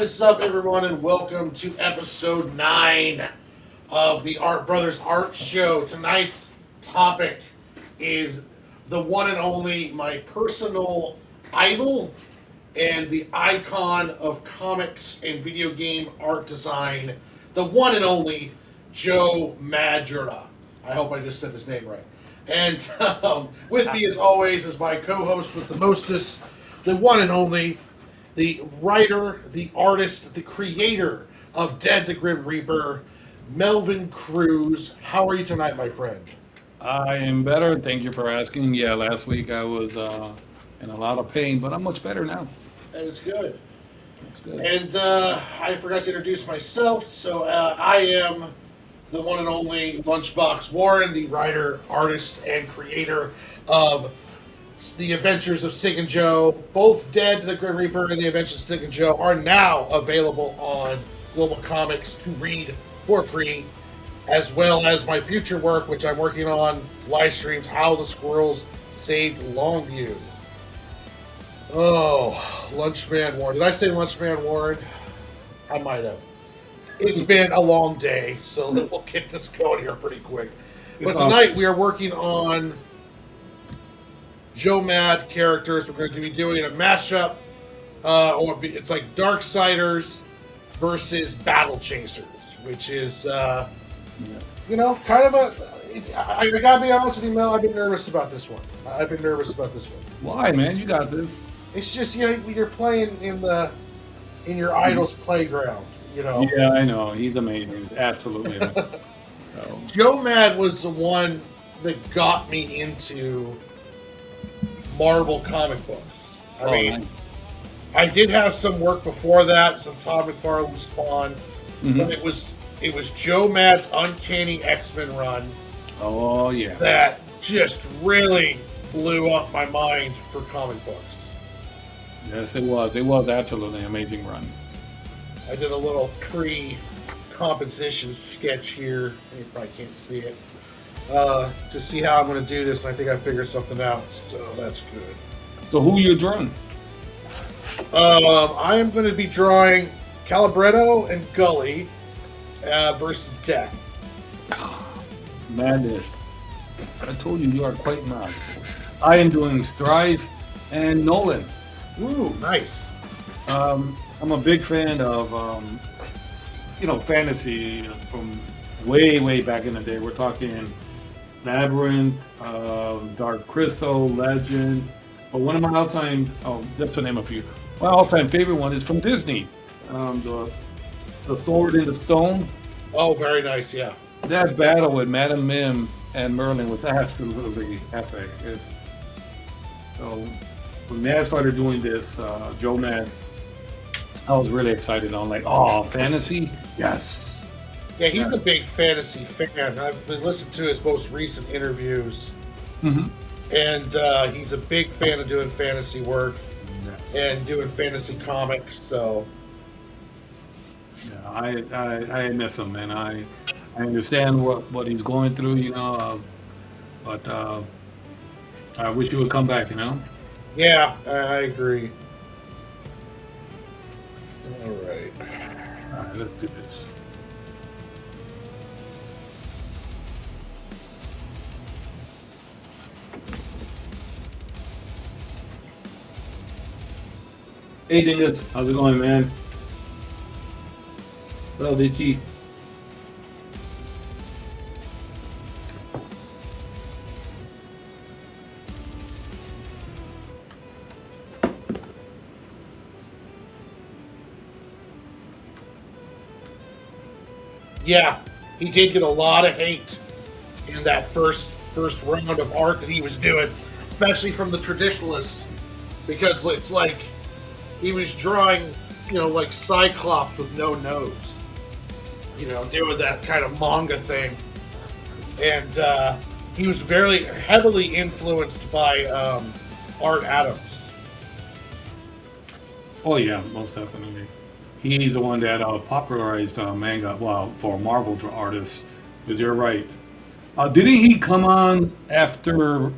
is up, everyone, and welcome to episode 9 of the Art Brothers Art Show. Tonight's topic is the one and only, my personal idol and the icon of comics and video game art design, the one and only Joe Madureira. I hope I just said his name right. And with me, as always, is my co-host with the mostest, the one and only, the writer, the artist, the creator of Dead the Grim Reaper, Melvin Cruz. How are you tonight, my friend? I am better. Thank you for asking. Yeah, last week I was in a lot of pain, but I'm much better now. That is good. That's good. And I forgot to introduce myself, so I am the one and only LunchBox Warren, the writer, artist, and creator of The Adventures of Sig and Joe. Both Dead the Grim Reaper and The Adventures of Sig and Joe are now available on Global Comix to read for free, as well as my future work, which I'm working on, live streams, How the Squirrels Saved Longview. Oh, Lunchman Warren. Did I say Lunchman Warren? I might have. It's been a long day, so we'll get this going here pretty quick. But tonight we are working on Joe Mad characters. We're going to be doing a mashup, it's like Darksiders versus Battlechasers, which is, kind of I gotta be honest with you, Mel, I've been nervous about this one. Why, man? You got this. It's just, you're playing in your idol's playground, Yeah, I know. He's amazing. Absolutely. So Joe Mad was the one that got me into Marvel comic books. I did have some work before that, some Todd McFarlane Spawn, but it was Joe Mad's Uncanny X-Men run. Oh yeah. That just really blew up my mind for comic books. Yes, it was. It was absolutely an amazing run. I did a little pre-composition sketch here. You probably can't see it. To see how I'm going to do this, and I think I figured something out, so that's good. So who you drawing? I am going to be drawing Calibretto and Gully versus Death. Madness. I told you you are quite mad. I am doing Strife and Nolan. Ooh, nice. I'm a big fan of, fantasy from way back in the day. We're talking Labyrinth, Dark Crystal, Legend. But one of my all-time, just to name a few, my all-time favorite one is from Disney. The Sword in the Stone. Oh, very nice, yeah. That battle with Madame Mim and Merlin was absolutely epic. So when Mad started doing this, Joe Mad, I was really excited. I'm like, oh, fantasy? Yes. Yeah, he's a big fantasy fan. I've been listening to his most recent interviews. Mm-hmm. And he's a big fan of doing fantasy work and doing fantasy comics, so... Yeah, I miss him, man. I understand what he's going through, but I wish he would come back, Yeah, I agree. All right, let's do this. Hey, Dingus, how's it going, man? Hello, DT. Yeah, he did get a lot of hate in that first round of art that he was doing, especially from the traditionalists, because it's like he was drawing, like Cyclops with no nose, doing that kind of manga thing, and he was very heavily influenced by Art Adams. Oh yeah, most definitely. He's the one that popularized manga, for Marvel artists. Because you're right. Didn't he come on after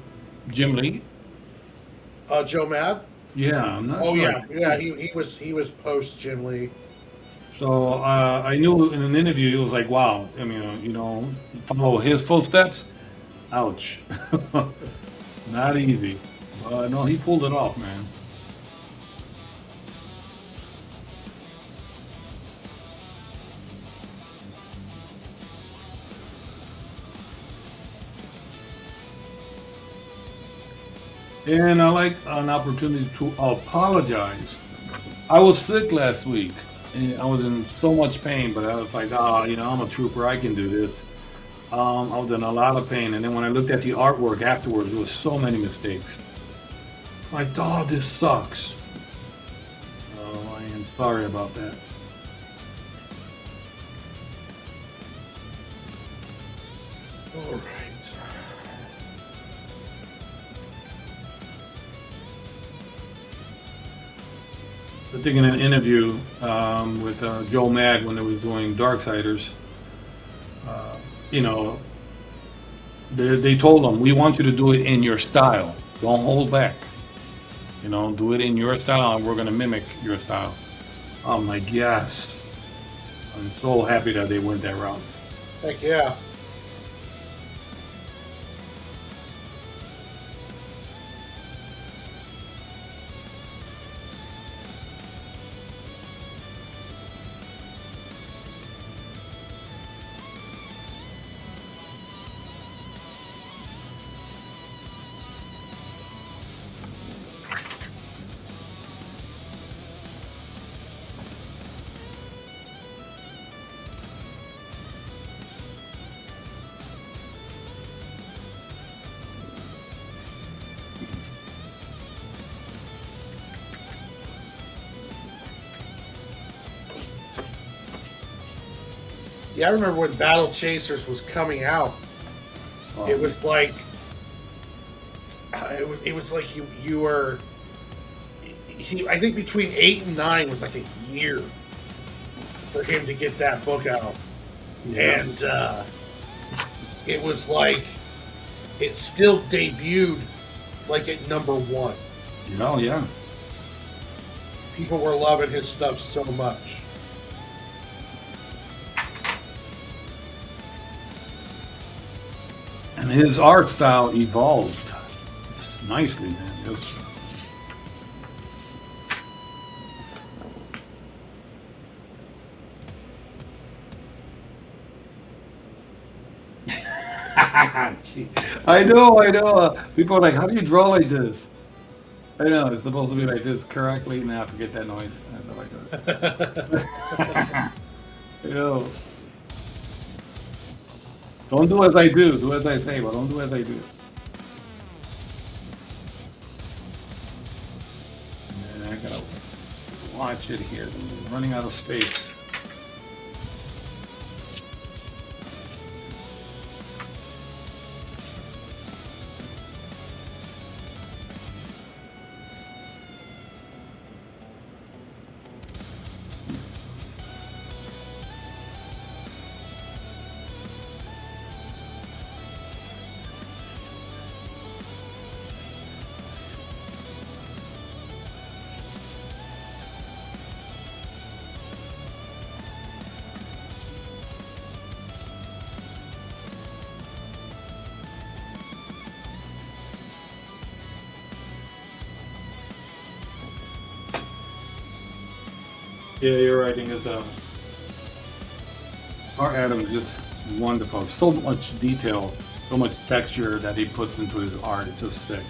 Jim Lee? Joe Mad? Yeah, I'm not Oh sure. yeah. He was post Jim Lee. So I knew in an interview, it was like, wow. I mean, follow his footsteps. Ouch. Not easy. No, he pulled it off, man. And I like an opportunity to apologize. I was sick last week, and I was in so much pain, but I was like, I'm a trooper. I can do this. I was in a lot of pain, and then when I looked at the artwork afterwards, there was so many mistakes. Like, oh, this sucks. Oh, I am sorry about that. All right. I think in an interview with Joe Mad when they was doing Darksiders, you know, they told him, we want you to do it in your style. Don't hold back. Do it in your style, and we're going to mimic your style. I'm like, yes. I'm so happy that they went that route. Heck yeah. Yeah, I remember when Battlechasers was coming out. It was like, it was like you were. I think between 8 and 9 was like a year for him to get that book out, Yeah. and it was like it still debuted like at #1. Oh, yeah. People were loving his stuff so much. And his art style evolved nicely, man. I know. People are like, how do you draw like this? I know, it's supposed to be like this correctly. Now forget that noise. That's how I do it. Don't do as I do. Do as I say, but don't do as I do. And I gotta watch it here. I'm running out of space. Yeah, your writing is Art Adam is just wonderful. So much detail, so much texture that he puts into his art. It's just sick.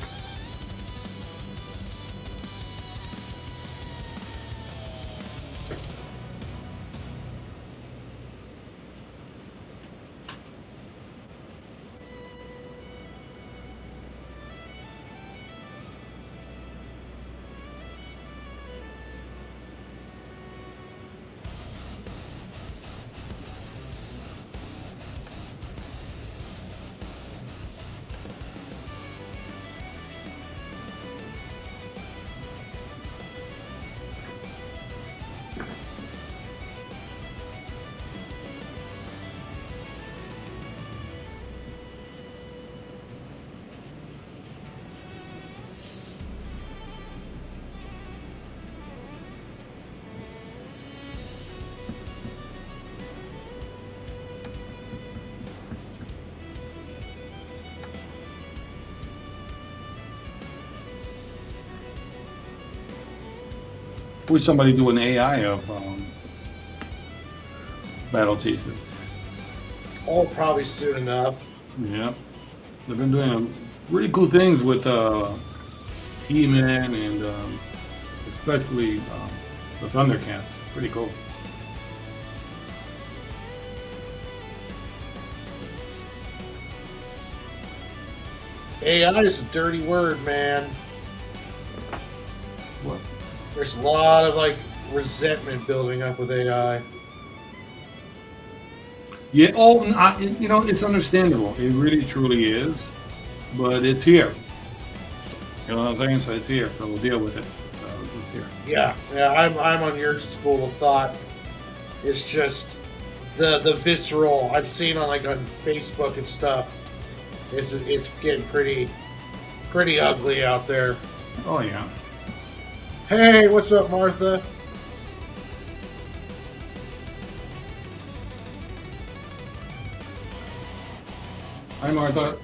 wish somebody do an AI of Battlechasers. Oh, probably soon enough. Yeah, they've been doing really cool things with He-Man and especially the Thundercats. Pretty cool. AI is a dirty word, man. What? There's a lot of like resentment building up with AI. Yeah. Oh, you know, it's understandable. It really, truly is. But it's here. You know what I'm saying? So it's here. So we'll deal with it. So it's here. Yeah, I'm on your school of thought. It's just the visceral I've seen on like on Facebook and stuff. It's getting pretty ugly out there. Oh yeah. Hey, what's up, Martha? Hi, Martha.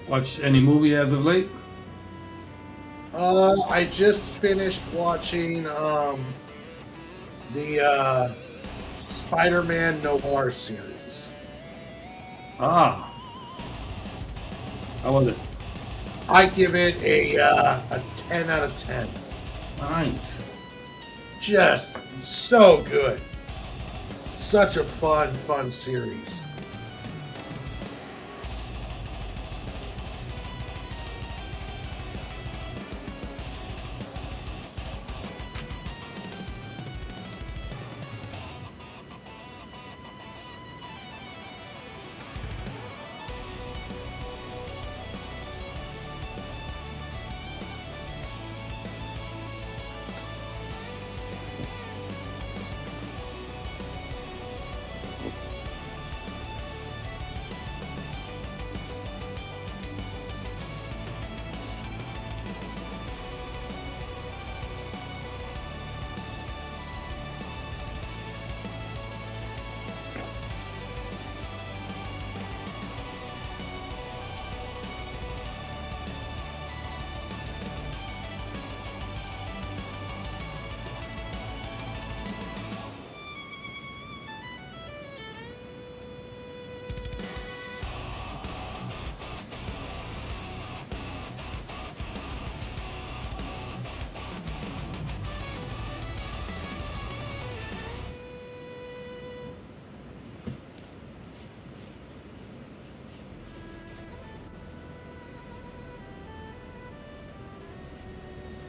Watch any movie as of late? I just finished watching the Spider-Man Noir series. Ah. How was it? I give it a 10 out of 10. Nice. Just so good. Such a fun series.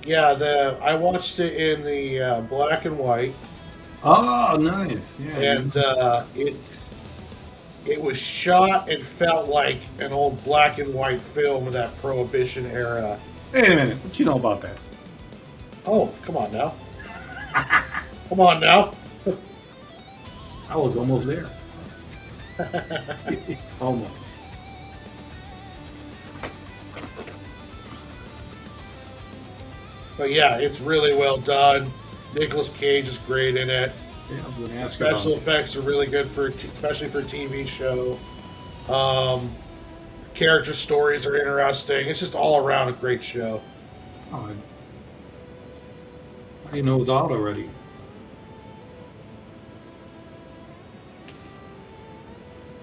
Yeah, I watched it in the black and white, Oh, nice. Yeah. and it was shot and felt like an old black and white film of that Prohibition era. Wait a minute. What you know about that? Oh, come on now. Come on now. I was almost there. Almost. But yeah, it's really well done. Nicolas Cage is great in it. Yeah, I was going to ask Special about it. effects are really good for, especially for a TV show. Character stories are interesting. It's just all around a great show. Oh, I didn't know it was out already.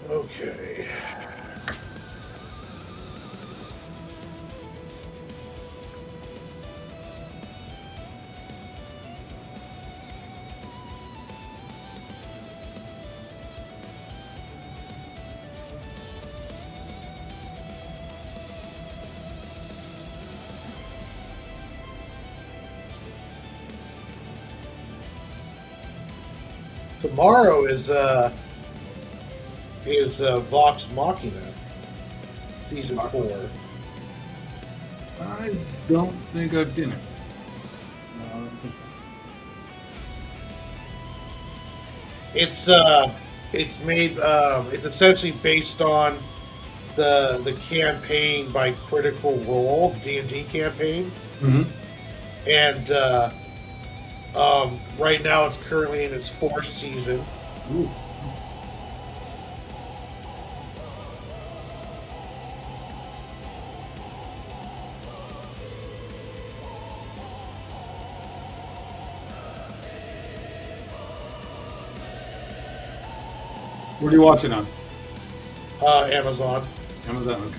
Okay. Tomorrow is Vox Machina season 4. I don't think I've seen it. No, I don't think so. It's made it's essentially based on the campaign by Critical Role D&D campaign, Mm-hmm. and right now it's currently in its 4th season. Ooh. What are you watching on? Amazon. Amazon. Okay.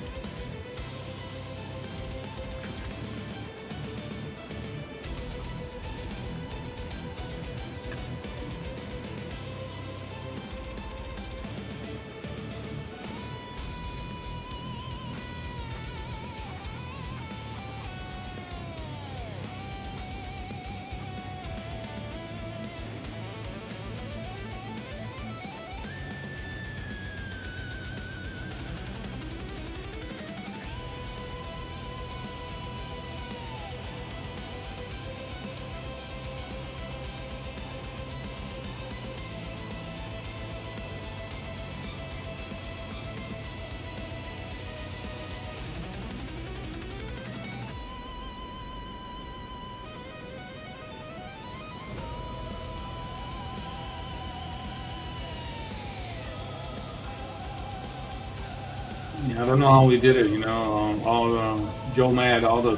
Yeah, I don't know how we did it. All Joe Mad, all the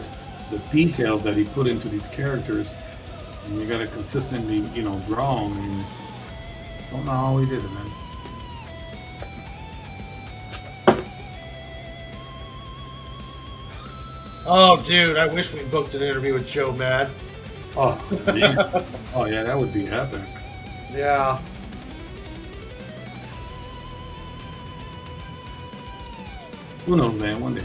details that he put into these characters, and you got to consistently, draw them. And don't know how we did it, man. Oh, dude, I wish we booked an interview with Joe Mad. Oh, yeah. Oh, yeah, that would be epic. Yeah. Who knows, man? One day.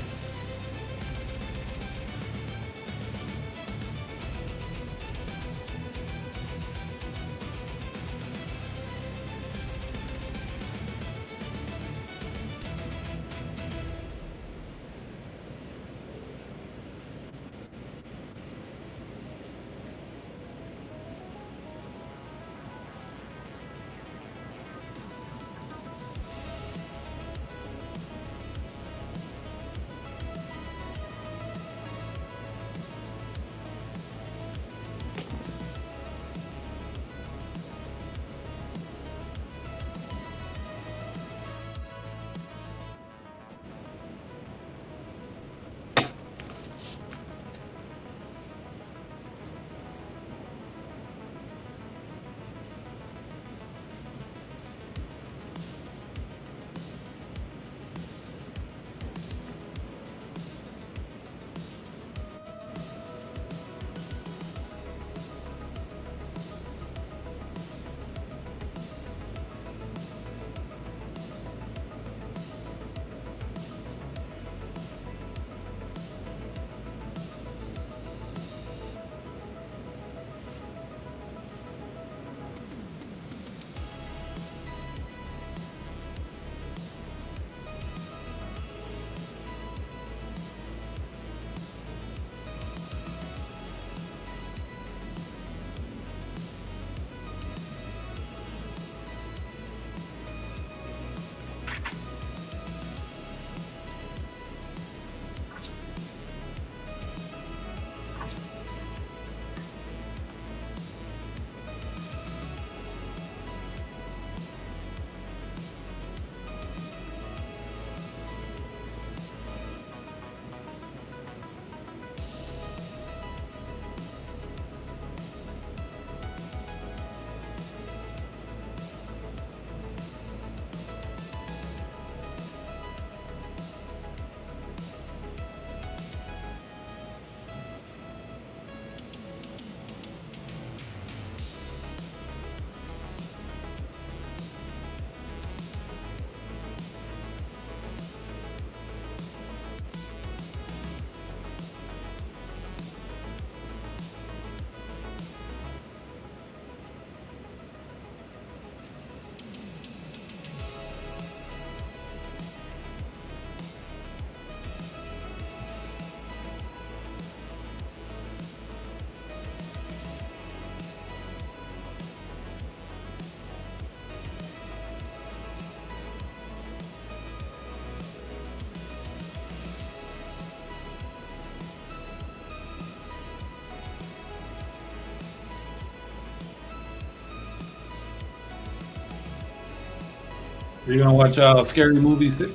Are you gonna watch Scary Movie 6?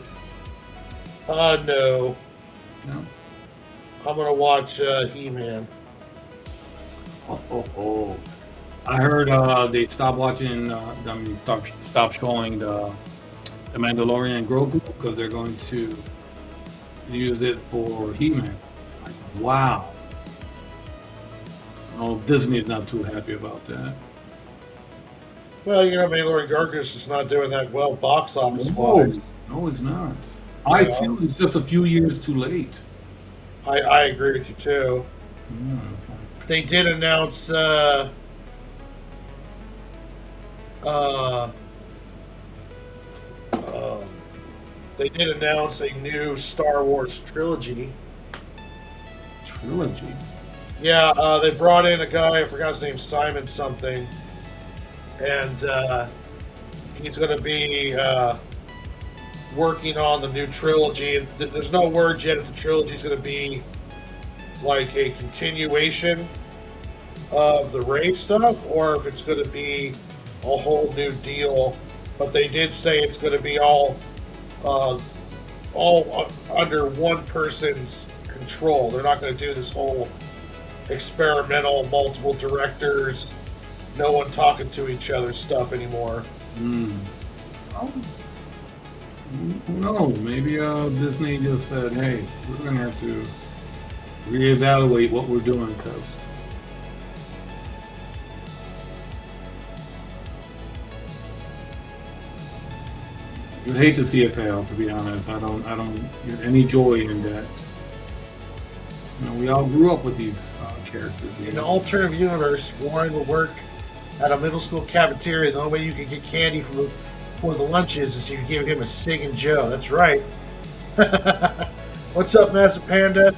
No. No. I'm gonna watch He-Man. Oh. I heard they stopped watching. Stop showing the Mandalorian Grogu because they're going to use it for He-Man. Like, wow. Oh, Disney's not too happy about that. Well, Mandalorian Gargus is not doing that well box office No, wise. no, it's not. I feel it's just a few years too late. I agree with you too. Yeah. They did announce they did announce a new Star Wars trilogy. Trilogy. Yeah, they brought in a guy, I forgot his name, Simon something, and he's going to be working on the new trilogy. And there's no word yet if the trilogy is going to be like a continuation of the Rey stuff or if it's going to be a whole new deal. But they did say it's going to be all under one person's control. They're not going to do this whole experimental, multiple directors, no one talking to each other stuff anymore. Well, who knows? Maybe Disney just said, "Hey, we're gonna have to reevaluate what we're doing." Because you'd hate to see it fail. To be honest, I don't get any joy in that. We all grew up with these characters. In the alternative universe, Warren would work at a middle school cafeteria. The only way you could get candy for the lunches is you give him a Sig and Joe. That's right. What's up, Massive Panda?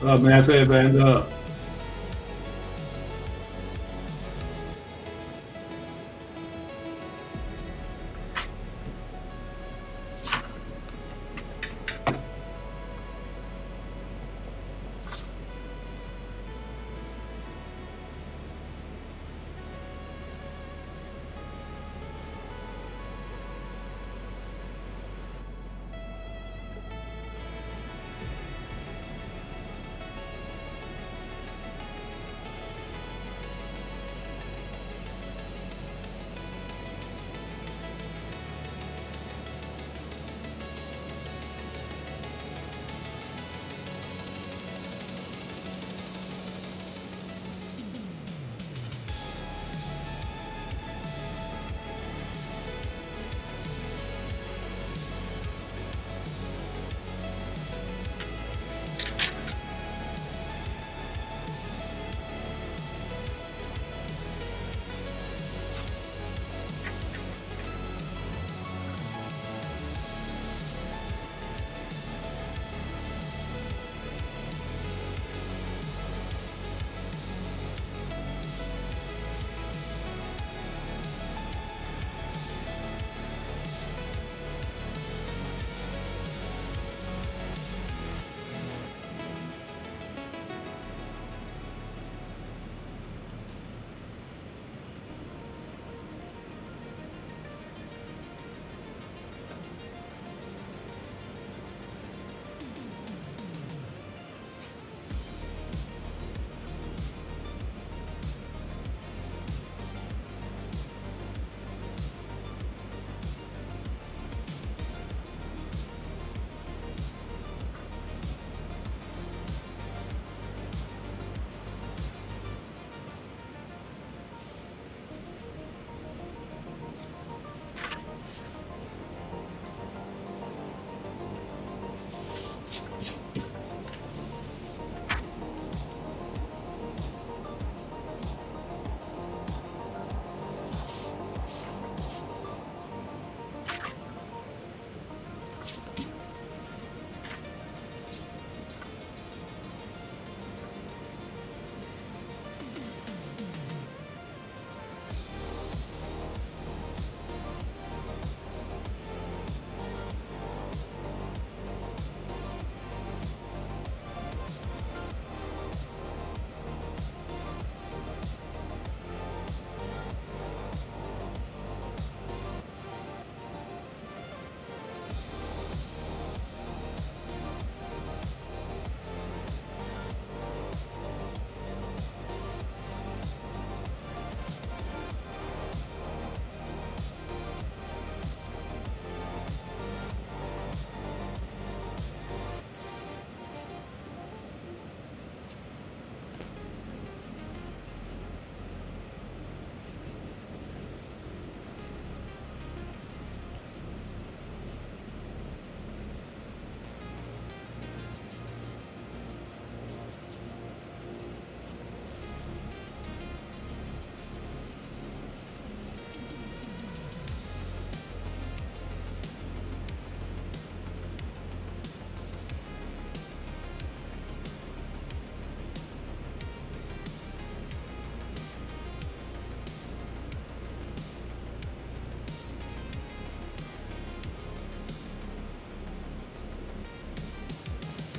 Massive and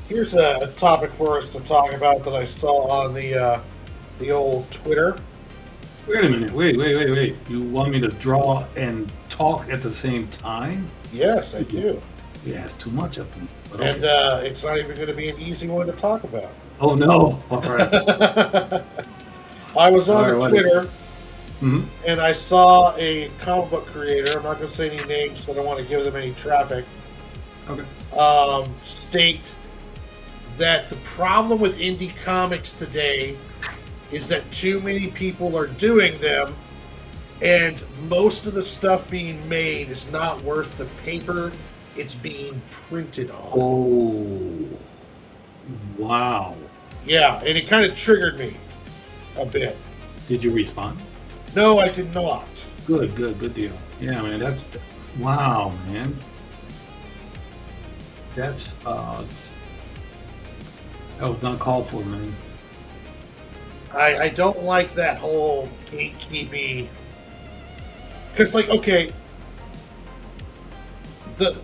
Here's a topic for us to talk about that I saw on the old Twitter. Wait a minute. Wait. You want me to draw and talk at the same time? Yes, I do. Yeah, it's too much of me. But And okay. it's not even going to be an easy one to talk about. Oh no! All right. I was on All right, the what Twitter Hmm. and I saw a comic book creator, I'm not going to say any names so I don't want to give them any traffic, Okay. state that the problem with indie comics today is that too many people are doing them, and most of the stuff being made is not worth the paper it's being printed on. Oh. Wow. Yeah, and it kind of triggered me a bit. Did you respond? No, I did not. Good deal. Yeah, man. Wow, man. That's that was not called for, man. I don't like that whole gatekeepy. Because, like, okay, the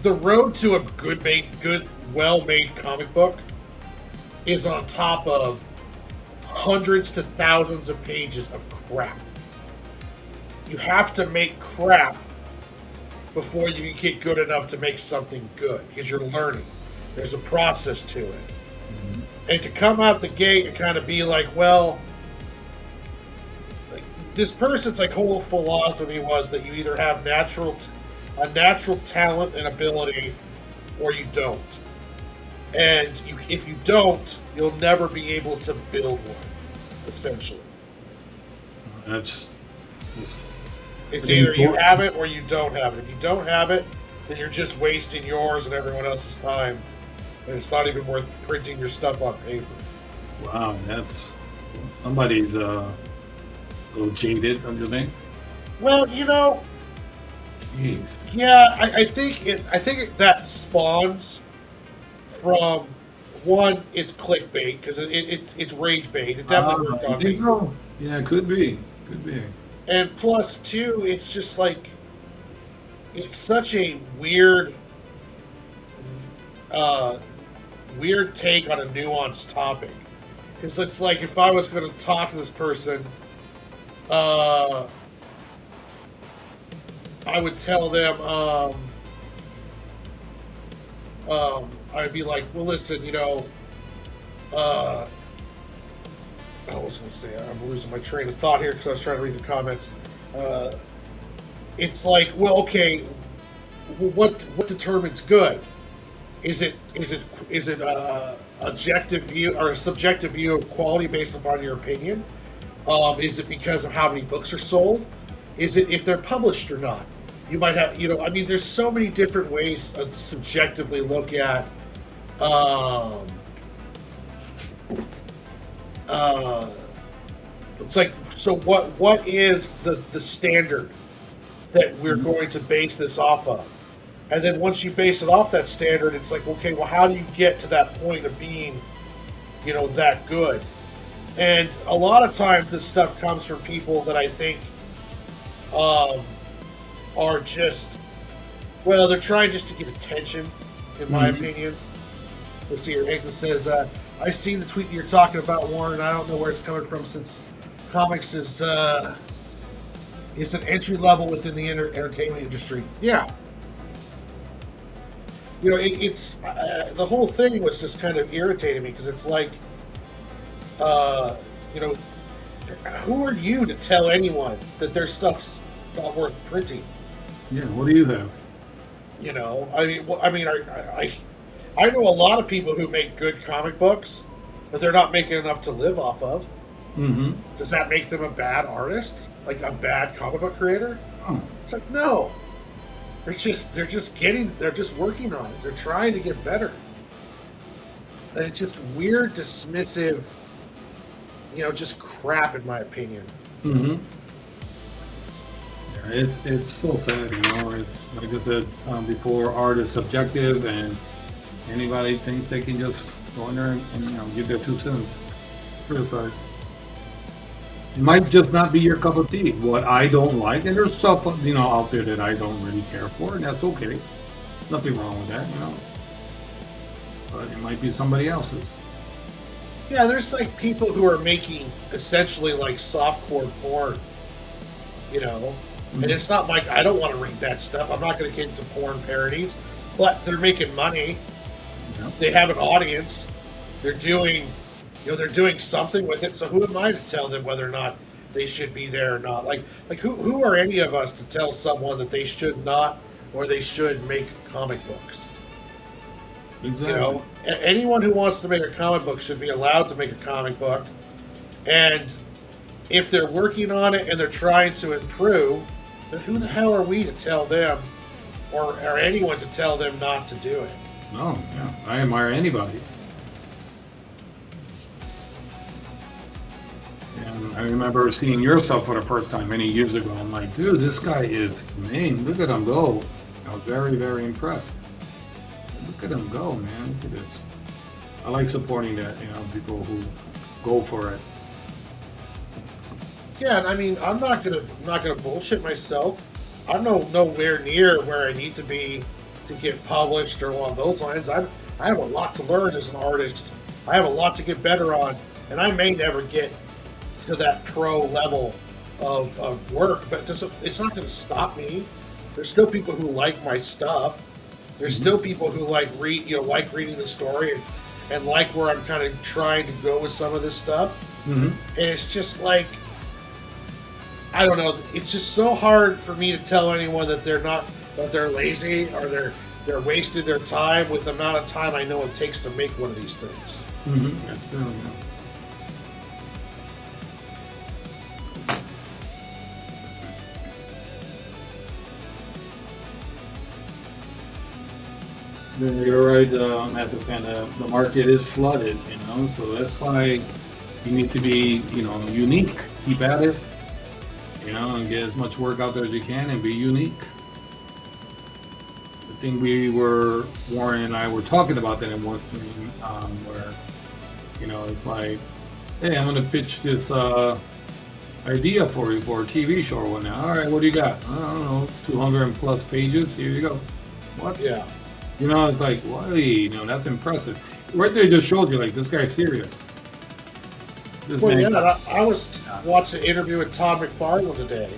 road to a well-made comic book is on top of hundreds to thousands of pages of crap. You have to make crap before you can get good enough to make something good, because you're learning. There's a process to it. And to come out the gate and kind of be like, well, like, this person's like whole philosophy was that you either have a natural talent and ability, or you don't. And if you don't, you'll never be able to build one, essentially. That's It's either you have it or you don't have it. If you don't have it, then you're just wasting yours and everyone else's time. And it's not even worth printing your stuff on paper. wow. That's somebody's a little jaded, don't you think? Well, Jeez. yeah, I think that spawns from one, it's clickbait because it's rage bait. It definitely worked You on think me. so? Yeah, could be. Could be. And plus, two, it's just like it's such a weird, weird take on a nuanced topic. Because it's like if I was going to talk to this person, I would tell them, I'd be like, well, listen, I was going to say, I'm losing my train of thought here because I was trying to read the comments. It's like, well, okay, what determines good? Is it objective view or a subjective view of quality based upon your opinion? Is it because of how many books are sold? Is it if they're published or not? You might have, I mean, there's so many different ways to subjectively look at it's like, so what is the standard that we're going to base this off of? And then once you base it off that standard, it's like, okay, well, how do you get to that point of being, that good? And a lot of times this stuff comes from people that I think are just, well, they're trying just to get attention, in my opinion. Let's see here. Angus says, I've seen the tweet you're talking about, Warren. I don't know where it's coming from since comics is an entry level within the entertainment industry. Yeah. It's the whole thing was just kind of irritating me because it's like, who are you to tell anyone that their stuff's not worth printing? Yeah. What do you have? I know a lot of people who make good comic books, but they're not making enough to live off of. Mm-hmm. Does that make them a bad artist? Like a bad comic book creator? Oh. It's like, no. They're just working on it. They're trying to get better. And it's just weird, dismissive, just crap in my opinion. Mm-hmm. Yeah, it's so sad, It's like I said before, art is subjective, and anybody thinks they can just go in there and give their 2 cents, criticize. It might just not be your cup of tea. What I don't like, and there's stuff out there that I don't really care for, and that's okay. Nothing wrong with that, but it might be somebody else's. Yeah, there's like people who are making essentially like softcore porn, you know, and it's not like I don't want to read that stuff. I'm not going to get into porn parodies, but they're making money. Yeah. They have an audience. They're doing, they're doing something with it. So who am I to tell them whether or not they should be there or not? Like who are any of us to tell someone that they should not or they should make comic books? Exactly. You know, anyone who wants to make a comic book should be allowed to make a comic book. And if they're working on it and they're trying to improve, then who the hell are we to tell them or anyone to tell them not to do it? No, yeah, I admire anybody. And I remember seeing your stuff for the first time many years ago. I'm like, dude, this guy is, man, look at him go. I was very, very impressed. Look at him go, man. Look at this. I like supporting that, people who go for it. Yeah, and I mean, I'm not gonna bullshit myself. I'm nowhere near where I need to be to get published or along those lines. I have a lot to learn as an artist. I have a lot to get better on, and I may never get to that pro level of work. But it's not going to stop me. There's still people who like my stuff. There's still people who like reading the story and like where I'm kind of trying to go with some of this stuff. Mm-hmm. And it's just like, I don't know. It's just so hard for me to tell anyone that they're lazy or they're wasting their time with the amount of time I know it takes to make one of these things. Mm-hmm. That's true, yeah. You're right, Matthew. The market is flooded, so that's why you need to be, unique. Keep at it, and get as much work out there as you can and be unique. The thing Warren and I were talking about that in one stream, where, it's like, hey, I'm going to pitch this idea for you for a TV show or whatnot. All right, what do you got? I don't know, 200 plus pages. Here you go. What? Yeah. It's like, wow, that's impressive. Right there just showed you, like, this guy's serious. I was watching an interview with Todd McFarlane today,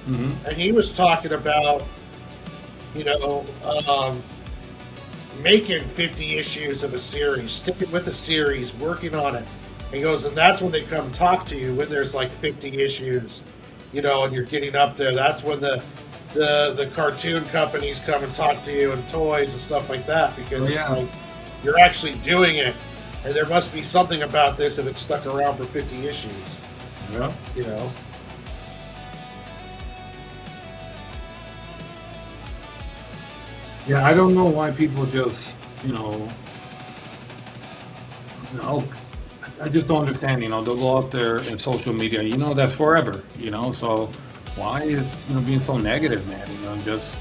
and he was talking about, making 50 issues of a series, sticking with a series, working on it. He goes, and that's when they come talk to you, when there's like 50 issues, and you're getting up there. That's when the cartoon companies come and talk to you and toys and stuff like that, because it's like you're actually doing it, and there must be something about this if it's stuck around for 50 issues. Yeah. Yeah, I don't know why people just, I just don't understand, they'll go out there in social media, that's forever, so why is being so negative, man? Just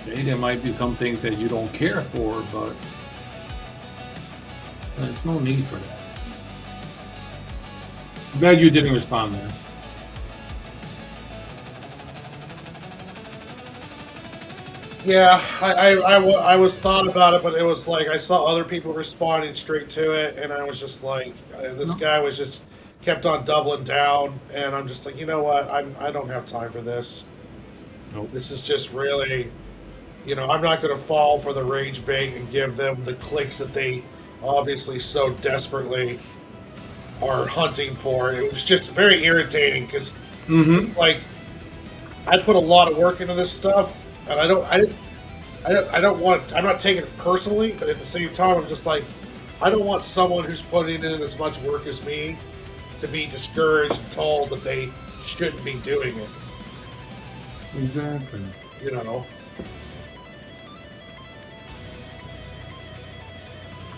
okay, there might be some things that you don't care for, but there's no need for that. Glad you didn't respond there. Yeah, I was thought about it, but it was like I saw other people responding straight to it, and I was just like, this guy was just kept on doubling down, and I'm just like, you know what? I don't have time for this. Nope. This is just really, I'm not going to fall for the rage bait and give them the clicks that they obviously so desperately are hunting for. It was just very irritating because, like, I put a lot of work into this stuff, and I don't want. I'm not taking it personally, but at the same time, I'm just like, I don't want someone who's putting in as much work as me to be discouraged and told that they shouldn't be doing it. Exactly.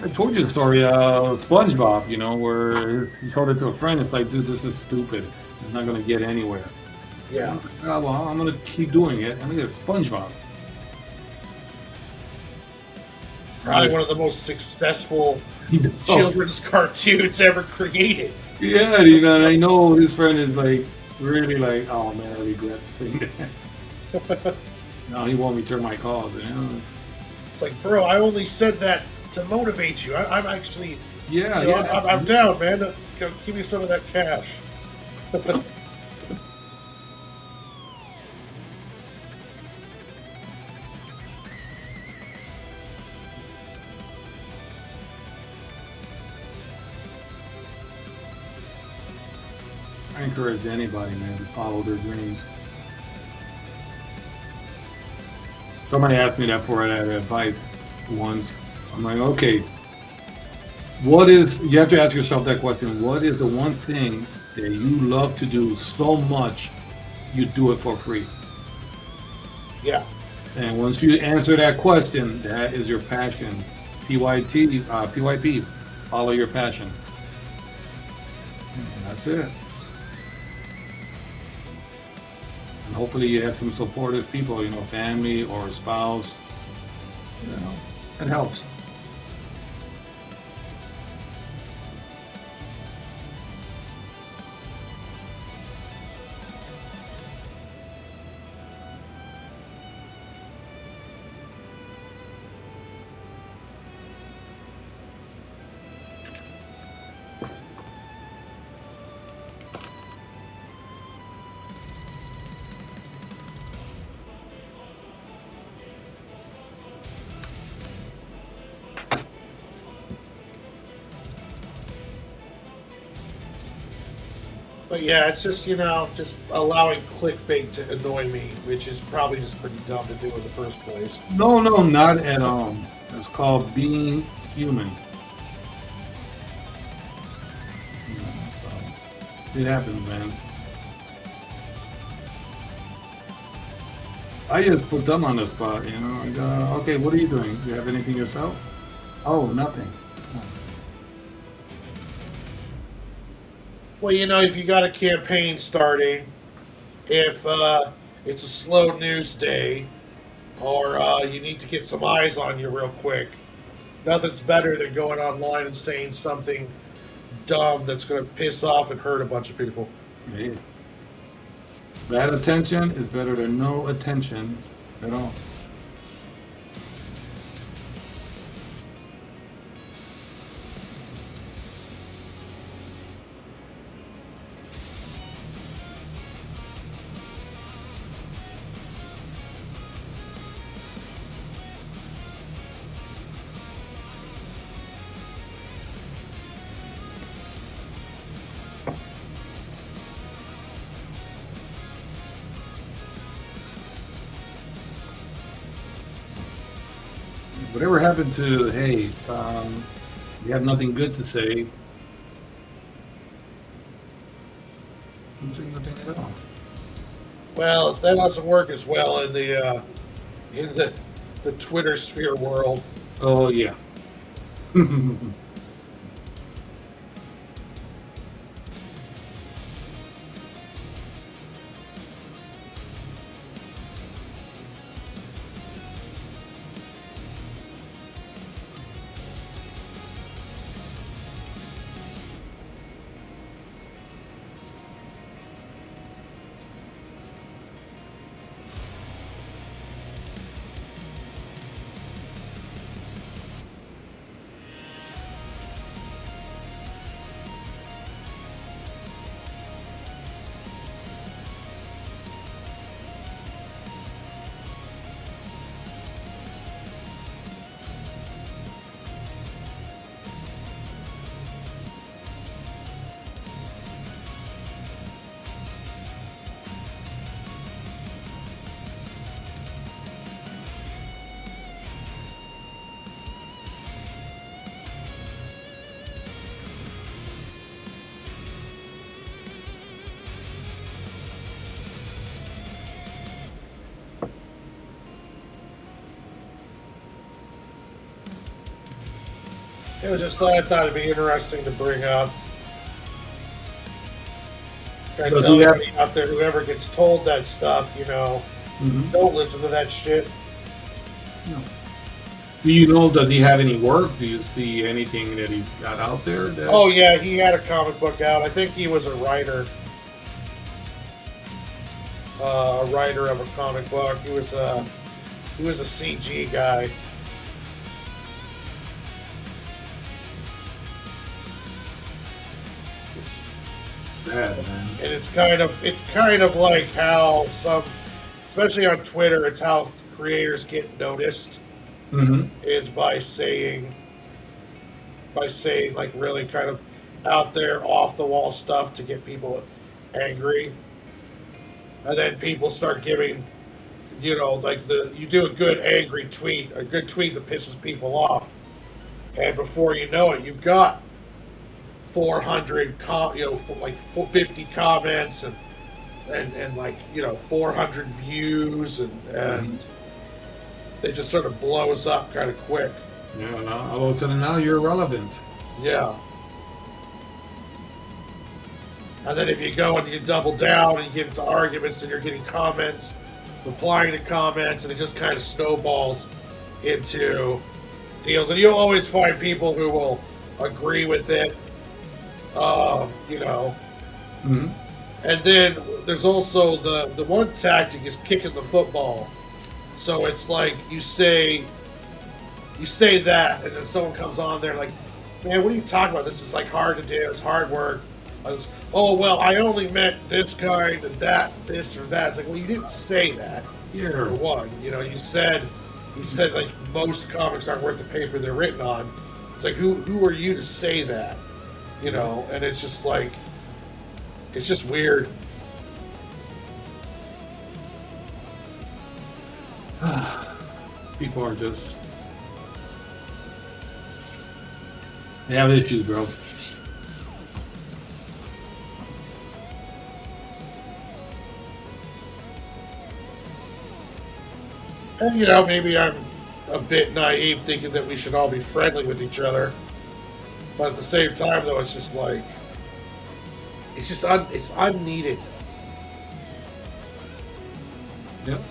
I told you the story of SpongeBob, where he showed it to a friend. It's like, dude, this is stupid. It's not going to get anywhere. Yeah. Well, I'm going to keep doing it. I'm going to get SpongeBob. Probably one of the most successful children's cartoons ever created. Yeah, I know his friend is like, really like, oh man, I regret saying that. No, he won't return my calls. It's like, bro, I only said that to motivate you. I'm actually, Yeah, you know, yeah. I'm down, man. Give me some of that cash. I encourage anybody, man, to follow their dreams. Somebody asked me that for that advice once. I'm like, okay, you have to ask yourself that question. What is the one thing that you love to do so much you do it for free? Yeah. And once you answer that question, that is your passion. PYP, follow your passion. And that's it. And hopefully you have some supportive people, family or a spouse. It helps. But yeah, it's just, just allowing clickbait to annoy me, which is probably just pretty dumb to do in the first place. No, not at all. It's called being human. So it happens, man. I just put them on the spot, okay, what are you doing? Do you have anything yourself? Oh, nothing. Well, if you got a campaign starting, if it's a slow news day, or you need to get some eyes on you real quick, nothing's better than going online and saying something dumb that's going to piss off and hurt a bunch of people. Hey. Bad attention is better than no attention at all. Whatever happened to, hey, you have nothing good to say? I'm saying nothing at all. Well, that doesn't work as well in the Twitter sphere world. Oh, yeah. It was just I thought it'd be interesting to bring up. And So tell do you have- everybody out there, whoever gets told that stuff, Mhm. don't listen to that shit. Do you know, does he have any work? Do you see anything that he's got out there? Oh yeah, he had a comic book out. I think he was a writer. A writer of a comic book. He was a CG guy. bad, man. And it's kind of like how some, especially on Twitter, it's how creators get noticed Mm-hmm. is by saying like really kind of out there off the wall stuff to get people angry, and then people start giving, like you do a good angry tweet, a good tweet that pisses people off, and before you know it, you've got 400 like 50 comments and like 400 views and it just sort of blows up kind of quick. Yeah, now, all of a sudden now you're irrelevant. Yeah. And then if you go and you double down and you get into arguments and you're getting comments, replying to comments, and it just kind of snowballs into deals. And you'll always find people who will agree with it, Mm-hmm. And then there's also the one tactic is kicking the football. So it's like you say that, and then someone comes on there like, man, what are you talking about? This is like hard to do. It's hard work. Oh, well, I only meant this kind and that, this or that. It's like, well, you didn't say that. Yeah. For one, you said like most comics aren't worth the paper they're written on. It's like, who are you to say that? And it's just like, it's just weird. People are just, they have issues, bro. And maybe I'm a bit naive thinking that we should all be friendly with each other. But at the same time, though, it's just like, it's unneeded. Yep.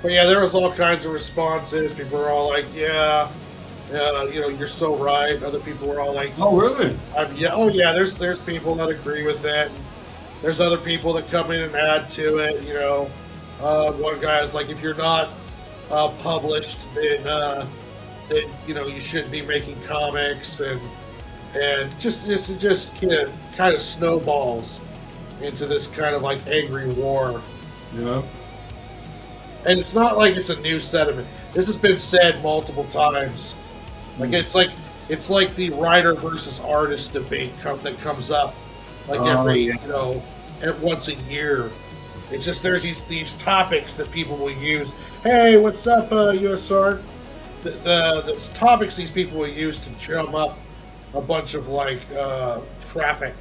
But yeah, there was all kinds of responses. People were all like, "Yeah, you're so right." Other people were all like, Oh, really? Yeah, oh yeah." There's people that agree with that. There's other people that come in and add to it. One guy is like, "If you're not published, then you shouldn't be making comics," and just kind of snowballs into this kind of like angry war. Yeah. And it's not like it's a new sentiment. This has been said multiple times. Like it's like the writer versus artist debate that comes up like every once a year. It's just there's these topics that people will use. Hey, what's up, USR? The topics these people will use to drum up a bunch of like traffic.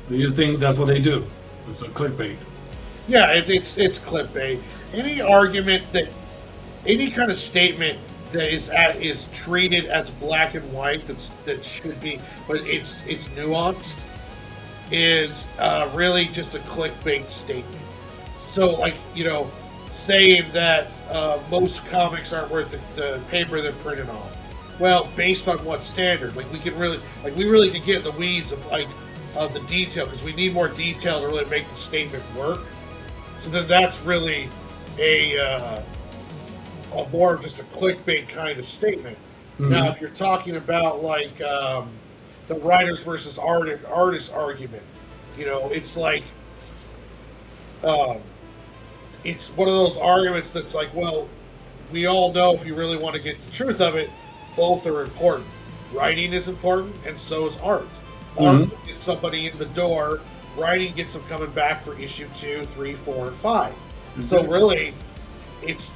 Do you think that's what they do? It's a clickbait. Yeah, it's clickbait. Any argument any kind of statement that is treated as black and white that should be, but it's nuanced, is really just a clickbait statement. So like saying that most comics aren't worth the paper they're printed on. Well, based on what standard? Like we really could get in the weeds of the detail, because we need more detail to really make the statement work. So then that's really a more of just a clickbait kind of statement. Mm-hmm. Now, if you're talking about like the writers versus artist argument, it's like it's one of those arguments that's like, well, we all know if you really want to get the truth of it, both are important. Writing is important, and so is art. Art gets somebody in the door. Writing gets them coming back for issue 2, 3, 4, and 5. Mm-hmm. So really, it's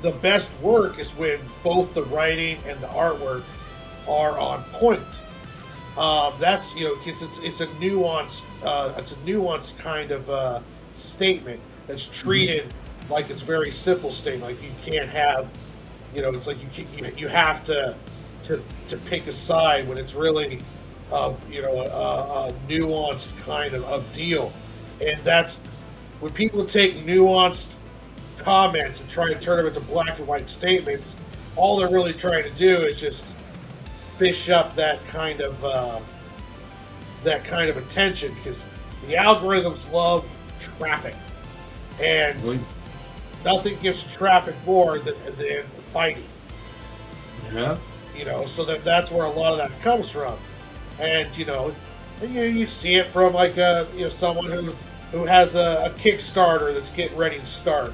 the best work is when both the writing and the artwork are on point. That's it's a nuanced kind of statement that's treated like it's very simple statement. Like you can't have, it's like you have to pick a side when it's really a nuanced kind of deal. And that's when people take nuanced comments and try to turn them into black and white statements, all they're really trying to do is just fish up that kind of attention, because the algorithms love traffic, and nothing gives traffic more than fighting. Yeah. So that's where a lot of that comes from, and you see it from like someone who has a Kickstarter that's getting ready to start,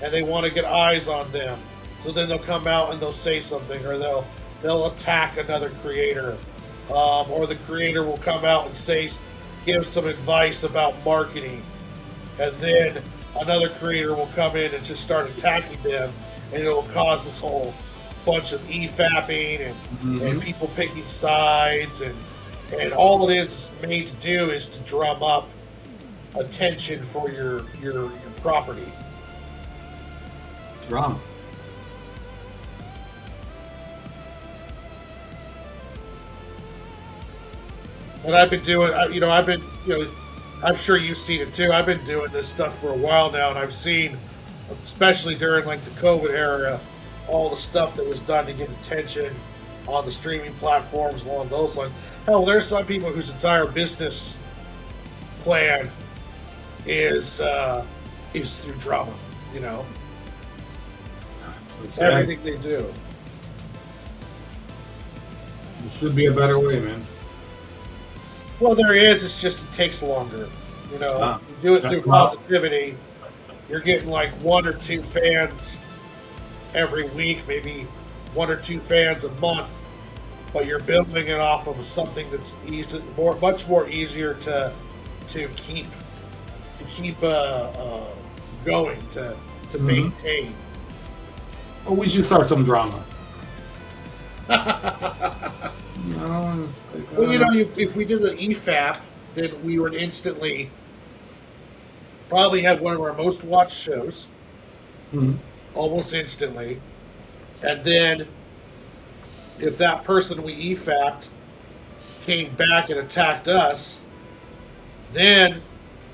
and they want to get eyes on them, so then they'll come out and they'll say something, or they'll attack another creator, or the creator will come out and give some advice about marketing, and then another creator will come in and just start attacking them, and it'll cause this whole bunch of e-fapping and people picking sides, and all it is made to do is to drum up attention for your property. Drama. And I've been doing, I'm sure you've seen it too. I've been doing this stuff for a while now, and I've seen, especially during like the COVID era, all the stuff that was done to get attention on the streaming platforms along those lines. Hell, there's some people whose entire business plan is through drama. Everything they do. There should be a better way, man. Well, there is. It's just it takes longer. You do it through positivity. You're getting like 1 or 2 fans every week, maybe 1 or 2 fans a month, but you're building it off of something that's much more easier to keep going, to maintain. Well, we should start some drama. If we did an EFAP, then we would instantly probably have one of our most watched shows, almost instantly. And then, if that person we EFAP'd came back and attacked us, then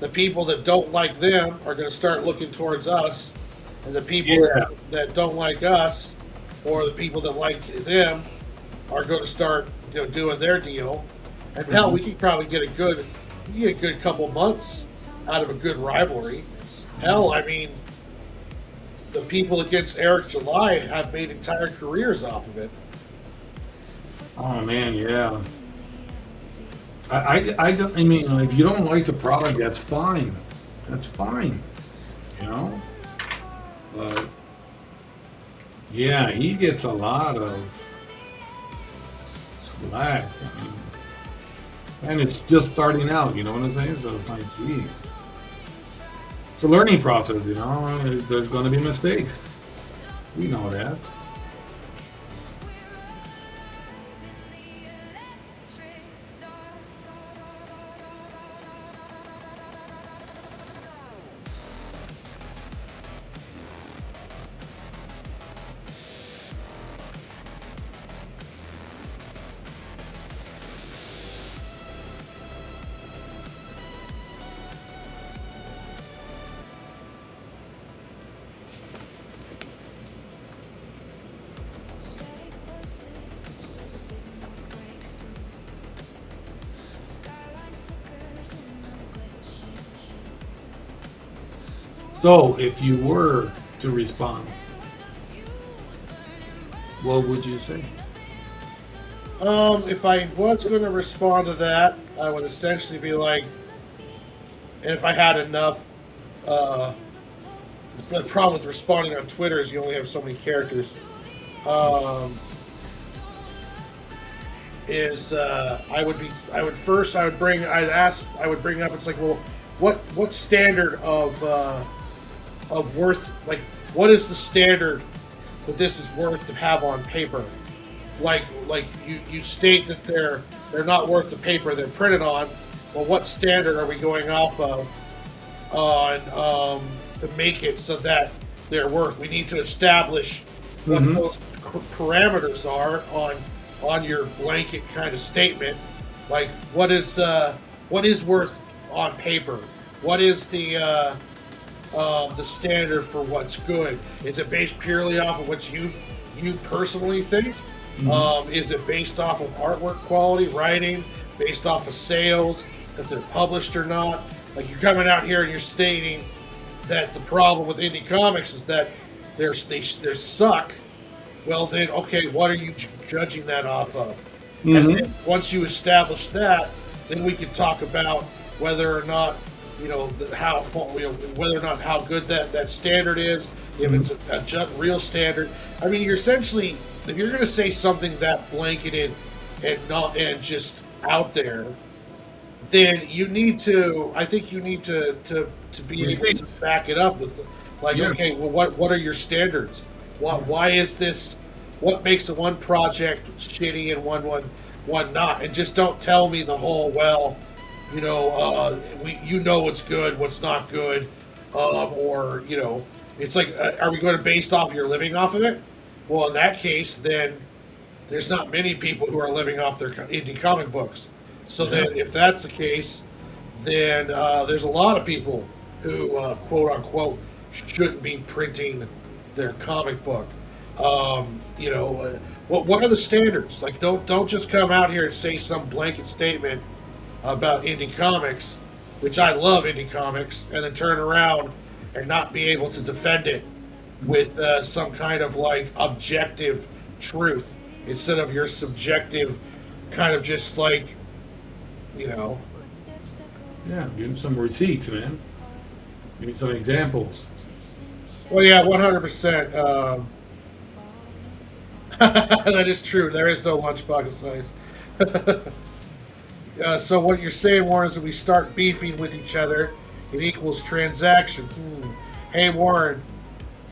the people that don't like them are going to start looking towards us, and the people that don't like us, or the people that like them, are going to start doing their deal. And hell, we could probably get a good couple months out of a good rivalry. Hell, I mean, the people against Eric July have made entire careers off of it. Oh man, yeah. I mean, if you don't like the product, that's fine. That's fine. But yeah, he gets a lot of slack. I mean, and it's just starting out, you know what I'm saying? So it's like, geez. It's a learning process, There's going to be mistakes. We know that. So, if you were to respond, what would you say? If I was going to respond to that, I would essentially be like, and if I had enough, the problem with responding on Twitter is you only have so many characters. I would bring up. It's like, well, what standard of worth, like, what is the standard that this is worth to have on paper? Like you state that they're not worth the paper they're printed on. Well, what standard are we going off of to make it so that they're worth? We need to establish what those parameters are on your blanket kind of statement. Like, what is worth on paper? What is the the standard for what's good? Is it based purely off of what you personally think? Is it based off of artwork quality, writing, based off of sales, if they're published or not? Like, you're coming out here and you're stating that the problem with indie comics is that they suck. Well, then, okay, what are you judging that off of? And then once you establish that, then we can talk about whether or not, whether or not how good that standard is, if it's a real standard. I mean, you're essentially, if you're going to say something that blanketed and just out there, then you need to. I think you need to be able to back it up with, like, okay, well, what are your standards? Why is this? What makes one project shitty and one not? And just don't tell me the whole, well, what's good, what's not good, or it's like, are we going to base off your living off of it? Well, in that case, then there's not many people who are living off their indie comic books. So then, if that's the case, then there's a lot of people who, quote unquote, shouldn't be printing their comic book. What are the standards? Like, don't just come out here and say some blanket statement about indie comics, which I love indie comics, and then turn around and not be able to defend it with some kind of like objective truth instead of your subjective kind of just like, Yeah, give him some receipts, man. Give me some examples. Well, yeah, 100%. That is true. There is no LunchBox size. So what you're saying, Warren, is that we start beefing with each other, it equals transaction. Hey, Warren,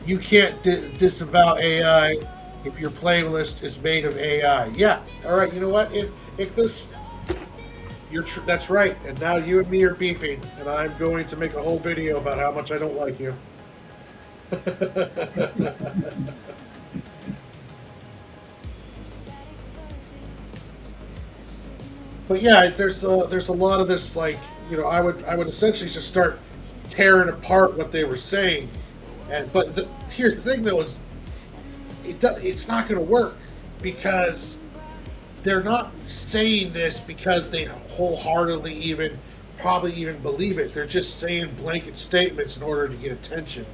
you can't disavow AI if your playlist is made of AI. Yeah, all right. You know what? If this, that's right. And now you and me are beefing, and I'm going to make a whole video about how much I don't like you. But yeah, there's a lot of this, like, I would essentially just start tearing apart what they were saying, but here's the thing though, is it's not going to work, because they're not saying this because they wholeheartedly probably even believe it. They're just saying blanket statements in order to get attention.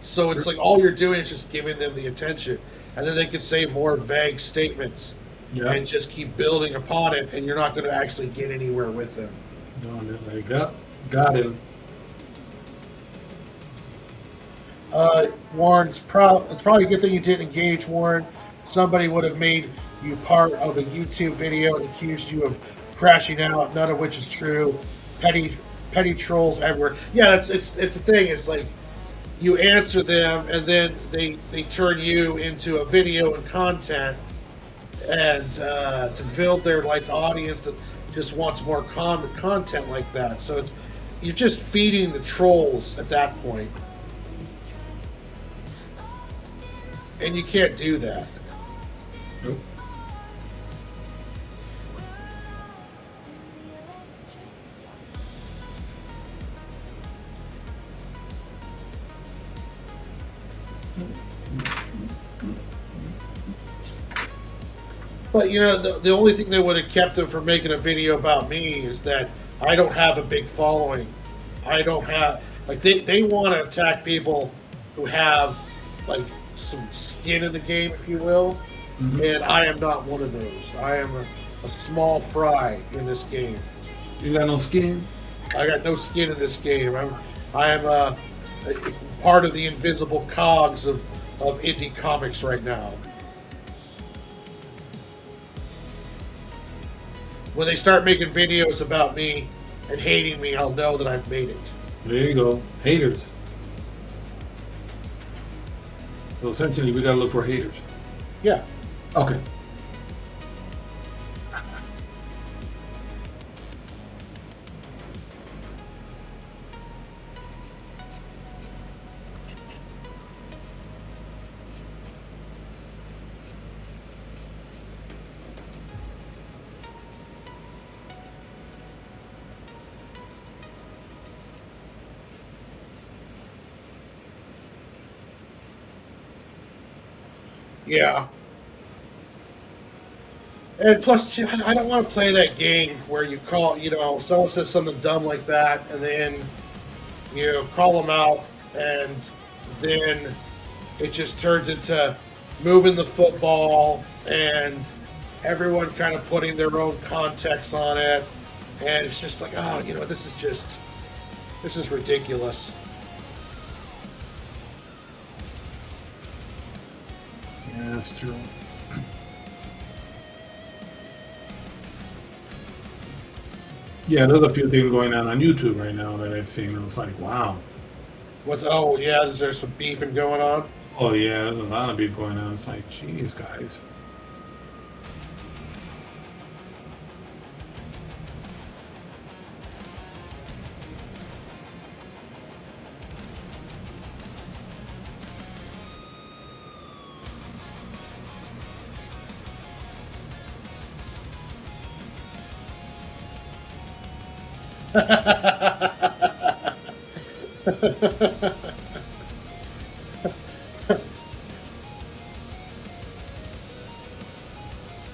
So it's like all you're doing is just giving them the attention, and then they could say more vague statements. Yeah. And just keep building upon it, and you're not going to actually get anywhere with them. No, they got him. Warren, it's probably a good thing you didn't engage, Warren. Somebody would have made you part of a YouTube video and accused you of crashing out, none of which is true. Petty trolls everywhere. Yeah, it's a thing. It's like you answer them, and then they turn you into a video and content, and to build their like audience that just wants more content like that. So you're just feeding the trolls at that point, and you can't do that. Nope. But the only thing that would have kept them from making a video about me is that I don't have a big following. I don't have, like, they want to attack people who have like some skin in the game, if you will. And I am not one of those. I am a small fry in this game. You got no skin? I got no skin in this game. I am a part of the invisible cogs of indie comics right now. When they start making videos about me and hating me, I'll know that I've made it. There you go. Haters. So essentially, we gotta look for haters. Yeah. Okay. Yeah. And plus, too, I don't want to play that game where you call, someone says something dumb like that, and then you call them out, and then it just turns into moving the football and everyone kind of putting their own context on it, and it's just like, oh, this is ridiculous. Yeah, that's true. Yeah, there's a few things going on YouTube right now that I've seen. And it's like, wow. Oh yeah, is there some beefing going on? Oh yeah, there's a lot of beef going on. It's like, geez, guys.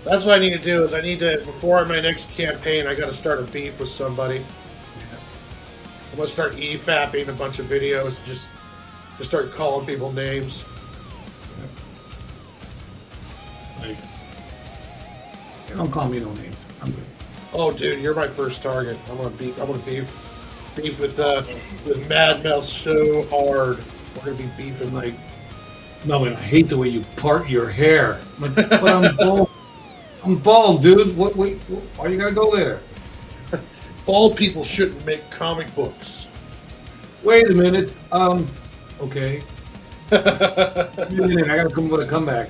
That's what I need to do. Is I need to before my next campaign, I got to start a beef with somebody. I'm gonna start e-fapping a bunch of videos. Just start calling people names. Like, don't call me no names. I'm good. Oh, dude, you're my first target. I'm gonna beef with Mad Mel so hard. We're gonna be beefing like. Melvin, I hate the way you part your hair. But I'm bald. I'm bald, dude. Wait, why you gotta go there? Bald people shouldn't make comic books. Wait a minute. Okay. Wait a minute, I gotta come with a comeback.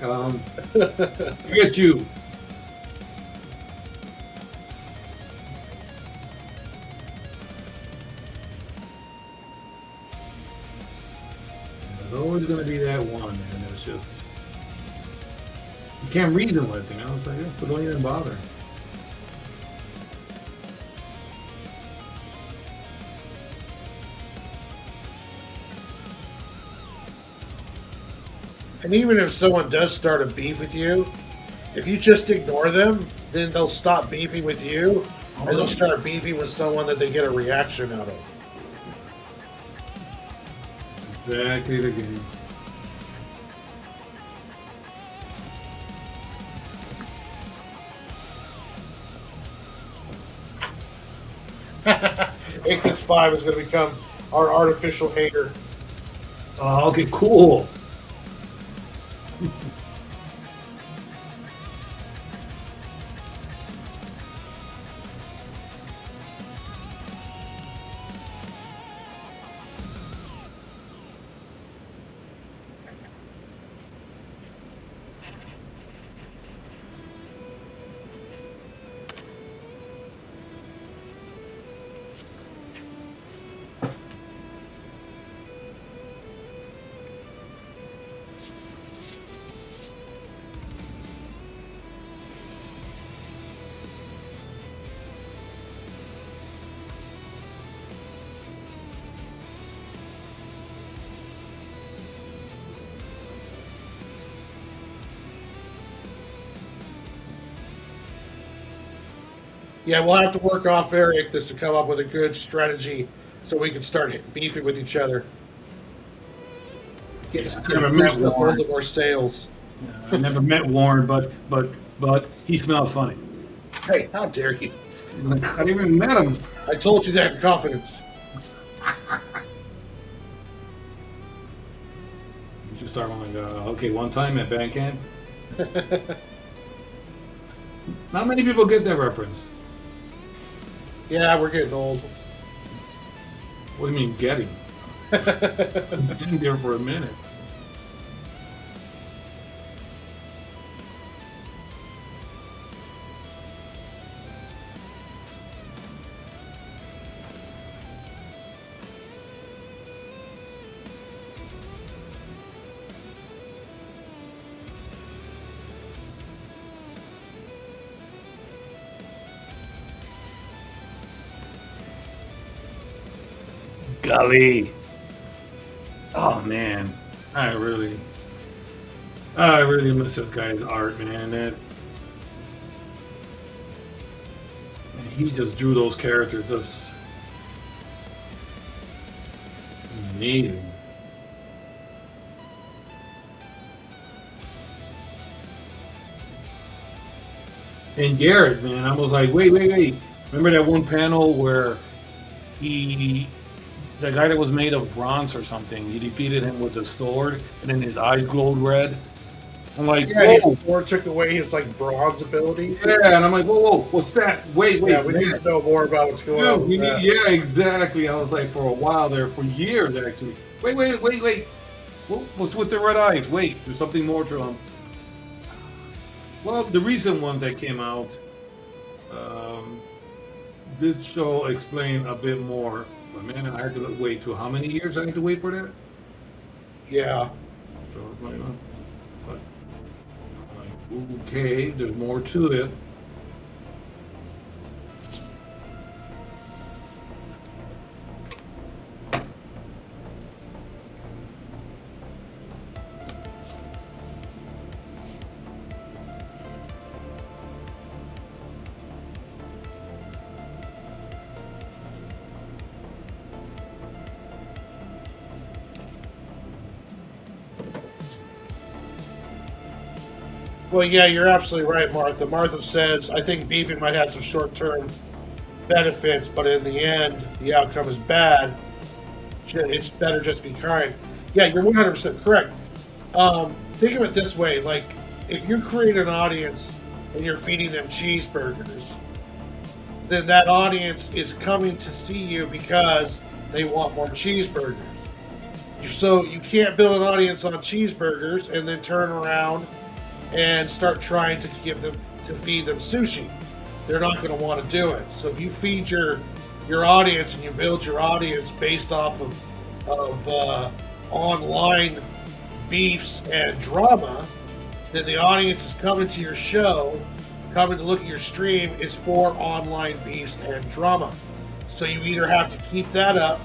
Forget you. There's always gonna be that one, man. It's just you can't reason with, It's like, but don't even bother. And even if someone does start a beef with you, if you just ignore them, then they'll stop beefing with you, or they'll start beefing with someone that they get a reaction out of. Exactly the game. Icarus 5 is going to become our artificial hater. Oh, okay, cool. Yeah, we'll have to work off Eric this to come up with a good strategy so we can start beefing with each other. Get boost up all of our sales. I never met Warren, but he smells funny. Hey, how dare you? I didn't even met him. I told you that in confidence. You should start one like, okay, one time at band camp. Not many people get that reference. Yeah, we're getting old. What do you mean getting? I've been there for a minute. Golly. Oh man, I I really miss this guy's art, man. He just drew those characters just amazing. And Garrett, man, I was like, wait. Remember that one panel where the guy that was made of bronze or something, he defeated him with a sword, and then his eyes glowed red? I'm like, yeah, whoa. his sword took away his like bronze ability. Yeah, and I'm like, whoa, what's that? Wait. Yeah, we need to know more about what's going on. With that. Yeah, exactly. I was like, for a while there, for years actually. Wait. What's with the red eyes? Wait, there's something more to them. Well, the recent ones that came out did show explain a bit more. But man, I had to wait to how many years I had to wait for that? Yeah. So it's like, but, okay, there's more to it. Well, yeah, you're absolutely right, Martha. Martha says, I think beefing might have some short-term benefits, but in the end, the outcome is bad. It's better just be kind. Yeah, you're 100% correct. Think of it this way, like, if you create an audience and you're feeding them cheeseburgers, then that audience is coming to see you because they want more cheeseburgers. So you can't build an audience on cheeseburgers and then turn around and start trying to feed them sushi. They're not going to want to do it. So if you feed your audience and you build your audience based off of online beefs and drama, then the audience is coming to your show, coming to look at your stream is for online beefs and drama. So you either have to keep that up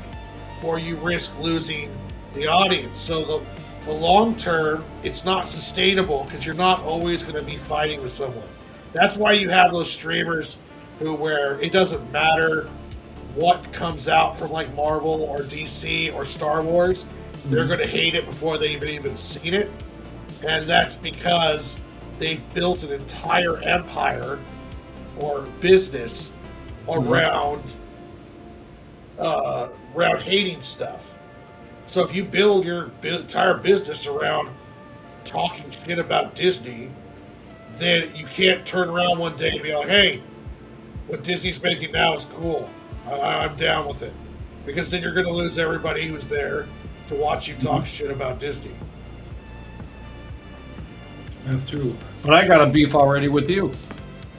or you risk losing the audience. So the long term, it's not sustainable because you're not always going to be fighting with someone. That's why you have those streamers where it doesn't matter what comes out from like Marvel or DC or Star Wars, they're going to hate it before they've even seen it. And that's because they've built an entire empire or business around hating stuff. So if you build your entire business around talking shit about Disney, then you can't turn around one day and be like, hey, what Disney's making now is cool. I'm down with it. Because then you're going to lose everybody who's there to watch you talk shit about Disney. That's true. But I got a beef already with you.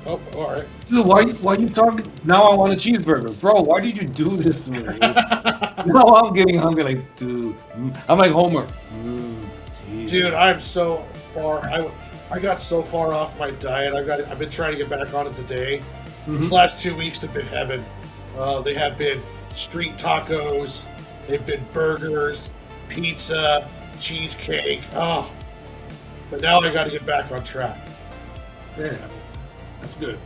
Oh, all right. Dude, why you talking? Now I want a cheeseburger. Bro, why did you do this to me? No, I'm getting hungry. Like, dude. I'm like Homer. Dude, I'm so far. I got so far off my diet. I've been trying to get back on it today. These last 2 weeks have been heaven. They have been street tacos. They've been burgers, pizza, cheesecake. Oh, but now I got to get back on track. Yeah, that's good.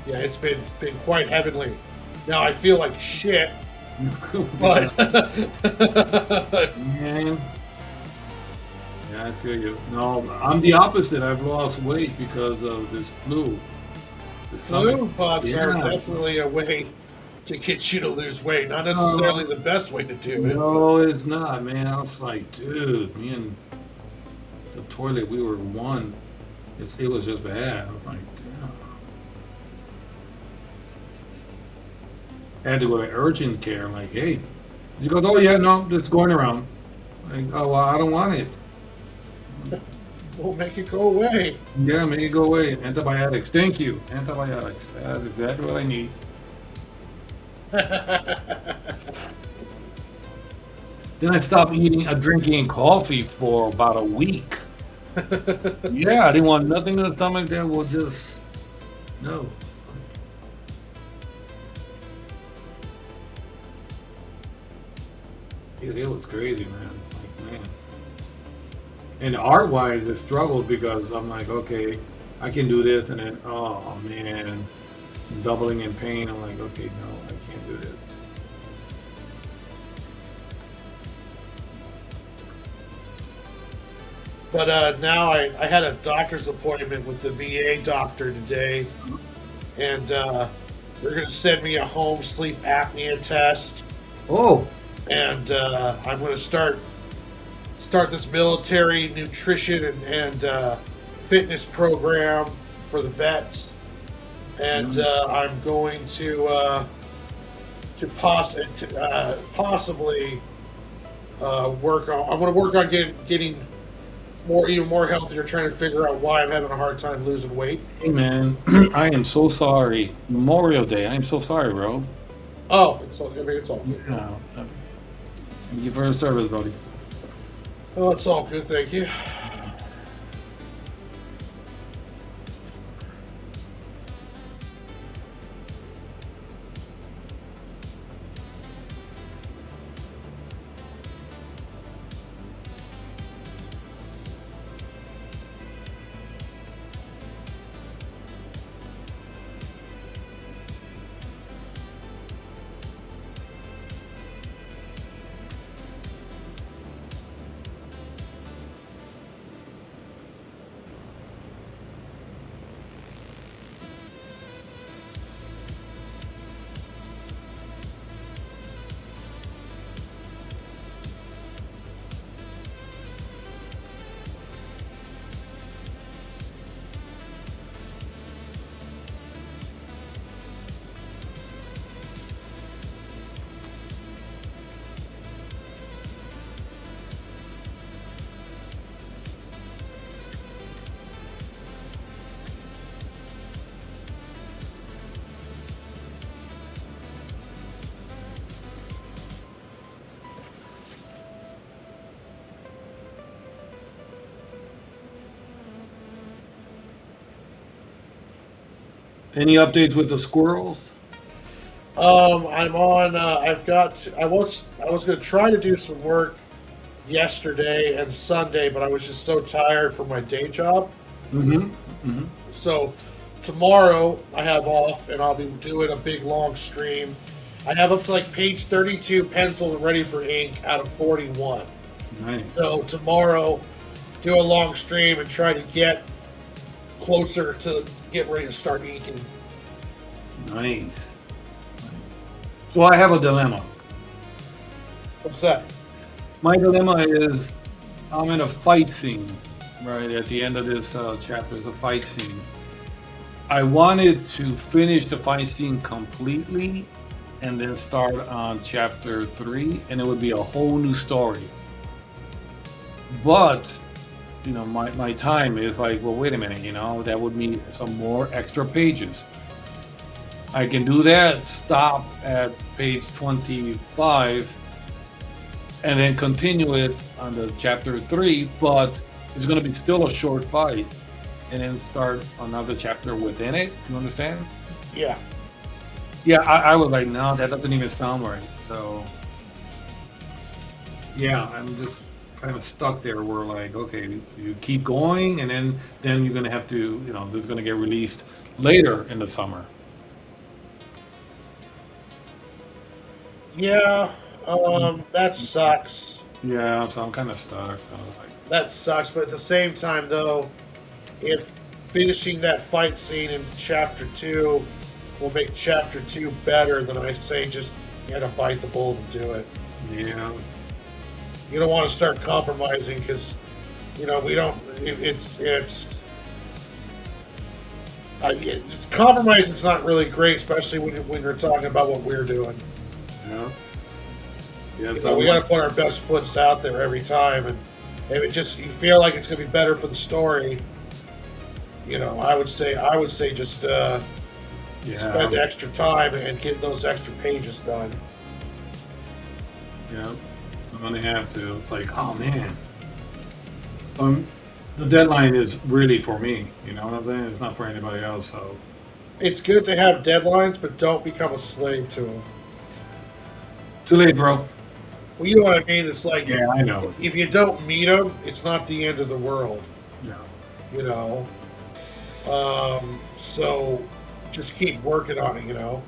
Yeah, it's been quite heavenly. Now I feel like shit, but Man. Yeah, I feel you. No, I'm the opposite. I've lost weight because of this flu. flu pops are definitely a way to get you to lose weight. Not necessarily the best way to do it. No, it's not, man. I was like, dude, me and the toilet, we were one. It was just bad. I was like, damn. I had to go to urgent care. I'm like, hey. She goes, oh, yeah, no, just going around. Like, oh, well, I don't want it. Well, make it go away. Yeah, make it go away. Antibiotics. Thank you. Antibiotics. That's exactly what I need. Then I stopped drinking coffee for about a week. Yeah, I didn't want nothing in the stomach that will just, no. It was crazy, man. Like, man. And art wise, it struggled because I'm like, okay, I can do this, and then oh man, doubling in pain. I'm like, okay, no, I can't do this. But now I had a doctor's appointment with the VA doctor today, and they're going to send me a home sleep apnea test, Oh, and I'm going to start this military nutrition and fitness program for the vets, and I'm going to possibly work on. I'm going to work on getting even more healthier, trying to figure out why I'm having a hard time losing weight. hey man, I am so sorry. Memorial Day. I am so sorry, bro. Oh, it's all good. Yeah. Thank you for your service, buddy. Oh, it's all good, thank you. Any updates with the squirrels? I'm on. I've got. I was going to try to do some work yesterday and Sunday, but I was just so tired from my day job. Mm-hmm. Mm-hmm. So tomorrow I have off, and I'll be doing a big long stream. I have up to like page 32 pencil and ready for ink out of 41. Nice. So tomorrow, do a long stream and try to get closer to get ready to start inking. Nice. So I have a dilemma. What's that? My dilemma is I'm in a fight scene, right? At the end of this chapter is a fight scene. I wanted to finish the fight scene completely and then start on chapter 3, and it would be a whole new story. But, you know, my time is like, well, wait a minute, you know, that would mean some more extra pages. I can do that, stop at page 25, and then continue it on the chapter 3, but it's going to be still a short fight, and then start another chapter within it. You understand? Yeah. Yeah, I was like, no, that doesn't even sound right. So, yeah, I'm just kind of stuck there. Where like, okay, you keep going, and then you're going to have to, you know, this is going to get released later in the summer. Yeah. That sucks. Yeah, so I'm kind of stuck. So I was like, That sucks, but at the same time, though, if finishing that fight scene in chapter 2 will make chapter 2 better, then I say just you gotta bite the bullet and do it. yeah, You don't want to start compromising because, you know, we don't. Compromise. It's not really great, especially when you're talking about what we're doing. yeah, yeah. You So know, we got to put our best foots out there every time, and if it just you feel like it's going to be better for the story, you know, I would say just spend the extra time and get those extra pages done. yeah. I'm gonna have to. It's like, oh man. The deadline is really for me. You know what I'm saying? It's not for anybody else. So It's good to have deadlines, but don't become a slave to them. too late, bro. Well, you know what I mean. It's like Yeah, I know. if you don't meet them, it's not the end of the world. No. You know. So just keep working on it. You know.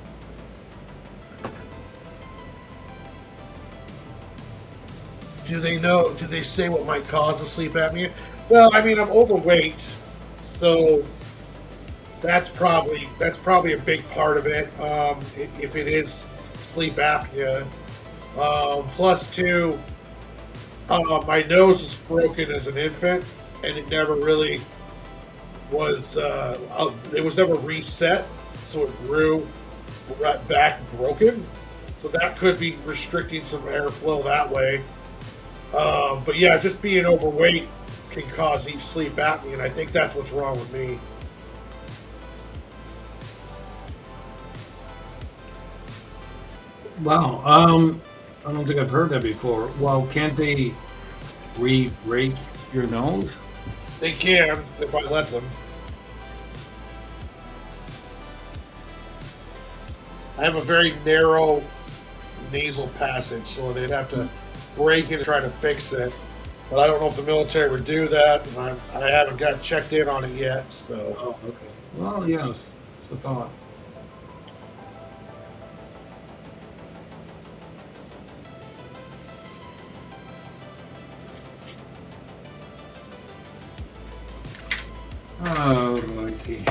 Do they know? Do they say what might cause a sleep apnea? Well, I mean, I'm overweight, so that's probably a big part of it. If it is sleep apnea, plus two, my nose was broken as an infant, and it never really was. It was never reset, so it grew right back broken. So that could be restricting some airflow that way. But yeah, just being overweight can cause sleep apnea, and I think that's what's wrong with me. Wow. I don't think I've heard that before. Well, can't they re-break your nose? They can if I let them. I have a very narrow nasal passage, so they'd have to break it and try to fix it. But I don't know if the military would do that, and I haven't got checked in on it yet. So, Oh, okay. Well, yes, it's a thought. Oh, righty.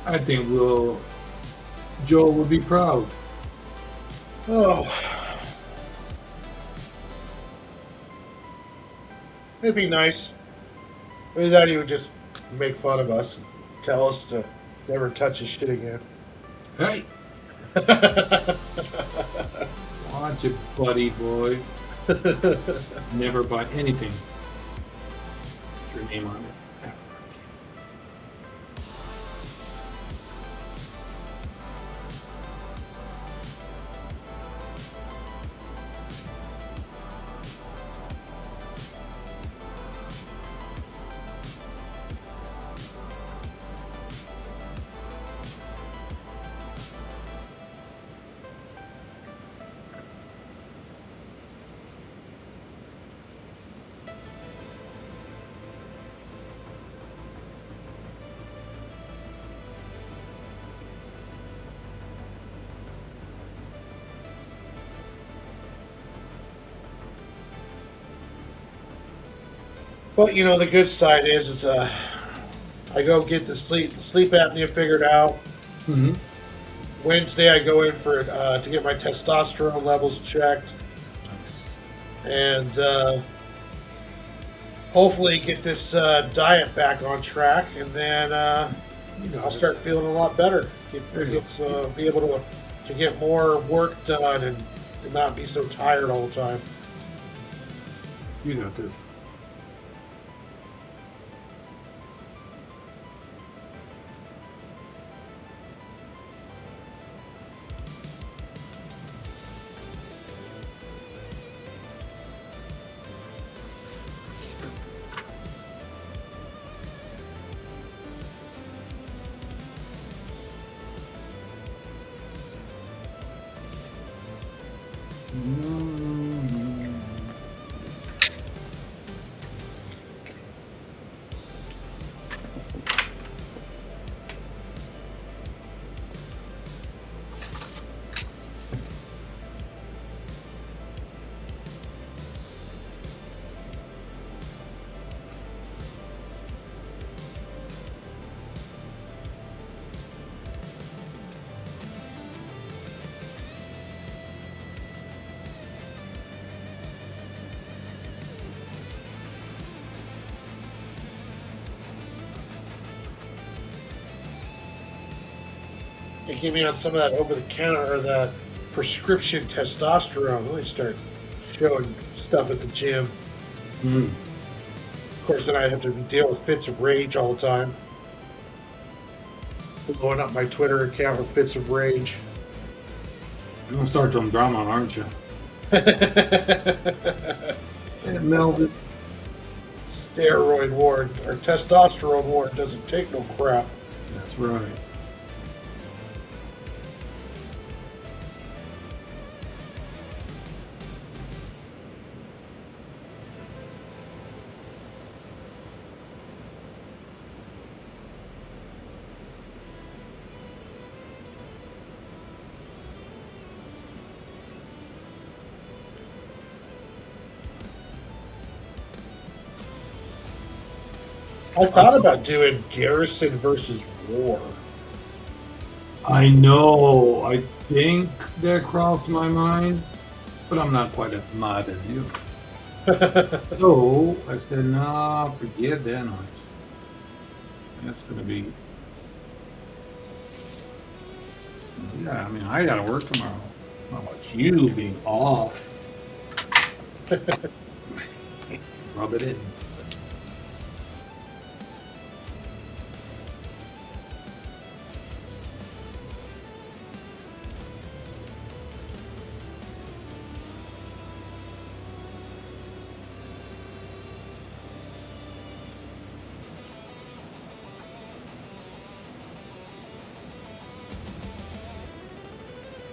I think Joel would be proud. oh, it'd be nice. Maybe that he would just make fun of us, and tell us to never touch his shit again. Hey, watch it, buddy boy. Never buy anything with your name on it. But you know, the good side is I go get the sleep apnea figured out. Mm-hmm. Wednesday, I go in for to get my testosterone levels checked, and hopefully get this diet back on track, and then I'll start feeling a lot better. Be able to get more work done and not be so tired all the time. You got this. It gave me on some of that over the counter or the prescription testosterone. Let me start showing stuff at the gym. Mm. Of course, then I'd have to deal with fits of rage all the time. Blowing up my Twitter account with fits of rage. You're gonna start some drama, aren't you? And Melvin. Steroid ward or testosterone ward doesn't take no crap. That's right. I thought about doing Garrison versus War. I know. I think that crossed my mind, but I'm not quite as mad as you. So I said, nah, forget that much. That's gonna be. Yeah, I mean, I gotta work tomorrow. How about you being off? Rub it in.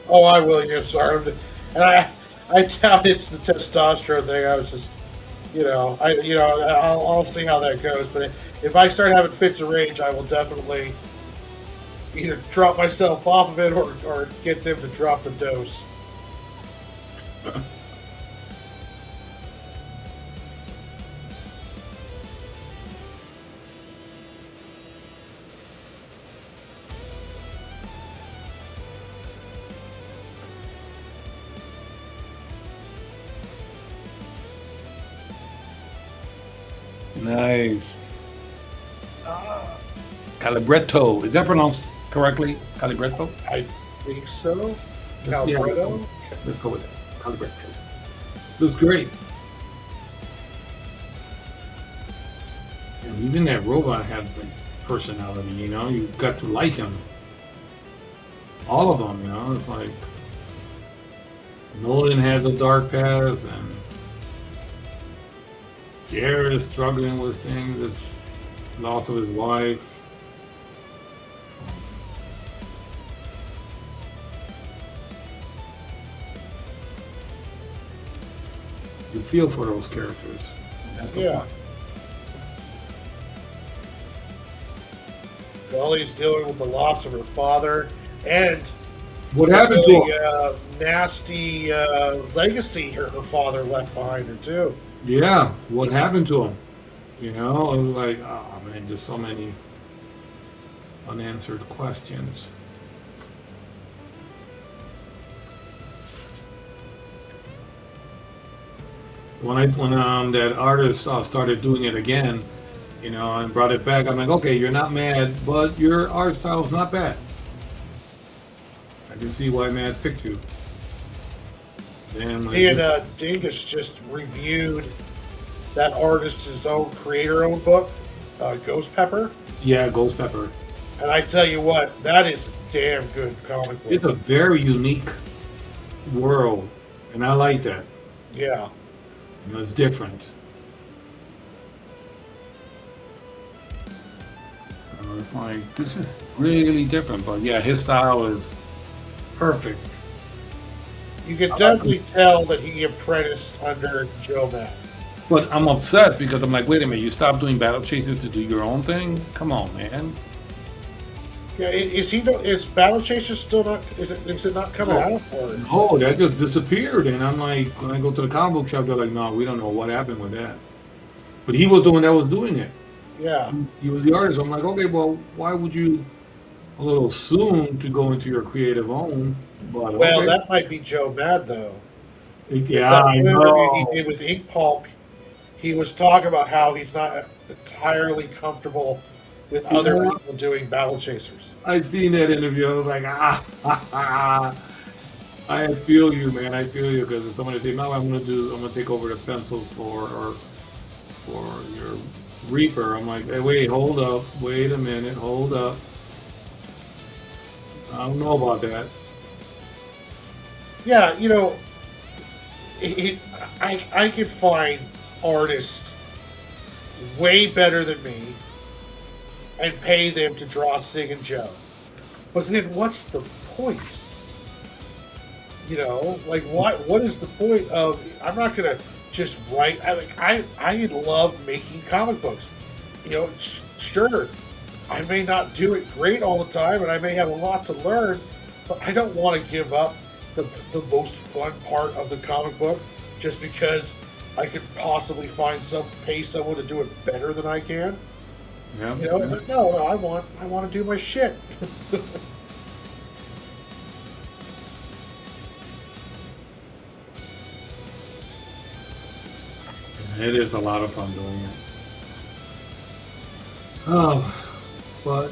Oh, I will. Yes, sir. And I doubt it's the testosterone thing. I was just, I'll see how that goes. But if I start having fits of rage, I will definitely either drop myself off of it or get them to drop the dose. Nice. Calibretto. Is that pronounced correctly? Calibretto? I think so. Yeah, Calbretto? let's go with it. Calibretto. Looks great. And even that robot had like personality, you know? You got to like him. All of them, you know? It's like Nolan has a dark past and Jared is struggling with things. It's loss of his wife. You feel for those characters. That's the Yeah. point. Gully's dealing with the loss of her father and What happened to really him? nasty legacy her father left behind her too. Yeah, what happened to him? You know, it was like, oh man, just so many unanswered questions. When that artist started doing it again, you know, and brought it back, I'm like, okay, you're not mad, but your art style's not bad. I can see why Matt picked you. Damn, He and Dingus just reviewed that artist's own creator-owned book, Ghost Pepper, yeah, Ghost Pepper. and I tell you what, that is a damn good comic book. It's a very unique world, and I like that. Yeah, You know, it's different. It's like, this is really different, but yeah, his style is perfect. you can definitely tell that he apprenticed under Joe Matt. But I'm upset because I'm like, wait a minute, you stopped doing Battle Chasers to do your own thing? Come on, man. Yeah, is Battle Chasers still not? Is it not coming out? Or Oh, that just disappeared. And I'm like, when I go to the comic book shop, they're like, no, we don't know what happened with that. But he was the one that was doing it. yeah, He was the artist. I'm like, okay, well, why would you a little soon to go into your creative own? But well, okay. that might be Joe Mad though. Yeah, That I interview know. he did with Ink Pulp, he was talking about how he's not entirely comfortable with other Yeah. people doing Battle Chasers. I seen that interview. I was like, I feel you, man. I feel you because if somebody say, "No, I'm gonna take over the pencils for your Reaper." I'm like, hey, wait, hold up, wait a minute, hold up. I don't know about that. Yeah, it, I could find artists way better than me and pay them to draw Sig and Joe. But then what's the point? Like what is the point of I'm not gonna just write I love making comic books. Sure, I may not do it great all the time and I may have a lot to learn, but I don't want to give up the most fun part of the comic book just because I could possibly pay someone to do it better than I can. Yeah. It's like, no, I want to do my shit. It is a lot of fun doing it. Oh, but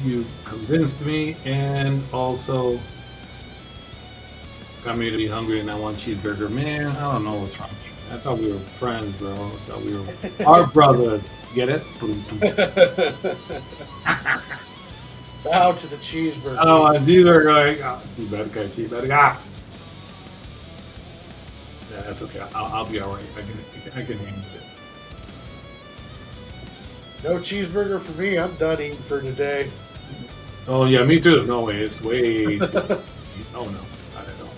you convinced me and also got me to be hungry and I want cheeseburger. Man, I don't know what's wrong with me. I thought we were friends, bro. I thought we were our brothers. Get it? Bow to the cheeseburger. Oh, and these are like, cheeseburger. Ah. Yeah, that's okay. I'll be all right. I can handle it. No cheeseburger for me. I'm done eating for today. Oh yeah, me too. No way. It's way. Oh no, not at all.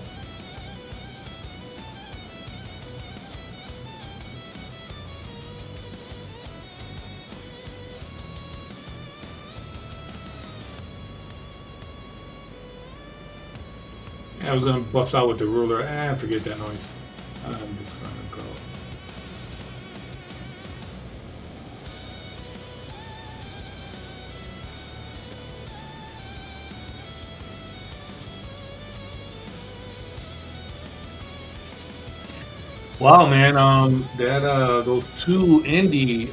I was gonna bust out with the ruler. Forget that noise. I'm just gonna go. Wow, man. Those two indie,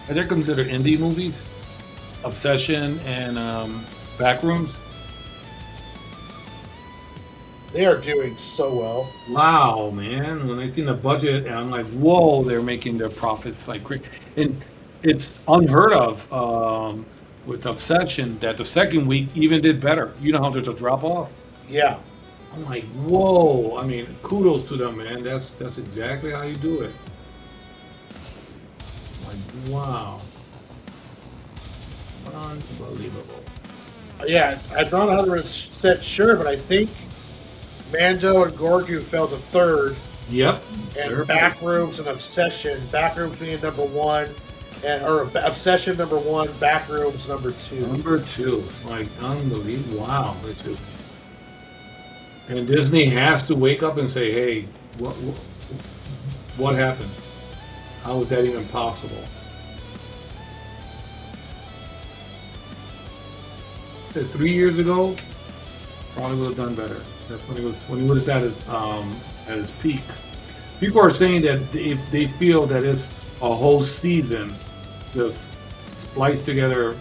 they're considered indie movies, Obsession and Backrooms. They are doing so well. Wow, man. When I seen the budget, and I'm like, whoa, they're making their profits like crazy. And it's unheard of with Obsession that the second week even did better. You know how there's a drop off? Yeah. I'm like, whoa. I mean, kudos to them, man. That's exactly how you do it. Like, wow. Unbelievable. Yeah, I'm not 100% sure, but I think Mando and Gorgu fell to third, Yep. and Perfect. Backrooms and Obsession. Backrooms being number one, or Obsession number one, Backrooms number two. Number two. Like, unbelievable. Wow. It's just. And Disney has to wake up and say, hey, what happened? How is that even possible? 3 years ago, probably would have done better. That's when he was at his peak. People are saying that they feel that it's a whole season just spliced together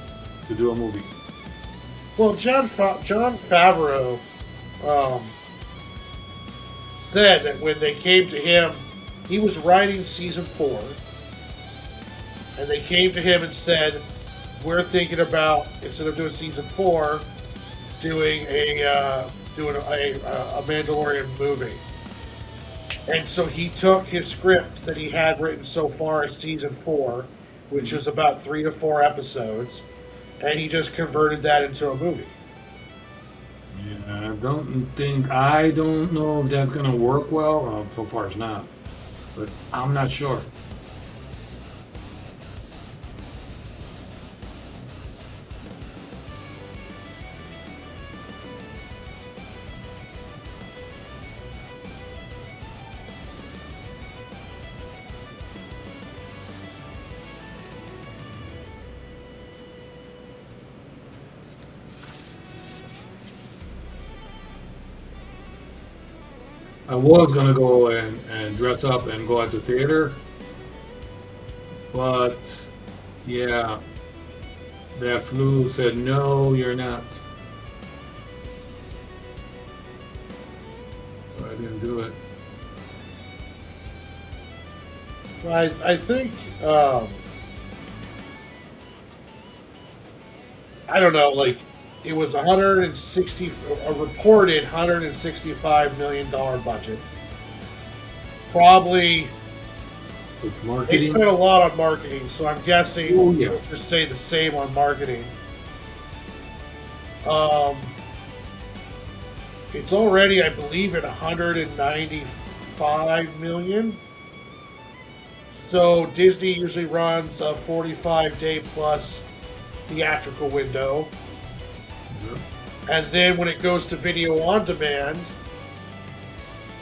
to do a movie. Well, John Favreau said that when they came to him, he was writing season 4, and they came to him and said, "We're thinking about, instead of doing season 4, doing a Mandalorian movie." And so he took his script that he had written so far as season 4, which is about 3 to 4 episodes, and he just converted that into a movie. Yeah, I don't know if that's gonna work well. So far it's not, but I'm not sure. I was gonna go and dress up and go out to theater, but Yeah. That flu said, no, you're not. So I didn't do it. I think I don't know, like it was 160 a reported $165 million budget. Probably With they marketing. spent a lot on marketing, so I'm guessing Oh, yeah. we'll just say the same on marketing. Um, it's already, I believe, at 195 million. So Disney usually runs a 45-day plus theatrical window. Yeah. And then when it goes to video on demand,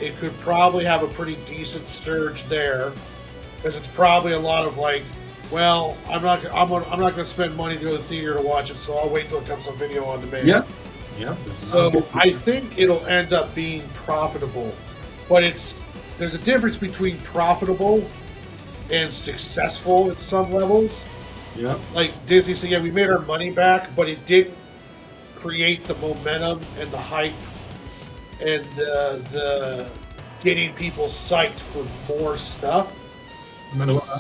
it could probably have a pretty decent surge there because it's probably a lot of like, well, I'm not going to spend money to go to the theater to watch it, so I'll wait till it comes on video on demand. Yeah. Yeah. So I think it'll end up being profitable, but there's a difference between profitable and successful at some levels. Yeah. Like Disney said, yeah, we made our money back, but it didn't create the momentum and the hype and the getting people psyched for more stuff.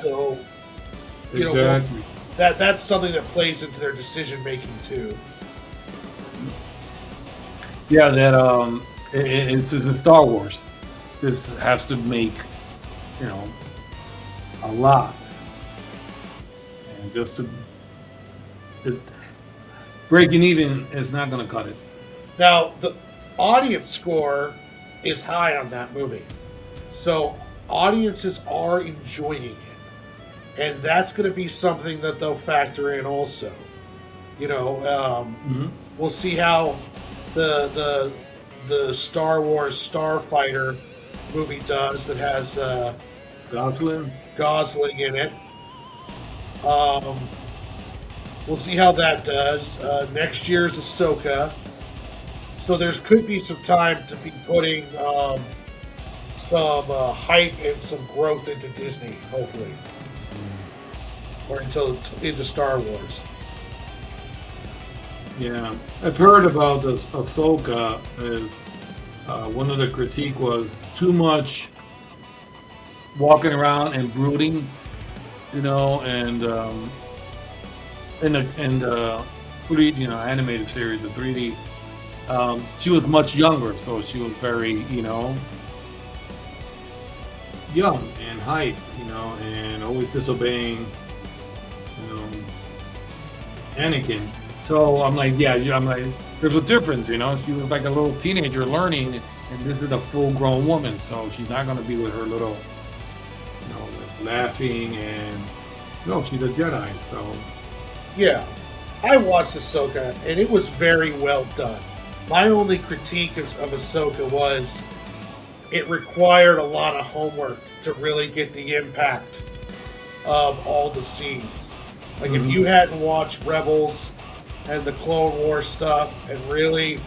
So, you know, Exactly. that's something that plays into their decision making too. Yeah, that it's just in Star Wars. This has to make, you know, a lot, and just breaking even is not going to cut it. Now, the audience score is high on that movie, so audiences are enjoying it, and that's going to be something that they'll factor in also. You know, we'll see how the Star Wars Starfighter movie does that has Gosling in it. We'll see how that does. Next year's Ahsoka, so there could be some time to be putting some hype and some growth into Disney, hopefully, or into Star Wars. Yeah, I've heard about this Ahsoka. Is one of the critique was too much walking around and brooding, you know, and in the 3D, you know, animated series, the 3D, she was much younger, so she was very, you know, young and hype, you know, and always disobeying, you know, Anakin. So I'm like, yeah, I'm like, there's a difference, you know. She was like a little teenager learning, and this is a full-grown woman, so she's not gonna be with her little, you know, laughing and no, she's a Jedi, so. Yeah, I watched Ahsoka, and it was very well done. My only critique of Ahsoka was it required a lot of homework to really get the impact of all the scenes. Like, if you hadn't watched Rebels and the Clone Wars stuff and really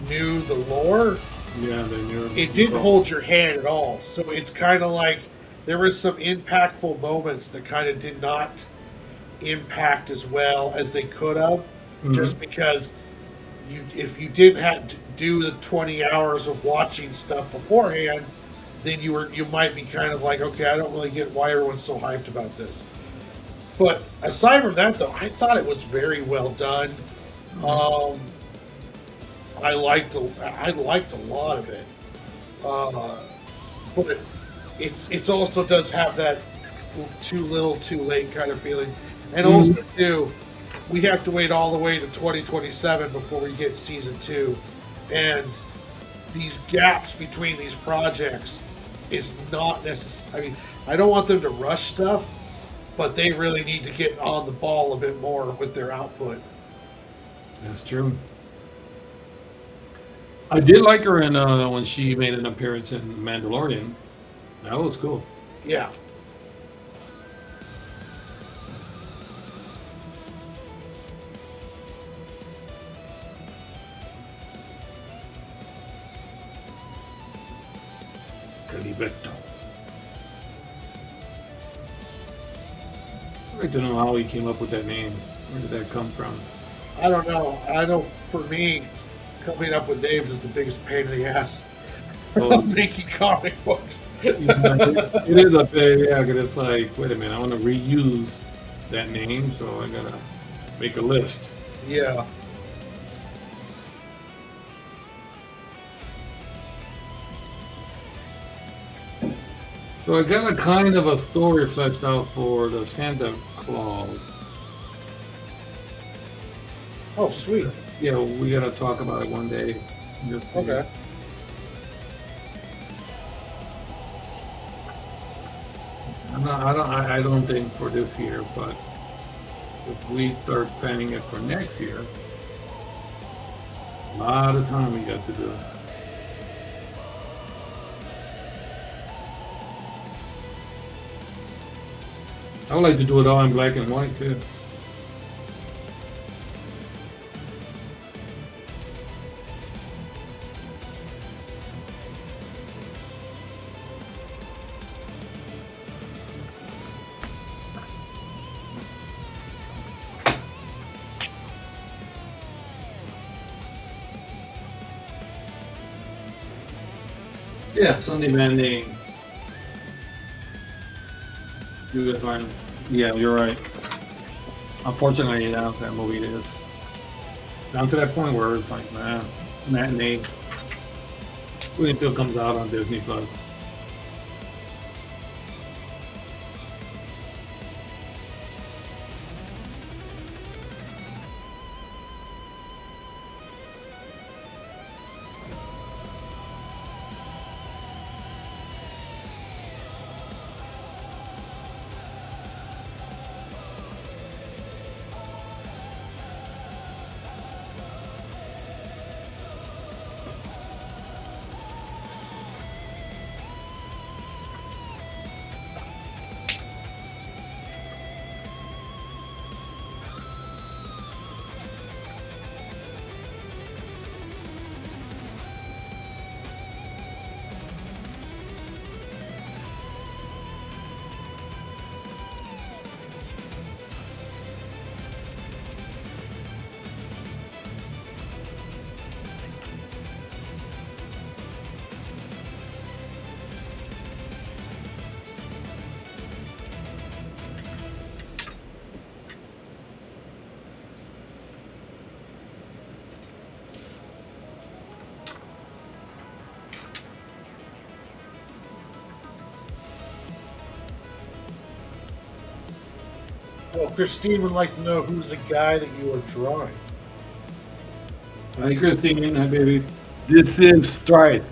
knew the lore, Yeah, it didn't hold your hand at all. So it's kind of like there was some impactful moments that kind of did not impact as well as they could have, just because if you didn't have to do the 20 hours of watching stuff beforehand, then you might be kind of like, okay, I don't really get why everyone's so hyped about this. But aside from that, though, I thought it was very well done. I liked a lot of it, but it's also does have that too little, too late kind of feeling, and also too, we have to wait all the way to 2027 before we get season 2, and these gaps between these projects is not necessary. I mean, I don't want them to rush stuff, but they really need to get on the ball a bit more with their output. That's true. I did like her in when she made an appearance in Mandalorian. That was cool. Yeah. Calibeto. I'd like to know how he came up with that name. Where did that come from? I don't know. I know for me, coming up with names is the biggest pain in the ass Oh, of making comic books. it is a bit, yeah, because it's like, wait a minute, I want to reuse that name, so I gotta make a list. Yeah. So I got a kind of a story fleshed out for the Santa Claus. Oh, sweet. Yeah, we gotta talk about it one day. Just see. Okay. I don't think for this year, but if we start planning it for next year, a lot of time we got to do. I would like to do it all in black and white too. Yeah, Sunday Matinee. You guys find? Yeah, you're right. Unfortunately, that's that movie is down to that point where it's like, man, matinee. Wait until it comes out on Disney Plus. Well, Christine would like to know who's the guy that you are drawing. Hi, Christine. Hi, baby. This is Strife.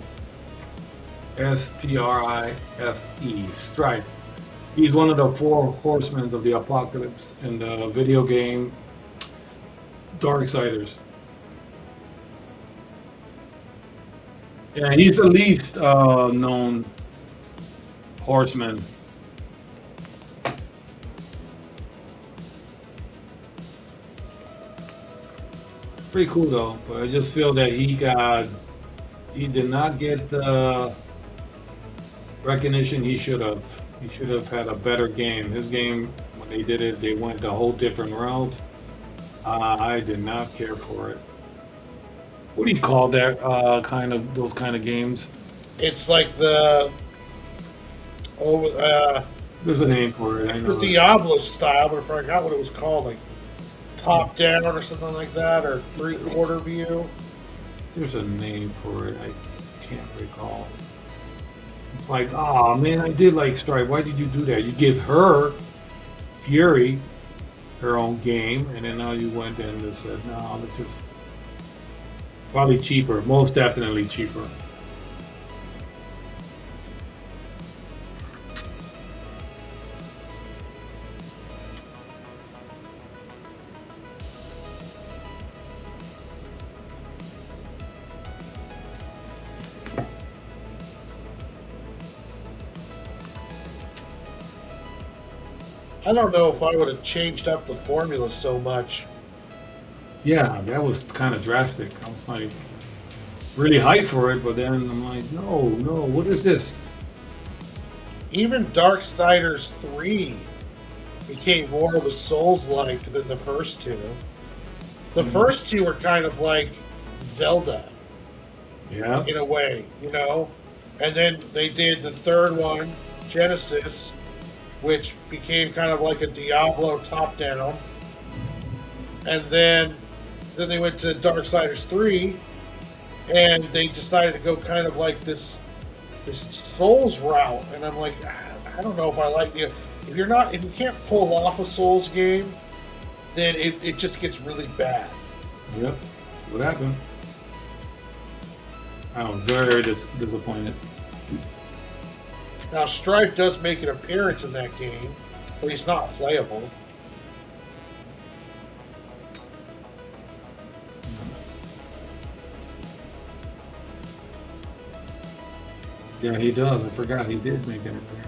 Strife. Strife. He's one of the four horsemen of the apocalypse in the video game Darksiders. Yeah, he's the least known horseman. Pretty cool though, but I just feel that he did not get the recognition he should have. He should have had a better game. His game, when they did it, they went a whole different route. I did not care for it. What do you call that those kind of games? It's like the There's a name for it. I know. the Diablo style, but I forgot what it was called, like top down or something like that, or 3/4 view. There's a name for it. I can't recall. It's like, oh man, I did like Stripe. Why did you do that? You give her Fury her own game, and then now you went and just said, no, let's just probably cheaper, most definitely cheaper. I don't know if I would have changed up the formula so much. Yeah, that was kind of drastic. I was like really hyped for it, but then I'm like, no, what is this? Even Darksiders 3 became more of a Souls-like than the first two. The first two were kind of like Zelda Yeah. in a way, you know? And then they did the third one, Genesis, which became kind of like a Diablo top-down. And then they went to Darksiders 3, and they decided to go kind of like this Souls route. And I'm like, I don't know if I like the... If you can't pull off a Souls game, then it just gets really bad. Yep. What happened? I was very disappointed. Now, Strife does make an appearance in that game, but he's not playable. Yeah, he does. I forgot he did make an appearance.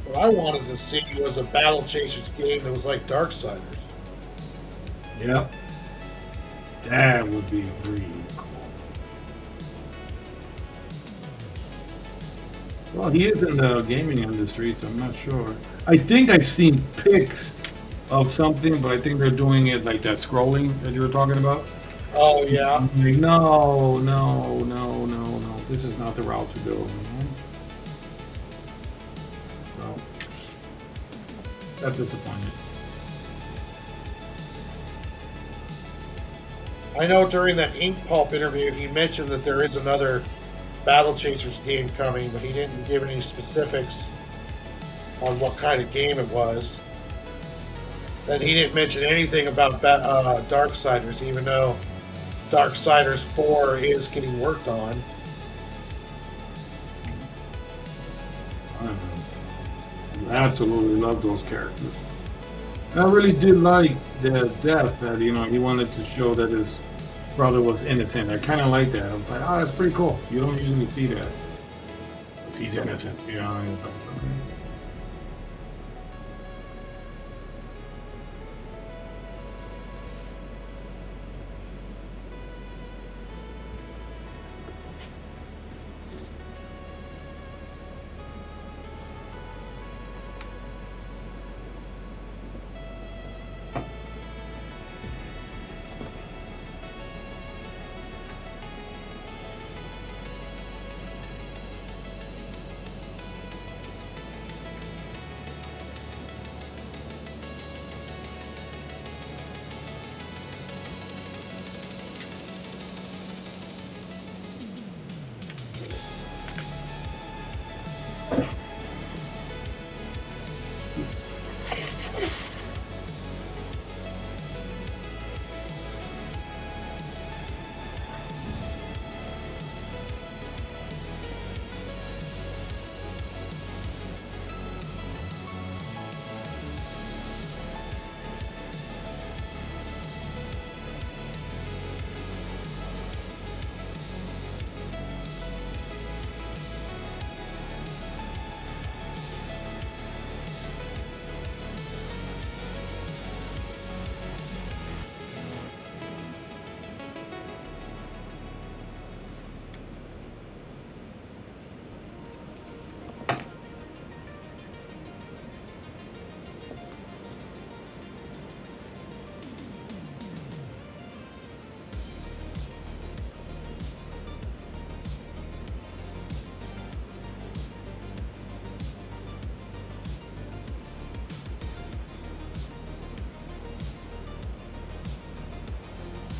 What I wanted to see was a Battlechasers game that was like Darksiders. Yep. That would be really cool. Well, he is in the gaming industry, so I'm not sure. I think I've seen pics of something, but I think they're doing it like that scrolling that you were talking about. Oh, yeah. Like, no. This is not the route to go. So, that's disappointing. I know during that Ink Pulp interview, he mentioned that there is another Battlechasers game coming, but he didn't give any specifics on what kind of game it was. And he didn't mention anything about Darksiders, even though Darksiders 4 is getting worked on. I absolutely love those characters. I really did like the death that, he wanted to show that his brother was innocent. I kind of like that. I was like, that's pretty cool. You don't usually see that. If he's innocent, and it's like, okay.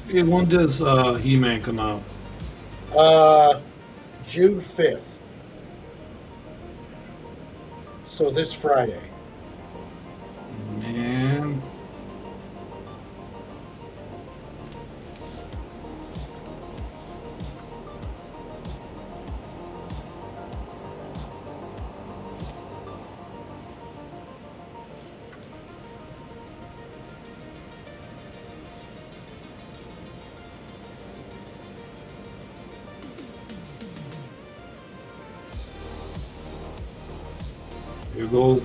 Yeah, when does He-Man come out? June 5th. So this Friday. Man, There goes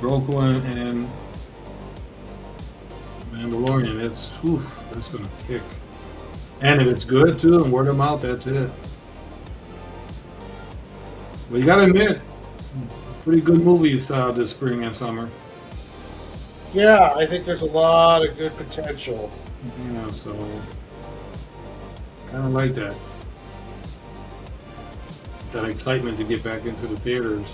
Roku and Mandalorian. That's gonna kick. And if it's good too, and word of mouth, that's it. But you gotta admit, pretty good movies this spring and summer. Yeah, I think there's a lot of good potential. Yeah, so kind of like that. That excitement to get back into the theaters.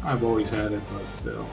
I've always had it, but still.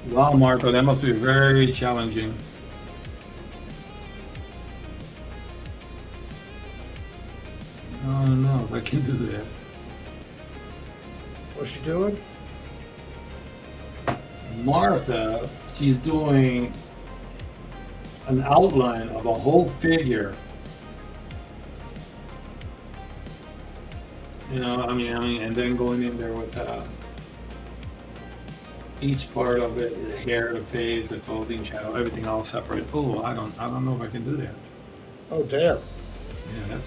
Wow, Martha, that must be very challenging. I don't know if I can do that. What's she doing? Martha, she's doing an outline of a whole figure. And then going in there with each part of it, the hair, the face, the clothing, shadow, everything all separate. Oh, I don't know if I can do that. Oh, damn. Yeah,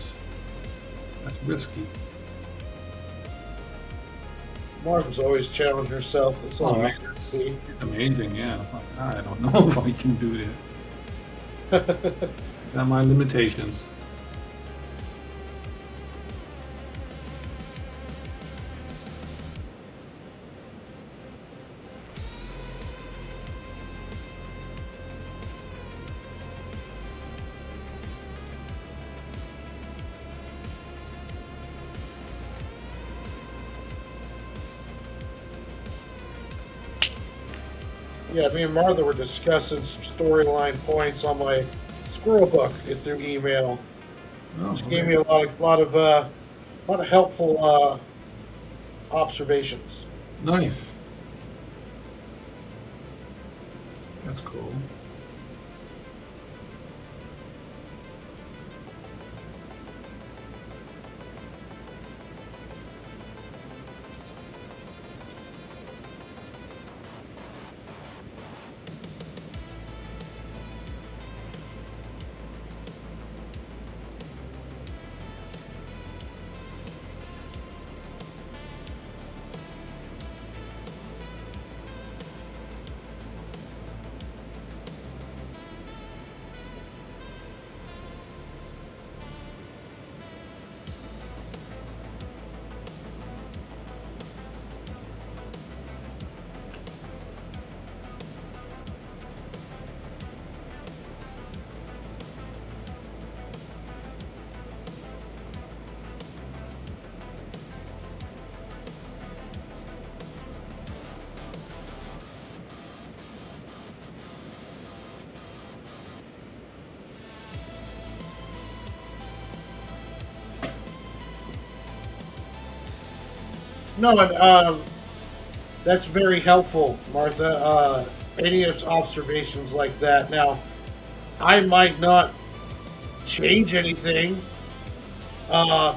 that's risky. Martha's always challenged herself. That's all Oh, I see. It's amazing, yeah. I don't know if I can do that. Got my limitations. Yeah, me and Martha were discussing some storyline points on my squirrel book through email. Oh, She gave me a lot of helpful observations. nice. That's cool. No, and that's very helpful, Martha. any observations like that. Now, I might not change anything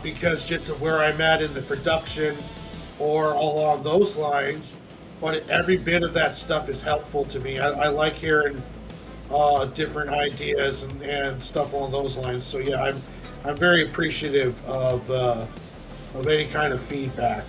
because just of where I'm at in the production or along those lines. But every bit of that stuff is helpful to me. I like hearing different ideas and stuff along those lines. So yeah, I'm very appreciative of any kind of feedback.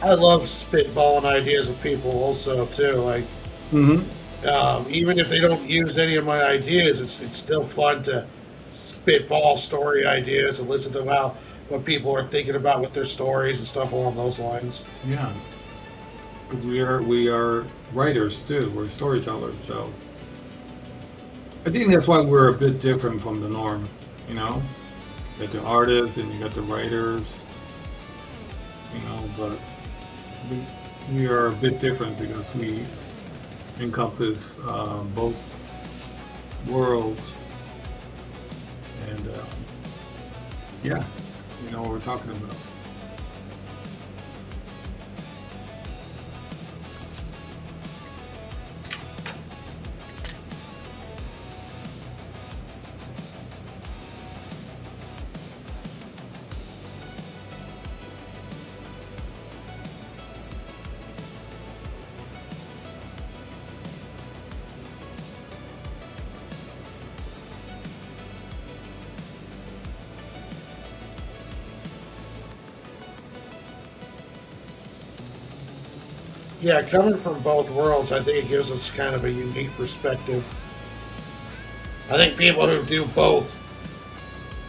I love spitballing ideas with people also too. Like Mm-hmm. even if they don't use any of my ideas, it's still fun to spitball story ideas and listen to how what people are thinking about with their stories and stuff along those lines. Yeah, because we are writers too. We're storytellers, so I think that's why we're a bit different from the norm. You know, you got the artists and you got the writers. You know, but we are a bit different because we encompass both worlds, and yeah, you know what we're talking about. Yeah, coming from both worlds, I think it gives us kind of a unique perspective. I think people who do both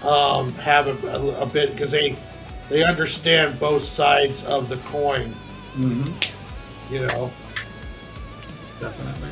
have a bit because they understand both sides of the coin. Mm-hmm. You know, Definitely.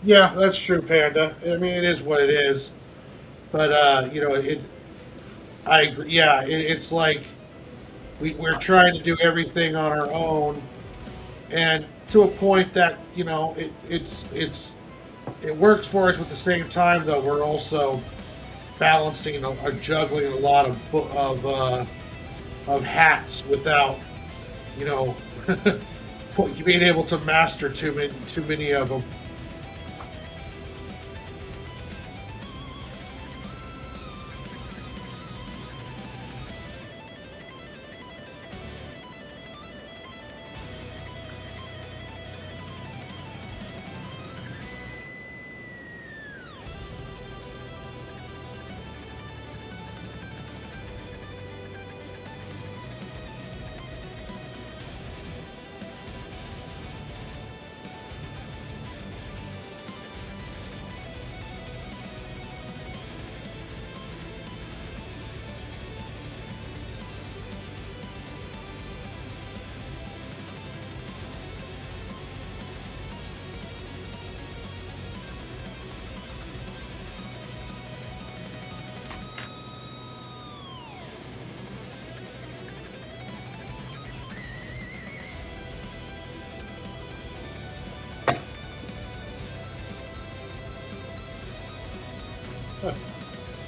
Yeah, that's true, Panda. I mean, it is what it is. But I agree. Yeah, it's like we're trying to do everything on our own, and to a point that it works for us. But at the same time, though, we're also balancing or juggling a lot of hats without you know being able to master too many of them.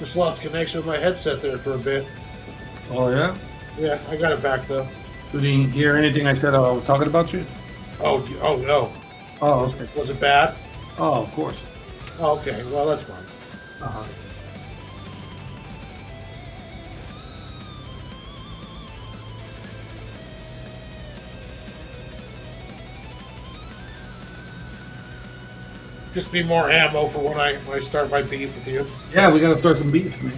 Just lost connection with my headset there for a bit. Oh yeah. Yeah, I got it back though. Did you hear anything I said? I was talking about you. Oh no. Oh, okay. Was it bad? Oh, of course. Oh, okay, well that's fine. Uh-huh. Just be more ammo for when I start my beef with you. Yeah, we gotta start some beef, man.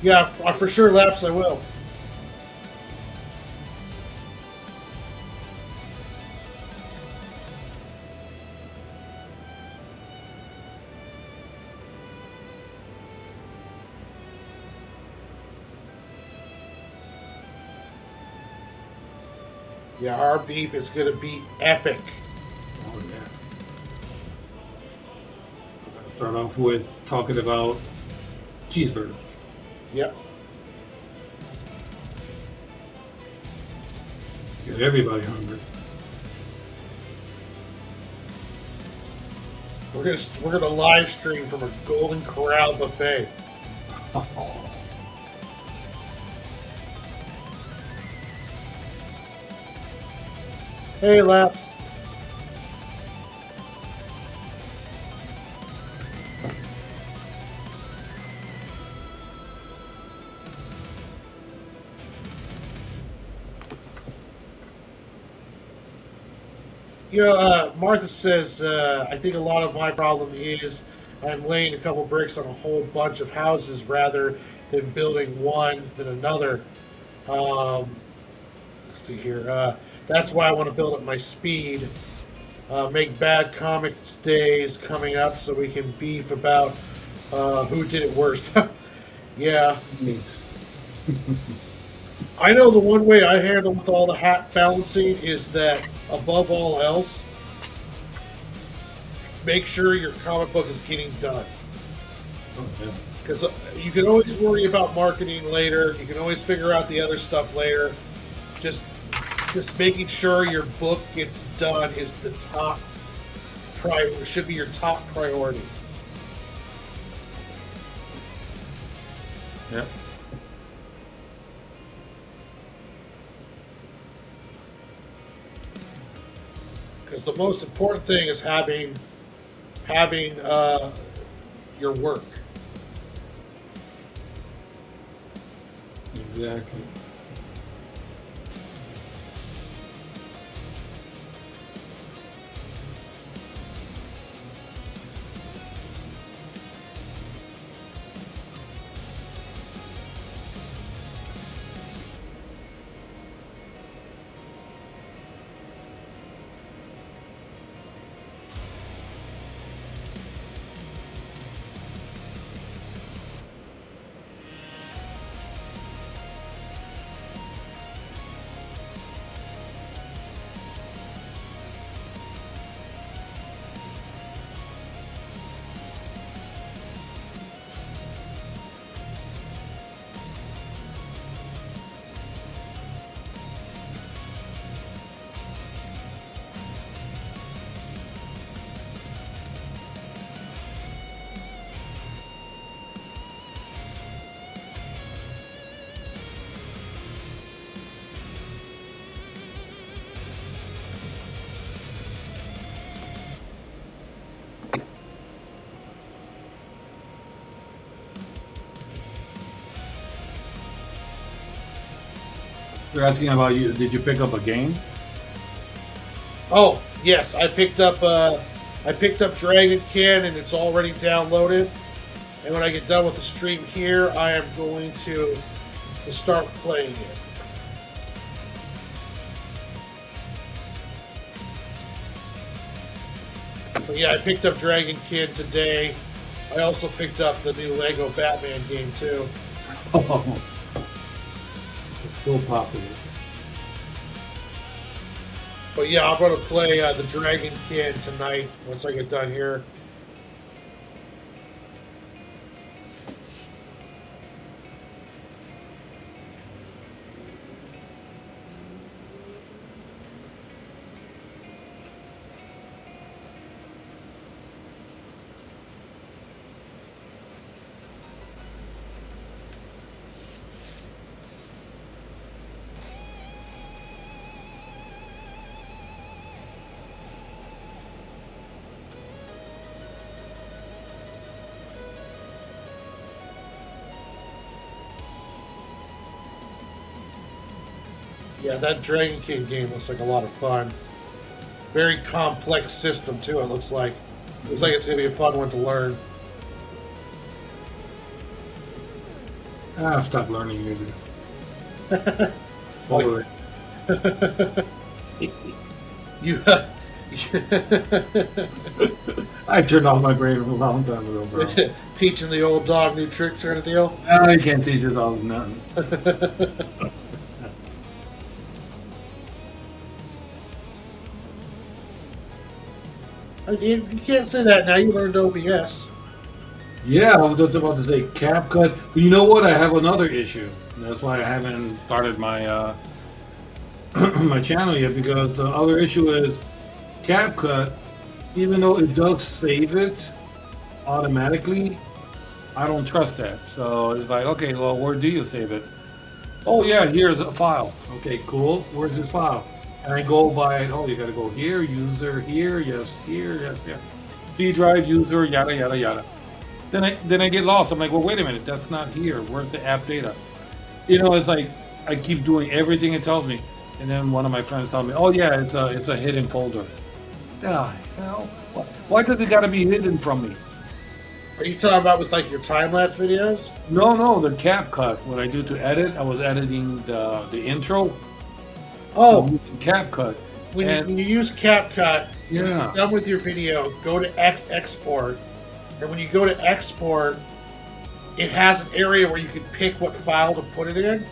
Yeah, for sure, Laps, I will. Yeah, our beef is gonna be epic. Oh yeah. We're gonna start off with talking about cheeseburgers. Yep. Get everybody hungry. We're gonna live stream from a Golden Corral buffet. Hey, Laps. Martha says, I think a lot of my problem is I'm laying a couple bricks on a whole bunch of houses rather than building one than another. Um, let's see here. That's why I want to build up my speed. Make bad comic days coming up so we can beef about who did it worse. Yeah. Yes. I know the one way I handle with all the hat balancing is that above all else, make sure your comic book is getting done. Oh, yeah. Because you can always worry about marketing later. You can always figure out the other stuff later. Just making sure your book gets done is the top priority. Should be your top priority. Yep. Because the most important thing is having your work. Exactly. They're asking about you. Did you pick up a game? Oh yes, I picked up Dragon Kin and it's already downloaded. And when I get done with the stream here, I am going to start playing it. But yeah, I picked up Dragon Kin today. I also picked up the new Lego Batman game too. Oh, it's so popular. But yeah, I'm going to play the Dragon Kin tonight once I get done here. Yeah, that Dragon King game looks like a lot of fun. Very complex system too. It looks like it's gonna be a fun one to learn. Stop learning music. Over it. You, I turned off my brain a long time ago, bro. teaching the old dog new tricks kind of deal. I can't teach a dog nothing. You can't say that now. You learned OBS. Yeah, I was just about to say CapCut. But you know what? I have another issue. That's why I haven't started my my channel yet, because the other issue is CapCut, even though it does save it automatically, I don't trust that. So it's like, okay, well, where do you save it? Oh yeah, here's a file. Okay, cool. Where's this file? And I go by, oh, you got to go here, user here, yes, yeah. C drive, user, yada, yada, yada. Then I get lost. I'm like, well, wait a minute, that's not here. Where's the app data? You know, it's like I keep doing everything it tells me. And then one of my friends told me, oh yeah, it's a hidden folder. The hell? Why does it got to be hidden from me? Are you talking about with like your time-lapse videos? No, the CapCut. What I do to edit, I was editing the intro. Oh, CapCut. When you use CapCut, Yeah. when you're done with your video, go to export, and when you go to export, it has an area where you can pick what file to put it in,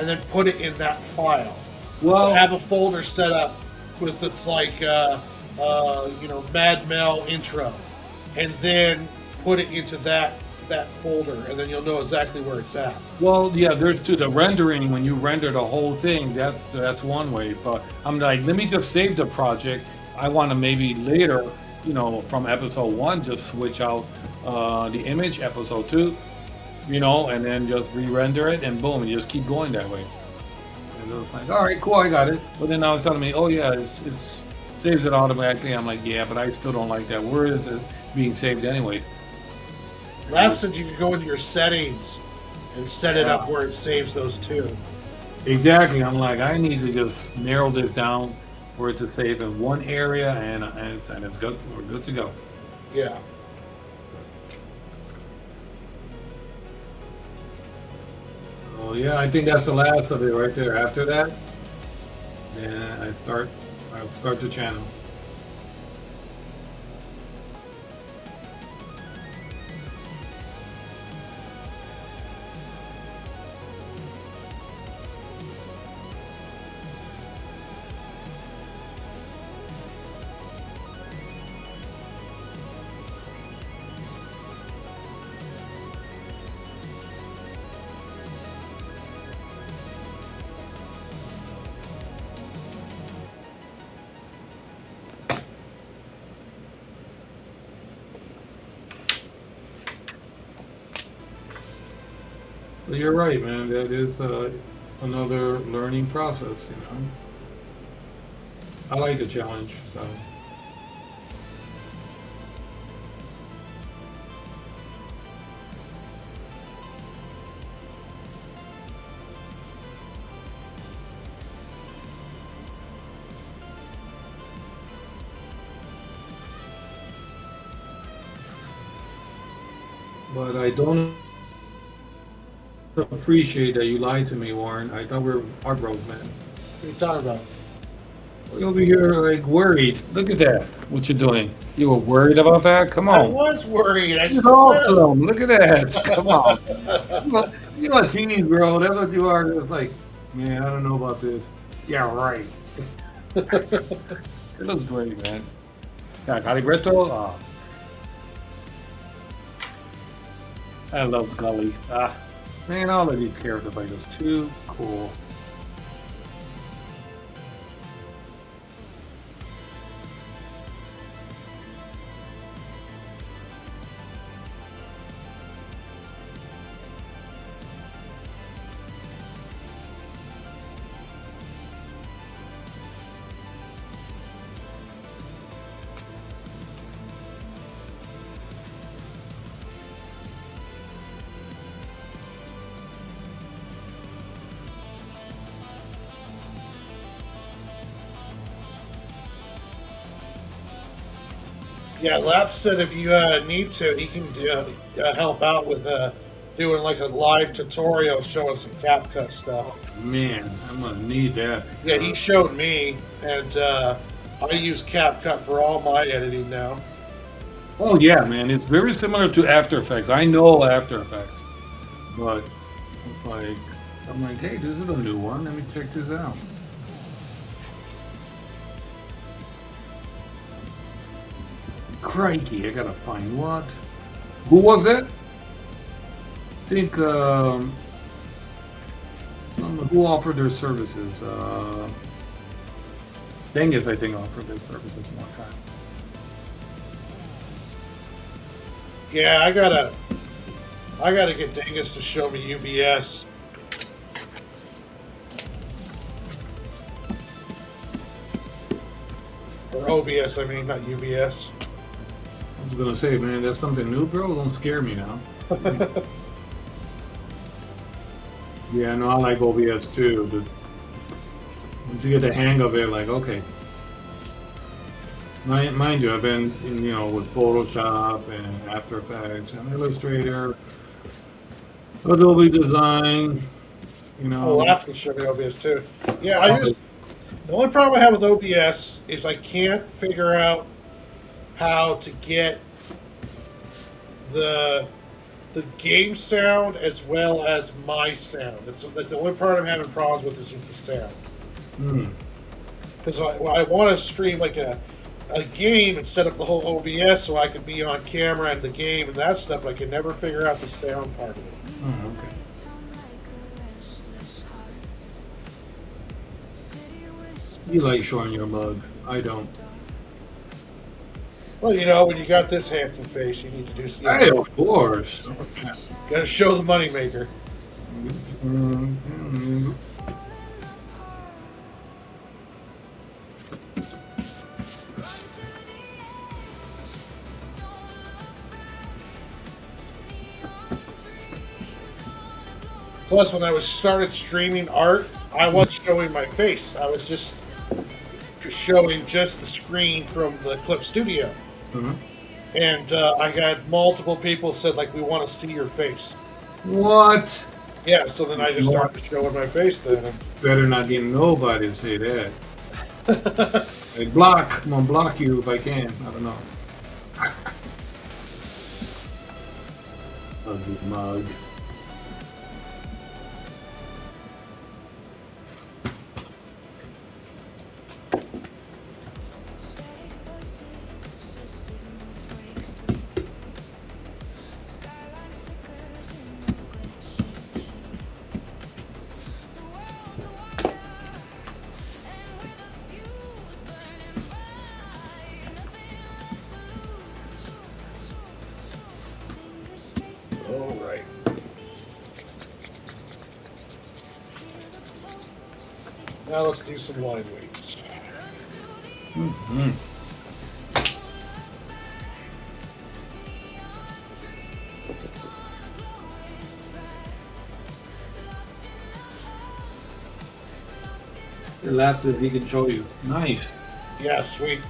and then put it in that file. Well, so have a folder set up with it's like Mad Mel intro, and then put it into that folder, and then you'll know exactly where it's at. well, yeah. There's to the rendering. When you render the whole thing, that's one way. But I'm like, let me just save the project. I want to maybe later, from episode 1, just switch out the image, episode 2, and then just re-render it, and boom, and just keep going that way. And it was like, all right, cool, I got it. But then now it's telling me, oh yeah, it's saves it automatically. I'm like, yeah, but I still don't like that. Where is it being saved anyways? Lab said you could go into your settings and set it up where it saves those too. Exactly. I'm like, I need to just narrow this down where it's to save in one area, and it's good. We're good to go. Yeah. Oh yeah, I think that's the last of it right there. After that, yeah, I'll start the channel. Well, you're right, man. That is another learning process, I like the challenge, so. but I don't appreciate that you lied to me, Warren. I thought we were our bros, man. What are you talking about? You're over here like worried. Look at that. What you doing? You were worried about that? Come I on. was worried. I You're still am. awesome. Look at that. Come on. You're a teen, bro. That's what you are. It's like, man, I don't know about this. Yeah, right. It looks great, man. Caligretto? Oh. I love Gully. Man, all of these characters are just too cool. Yeah, Lap said if you need to, he can help out with doing like a live tutorial showing some CapCut stuff. Man, I'm gonna need that. Yeah, he showed me, and I use CapCut for all my editing now. Oh yeah, man, it's very similar to After Effects. I know After Effects, but it's like I'm like, hey, this is a new one. Let me check this out. Crikey, I gotta find what? Who was it? I think who offered their services? Dingus, I think, offered their services one time. Yeah, I gotta get Dingus to show me UBS. Or OBS, I mean, not UBS. I was gonna say, man, that's something new, bro. Don't scare me now. Yeah, no, I like OBS too. But once you get the hang of it, like, okay. Mind you, I've been, with Photoshop and After Effects and Illustrator, Adobe Design, Oh, Lap can show me OBS too. Yeah, the only problem I have with OBS is I can't figure out how to get the game sound as well as my sound. That's the only part I'm having problems with is with the sound. Because I want to stream like a game and set up the whole OBS so I could be on camera and the game and that stuff, but I can never figure out the sound part of it. Oh, okay. You like showing your mug. I don't. Well, when you got this handsome face, you need to do something. Hey, of course. Got to show the moneymaker. Plus, when I started streaming art, I wasn't showing my face. I was just showing just the screen from the Clip Studio. Mm-hmm. And I had multiple people said, like, we want to see your face. What? Yeah, so then I just started showing my face then. Better not get nobody to say that. Hey, block. I'm gonna block you if I can. I don't know. Ugly mug. All right. Now let's do some line weights. Mm-hmm. Your laptop, he can show you. Nice. Yeah, sweet.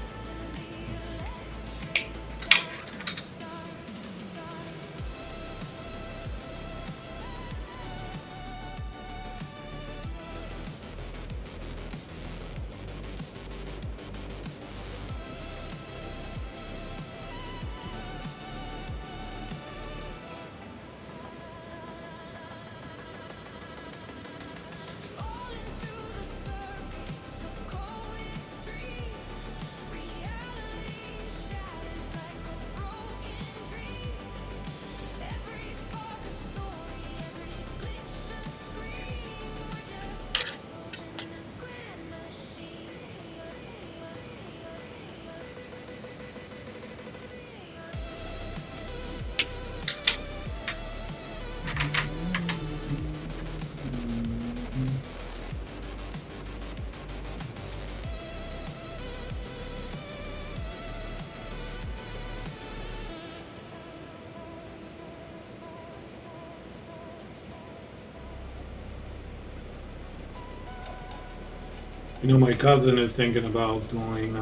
You know, my cousin is thinking about doing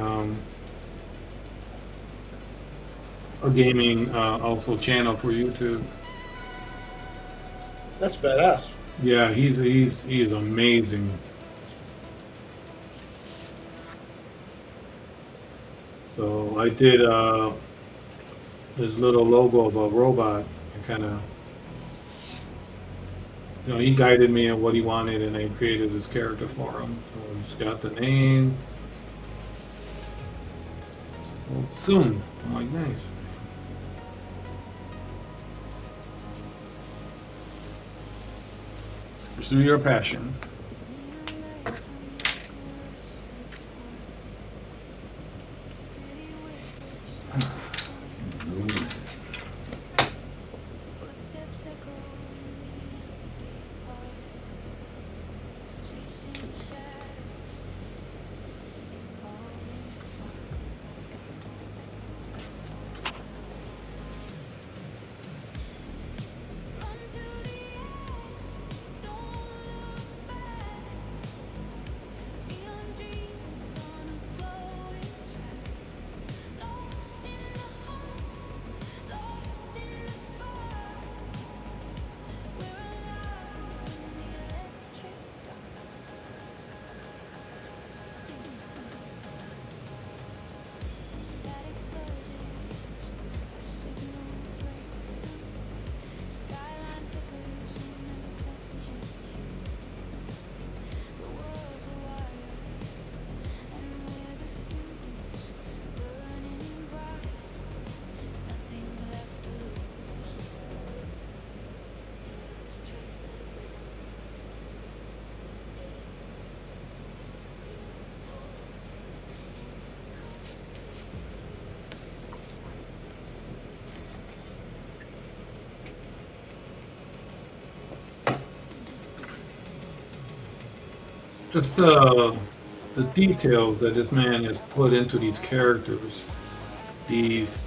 a gaming also channel for YouTube. That's badass. Yeah, he's amazing. So I did his little logo of a robot and kind of, you know, he guided me on what he wanted and I created this character for him. So he's got the name. Well, soon. I'm like, nice. Pursue your passion. Just the details that this man has put into these characters. These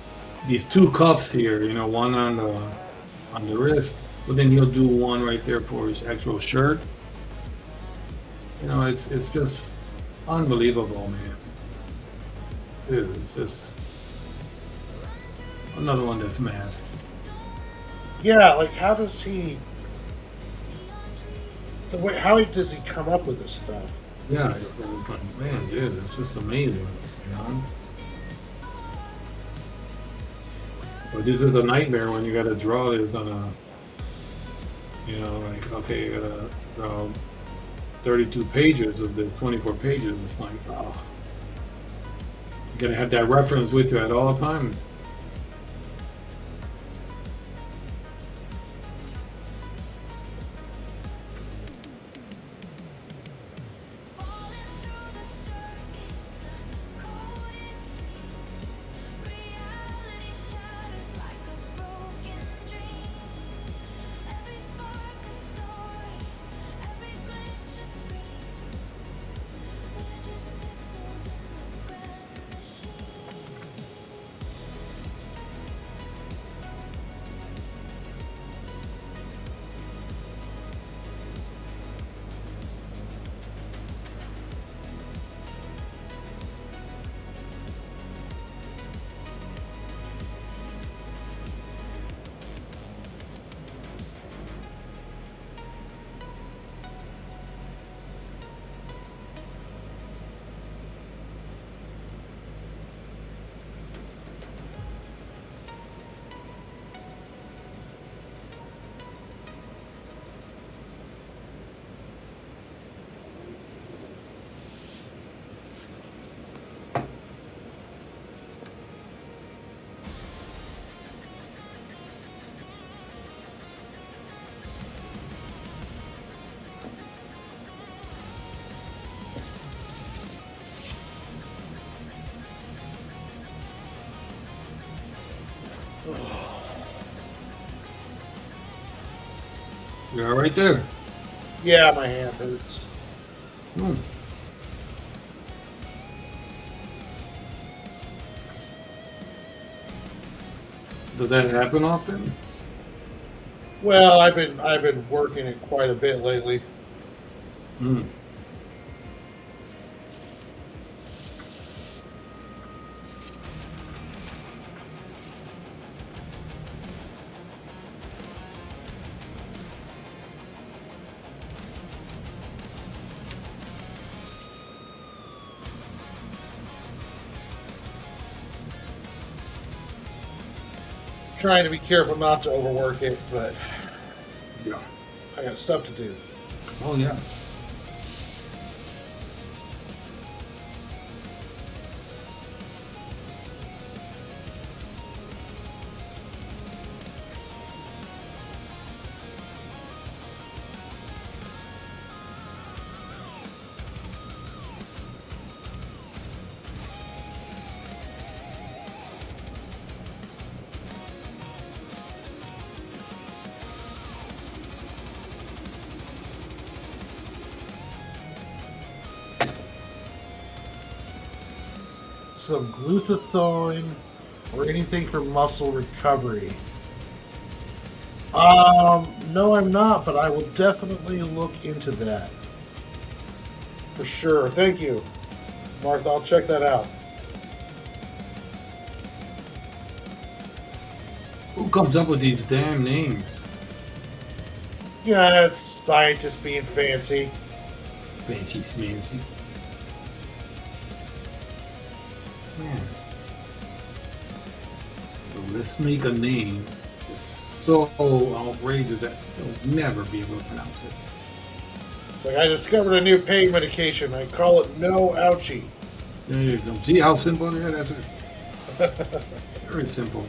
these two cuffs here, you know, one on the wrist, but then he'll do one right there for his actual shirt. You know, it's just unbelievable, man. Dude, it's just another one that's mad. Yeah, like how does he? How does he come up with this stuff? Yeah, it's like, man, dude, it's just amazing, you know. But this is a nightmare when you gotta draw this on a, you know, like, okay, you gotta draw 32 pages of this, 24 pages. It's like, oh, you gotta have that reference with you at all times. You're right there. Yeah, my hand hurts. Hmm. Does that happen often? Well, I've been working it quite a bit lately. Hmm. trying to be careful not to overwork it, but Yeah. I got stuff to do. Oh yeah. Some glutathione or anything for muscle recovery. No, I'm not, but I will definitely look into that. For sure. Thank you, Martha. I'll check that out. Who comes up with these damn names? Yeah, it's scientists being fancy. Fancy smancy. Man. So let's make a name that's so outrageous that you'll never be able to pronounce it. It's like I discovered a new pain medication. I call it No Ouchie. There you go. See how simple it is? That's it. Very simple.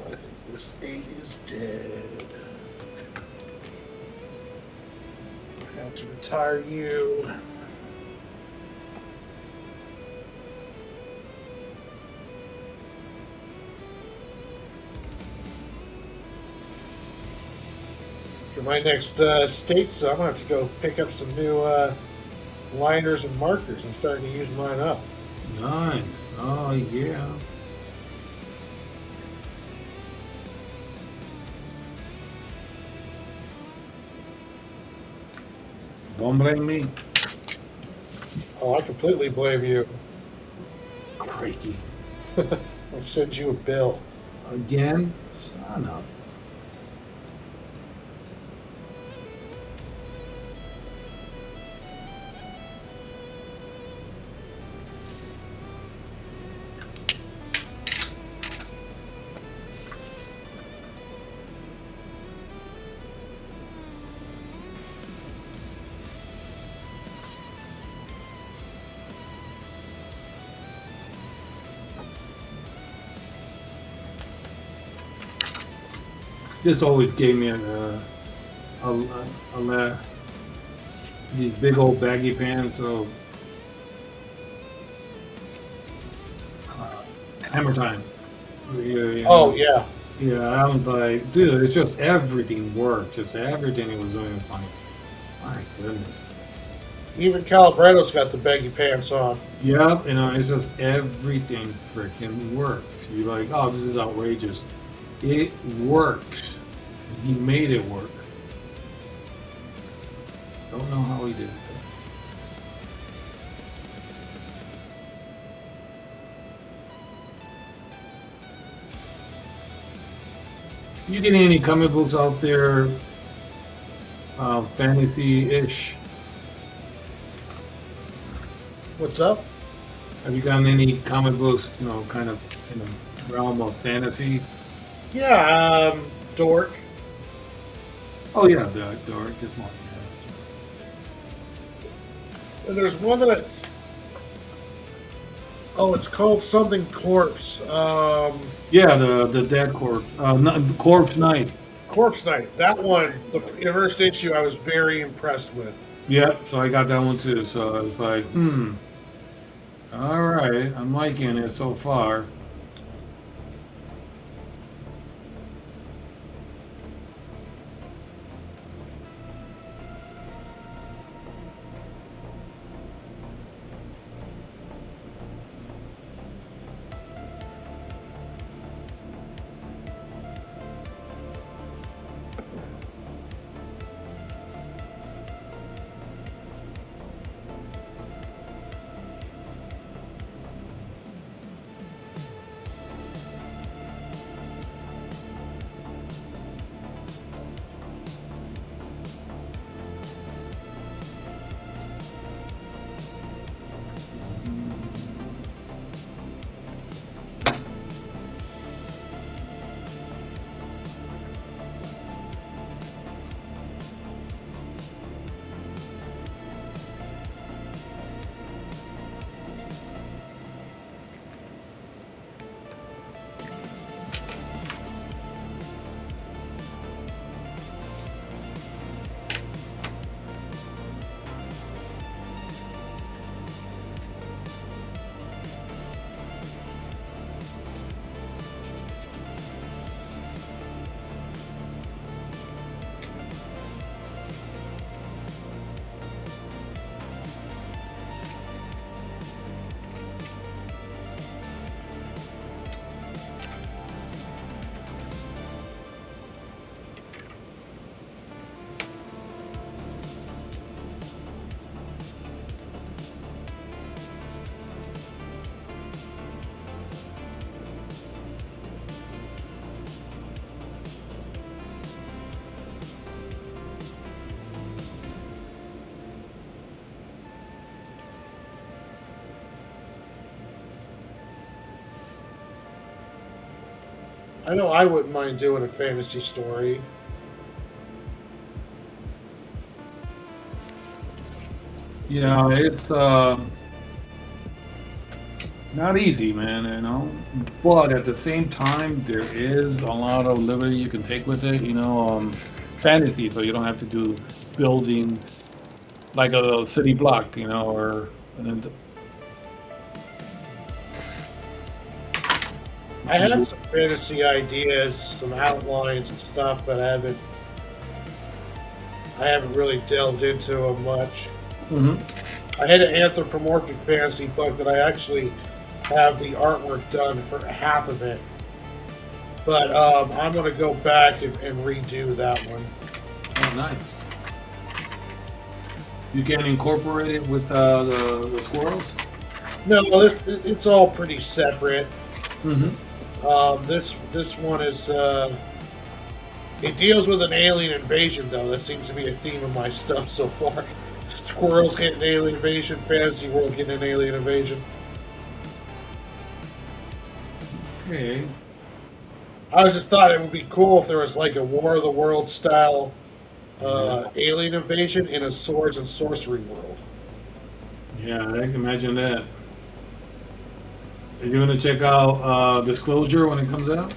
I think this 8 is dead. I have to retire you. For my next state, so I'm gonna have to go pick up some new liners and markers. I'm starting to use mine up. Nice. Oh, yeah. Don't blame me. Oh, I completely blame you. Crikey. I'll send you a bill. Again? Son of. This always gave me these big old baggy pants. So hammer time. Yeah. Oh yeah. Yeah, I was like, dude, it's just everything worked. Just everything he was doing was like, my goodness. Even Calibretto's got the baggy pants on. Yep, it's just everything freaking works. You're like, oh, this is outrageous. It works. He made it work. Don't know how he did it. You get any comic books out there, fantasy-ish? What's up? Have you gotten any comic books, kind of in the realm of fantasy? Yeah, Dork. Oh yeah, the Dark is one. Yes. And there's one that's... Oh, it's called something Corpse. Yeah, the Dead Corpse, Corpse Knight. Corpse Knight. That one, the first issue, I was very impressed with. Yep, so I got that one too. So I was like, all right, I'm liking it so far. I know I wouldn't mind doing a fantasy story. Yeah, it's not easy, man, you know. But at the same time, there is a lot of liberty you can take with it, fantasy, so you don't have to do buildings like a city block, or and I had some fantasy ideas, some outlines and stuff, but I haven't really delved into them much. Mhm. I had an anthropomorphic fantasy book that I actually have the artwork done for half of it, but I'm going to go back and redo that one. Oh, nice. You can incorporate it with the squirrels. No, it's all pretty separate. Mm-hmm. This one is it deals with an alien invasion, though. That seems to be a theme of my stuff so far. Squirrels getting an alien invasion, fantasy world getting an alien invasion. Okay. I just thought it would be cool if there was like a War of the Worlds style alien invasion in a swords and sorcery world. Yeah, I can imagine that. Are you gonna check out Disclosure when it comes out?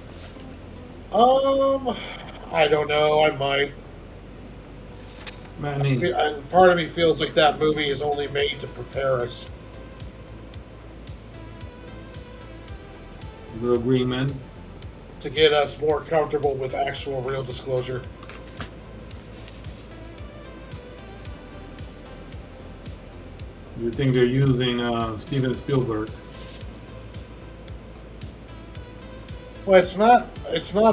I don't know. I might. Part of me feels like that movie is only made to prepare us. The Green Men. To get us more comfortable with actual real disclosure. You think they're using Steven Spielberg? Well, it's not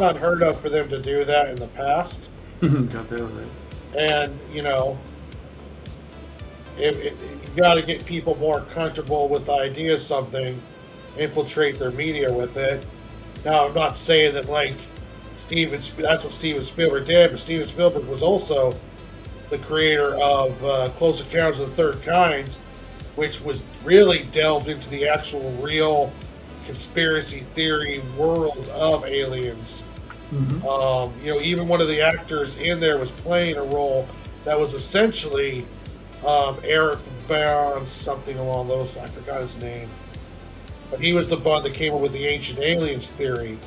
unheard of for them to do that in the past. Got that right. And you got to get people more comfortable with the idea of something, infiltrate their media with it. Now, I'm not saying that that's what Steven Spielberg did, but Steven Spielberg was also the creator of Close Encounters of the Third Kind, which was really delved into the actual real conspiracy theory world of aliens. Mm-hmm. Even one of the actors in there was playing a role that was essentially Eric Van something along those. I forgot his name, but he was the one that came up with the ancient aliens theory.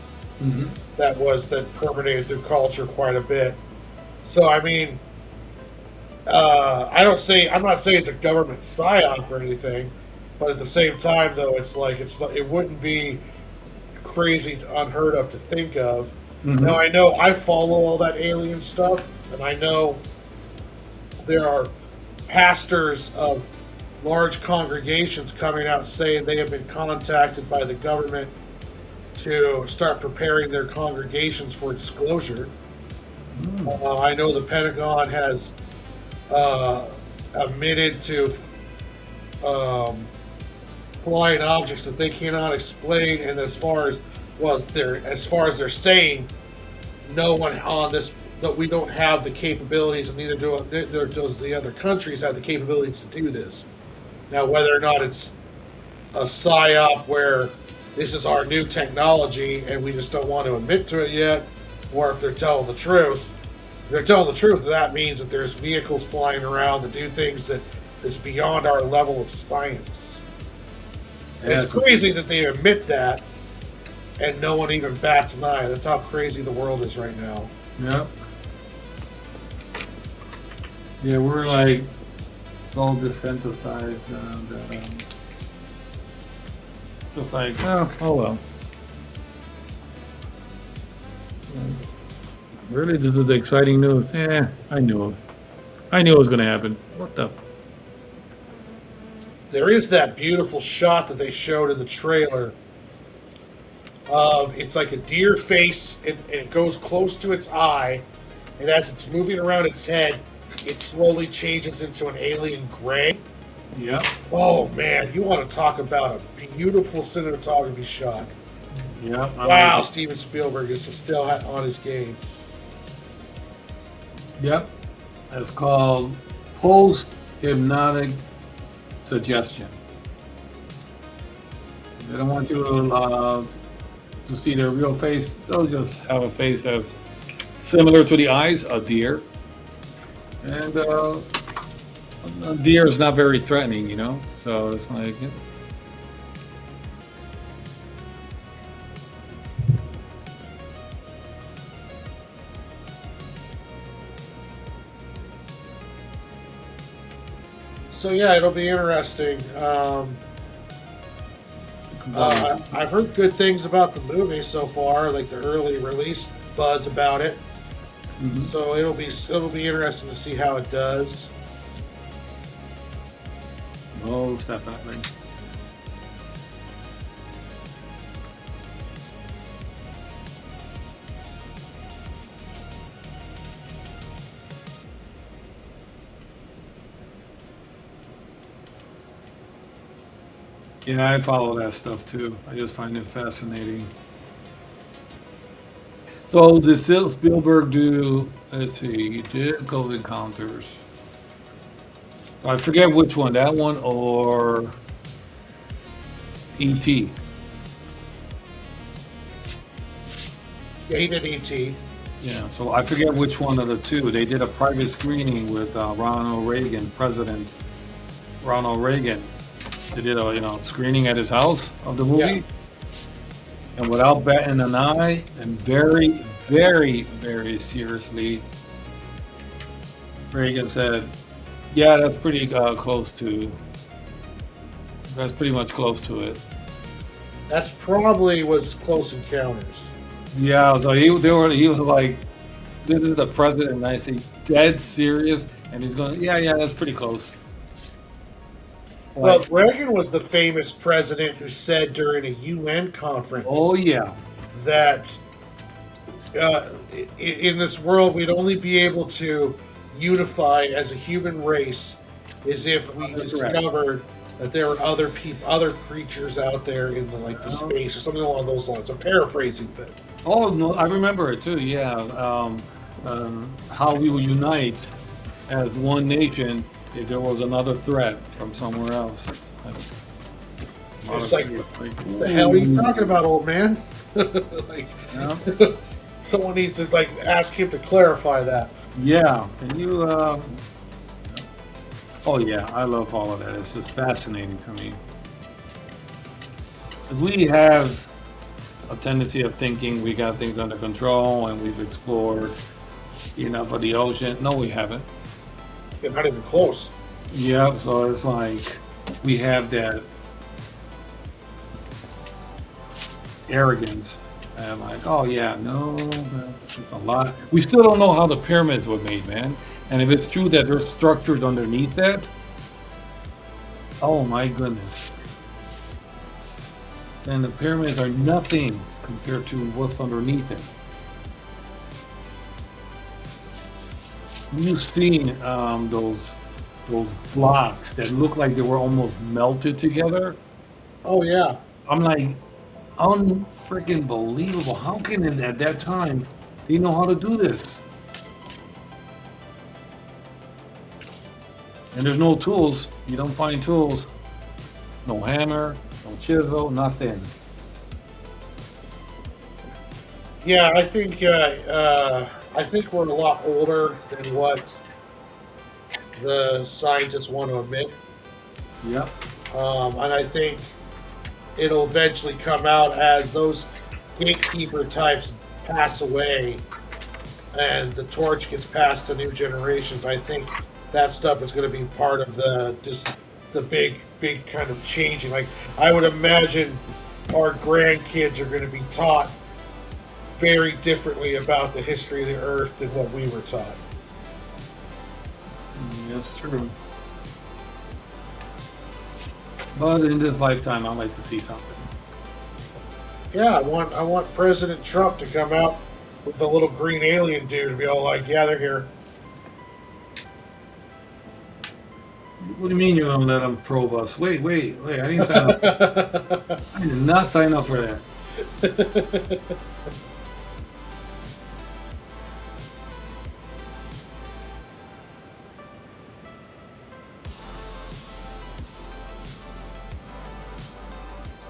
Mm-hmm. that permeated through culture quite a bit. So I mean, I'm not saying it's a government psyop or anything, but at the same time, though, it wouldn't be crazy unheard of to think of. Mm-hmm. Now I know I follow all that alien stuff, and I know there are pastors of large congregations coming out saying they have been contacted by the government to start preparing their congregations for disclosure. I know the Pentagon has admitted to flying objects that they cannot explain, and as far as they're saying, no one on this, that we don't have the capabilities, and neither does the other countries have the capabilities to do this. Now, whether or not it's a psyop where this is our new technology and we just don't want to admit to it yet, or if they're telling the truth. If they're telling the truth, that means that there's vehicles flying around that do things that is beyond our level of science. And it's crazy that they admit that and no one even bats an eye. That's how crazy the world is right now. Yep. Yeah, we're like so desensitized that just like, oh well. Really, this is the exciting news. I knew it. I knew it was going to happen. What the? There is that beautiful shot that they showed in the trailer of, it's like a deer face, and it goes close to its eye, and as it's moving around its head, it slowly changes into an alien gray. Yeah. Oh man, you want to talk about a beautiful cinematography shot. Yeah. Wow, Steven Spielberg is still on his game. Yep. It's called post-hypnotic suggestion. They don't want you to to see their real face, they'll just have a face that's similar to the eyes, a deer. And a deer is not very threatening, you know? So it's like, yeah. So yeah, it'll be interesting. I've heard good things about the movie so far, like the early release buzz about it. Mhm. So it'll be interesting to see how it does. Oh, step that way. Yeah, I follow that stuff too. I just find it fascinating. So did Spielberg do? Let's see, he did Close Encounters. I forget which one, that one or E.T. Yeah, he did E.T. Yeah, so I forget which one of the two. They did a private screening with Ronald Reagan, President Ronald Reagan. They did a screening at his house of the movie, Yeah. and without batting an eye, and very, very, very seriously, Reagan said, "Yeah, that's pretty close to. That's pretty much close to it." That's probably was Close Encounters. Yeah, so he was like, "This is the president," and I say, dead serious, and he's going, "Yeah, that's pretty close." Well, Like, Reagan was the famous president who said during a UN conference oh yeah, that in this world we'd only be able to unify as a human race is if we That's correct. discovered that there were other creatures out there in the space or something along those lines. I'm paraphrasing, but oh no, I remember it too. Yeah, how we will unite as one nation if there was another threat from somewhere else. it's like, what the hell are you talking about, old man? Like, Yeah. someone needs to ask him to clarify that. Yeah, and you. Oh yeah, I love all of that. It's just fascinating to me. We have a tendency of thinking we got things under control and we've explored enough of the ocean. No, we haven't. They're not even close. Yeah, so it's like we have that arrogance and like, oh yeah, no, that's a lot. We still don't know how the pyramids were made, man. And if it's true that there's structures underneath that, oh my goodness. Then the pyramids are nothing compared to what's underneath it. You've seen those blocks that look like they were almost melted together. Oh yeah. I'm like, unfreaking believable. How can at that time they know how to do this? And there's no tools. You don't find tools. No hammer, no chisel, nothing. Yeah, I think we're a lot older than what the scientists want to admit, Yep. and I think it'll eventually come out as those gatekeeper types pass away, and the torch gets passed to new generations. I think that stuff is going to be part of the big kind of changing. Like, I would imagine our grandkids are going to be taught very differently about the history of the Earth than what we were taught. That's true. But in this lifetime, I'd like to see something. Yeah, I want President Trump to come out with the little green alien dude and be all like, "Yeah, they're here." What do you mean you're gonna let them probe us? Wait, I didn't sign up. I did not sign up for that.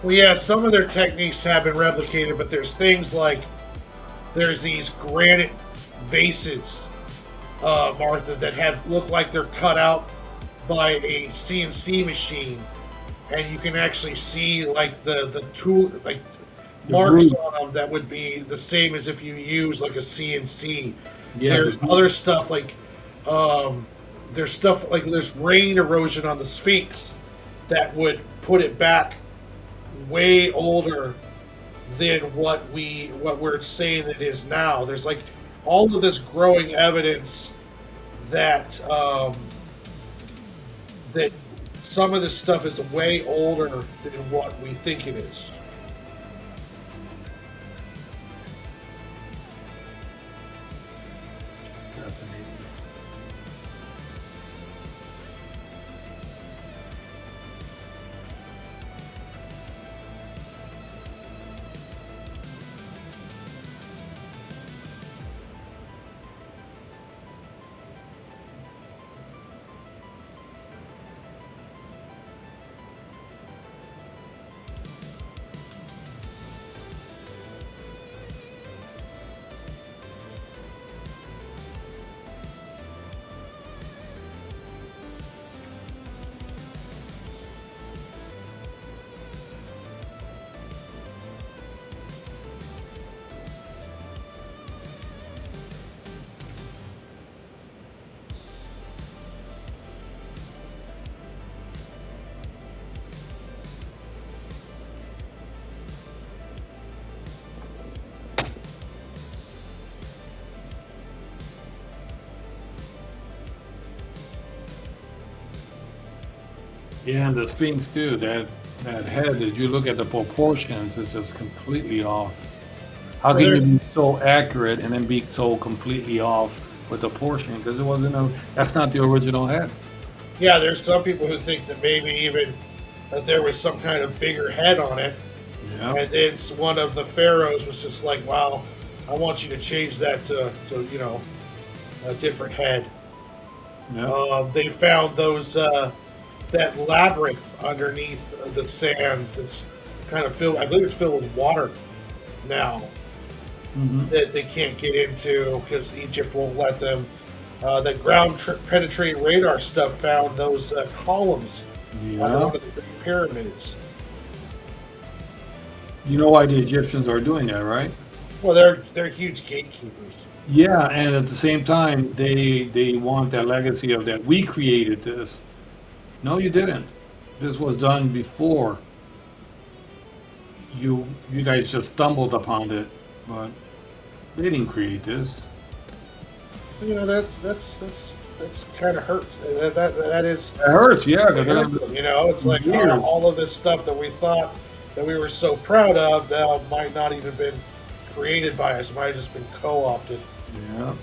Well, yeah, some of their techniques have been replicated, but there's things like there's these granite vases, Martha, that have look like they're cut out by a CNC machine, and you can actually see like the tool like The marks groove. on them that would be the same as if you use like a CNC. Yeah, There's other stuff like um, there's stuff like there's rain erosion on the Sphinx that would put it back way older than what we're saying it is now. There's like all of this growing evidence that that some of this stuff is way older than what we think it is. fascinating. Yeah, and the Sphinx too. That head, as you look at the proportions, is just completely off. How Well, can you there's be so accurate and then be so completely off with the portion? Because it wasn't a. That's not the original head. yeah, there's some people who think that maybe even that there was some kind of bigger head on it, Yeah. and then one of the pharaohs was just like, "Wow, I want you to change that to a different head." Yeah. They found those that labyrinth underneath the sands. That's kind of filled. I believe it's filled with water now Hmm. that they can't get into because Egypt won't let them. The ground penetrating radar stuff found those columns under Yeah. one of the Great Pyramids. You know why the Egyptians are doing that, right? Well, they're huge gatekeepers. Yeah, and at the same time, they want that legacy of that we created this. No, you didn't. This was done before. You guys just stumbled upon it, but they didn't create this. That's kind of hurts. That is It hurts, yeah, it hurts because them. You know, it's like years. all of this stuff that we thought that we were so proud of now might not even been created by us. Might have just been co-opted. Yeah.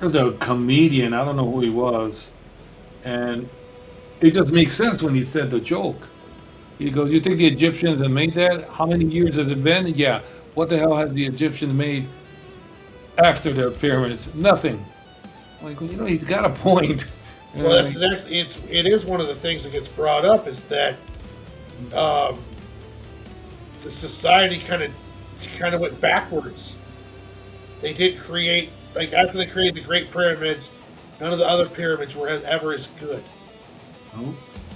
There's a comedian, I don't know who he was, and it just makes sense when he said the joke. He goes, "You think the Egyptians have made that? How many years has it been? Yeah. What the hell have the Egyptians made after their pyramids? Nothing." Like, well, he's got a point. Well, that's the next. It is one of the things that gets brought up is that um, the society kind of went backwards. They did create like after they created the Great Pyramids, none of the other pyramids were ever as good. Oh,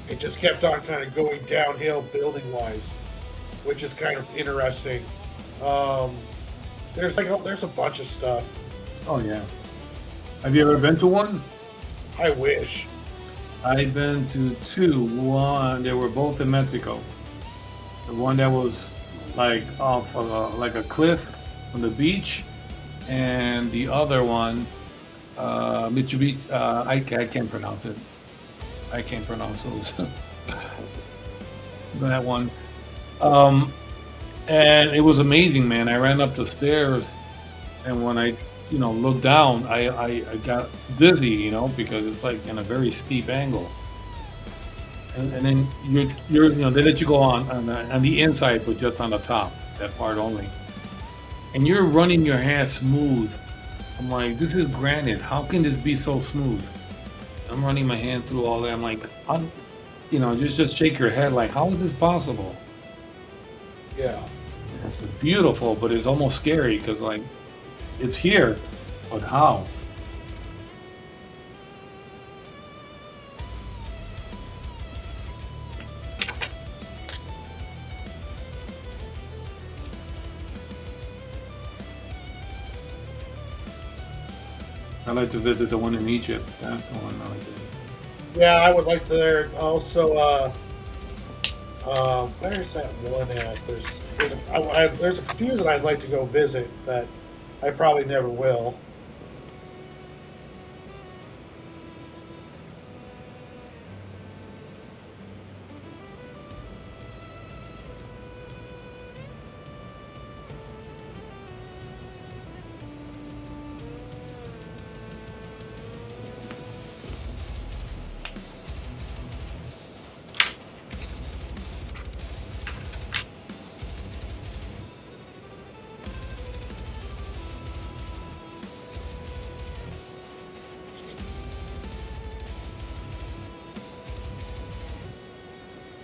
It just kept on kind of going downhill building wise, which is kind of interesting. Um, there's a bunch of stuff. oh, yeah. Have you ever been to one? I wish. I've been to two. One, they were both in Mexico. The one that was like off of like a cliff on the beach, and the other one, Mitsubishi. I can't pronounce it. I can't pronounce those. That one. Um, and it was amazing, man. I ran up the stairs, and when I, looked down, I got dizzy, because it's like in a very steep angle. And then they let you go on the inside, but just on the top, that part only. And you're running your hand smooth. I'm like, this is granite. How can this be so smooth? I'm running my hand through all that. I'm like, just shake your head like, how is this possible? Yeah. It's beautiful, but it's almost scary because like it's here, but how? I'd like to visit the one in Egypt. That's the one I like to visit. Yeah, I would like to there also. Where's that one at? There's a few that I'd like to go visit, but I probably never will.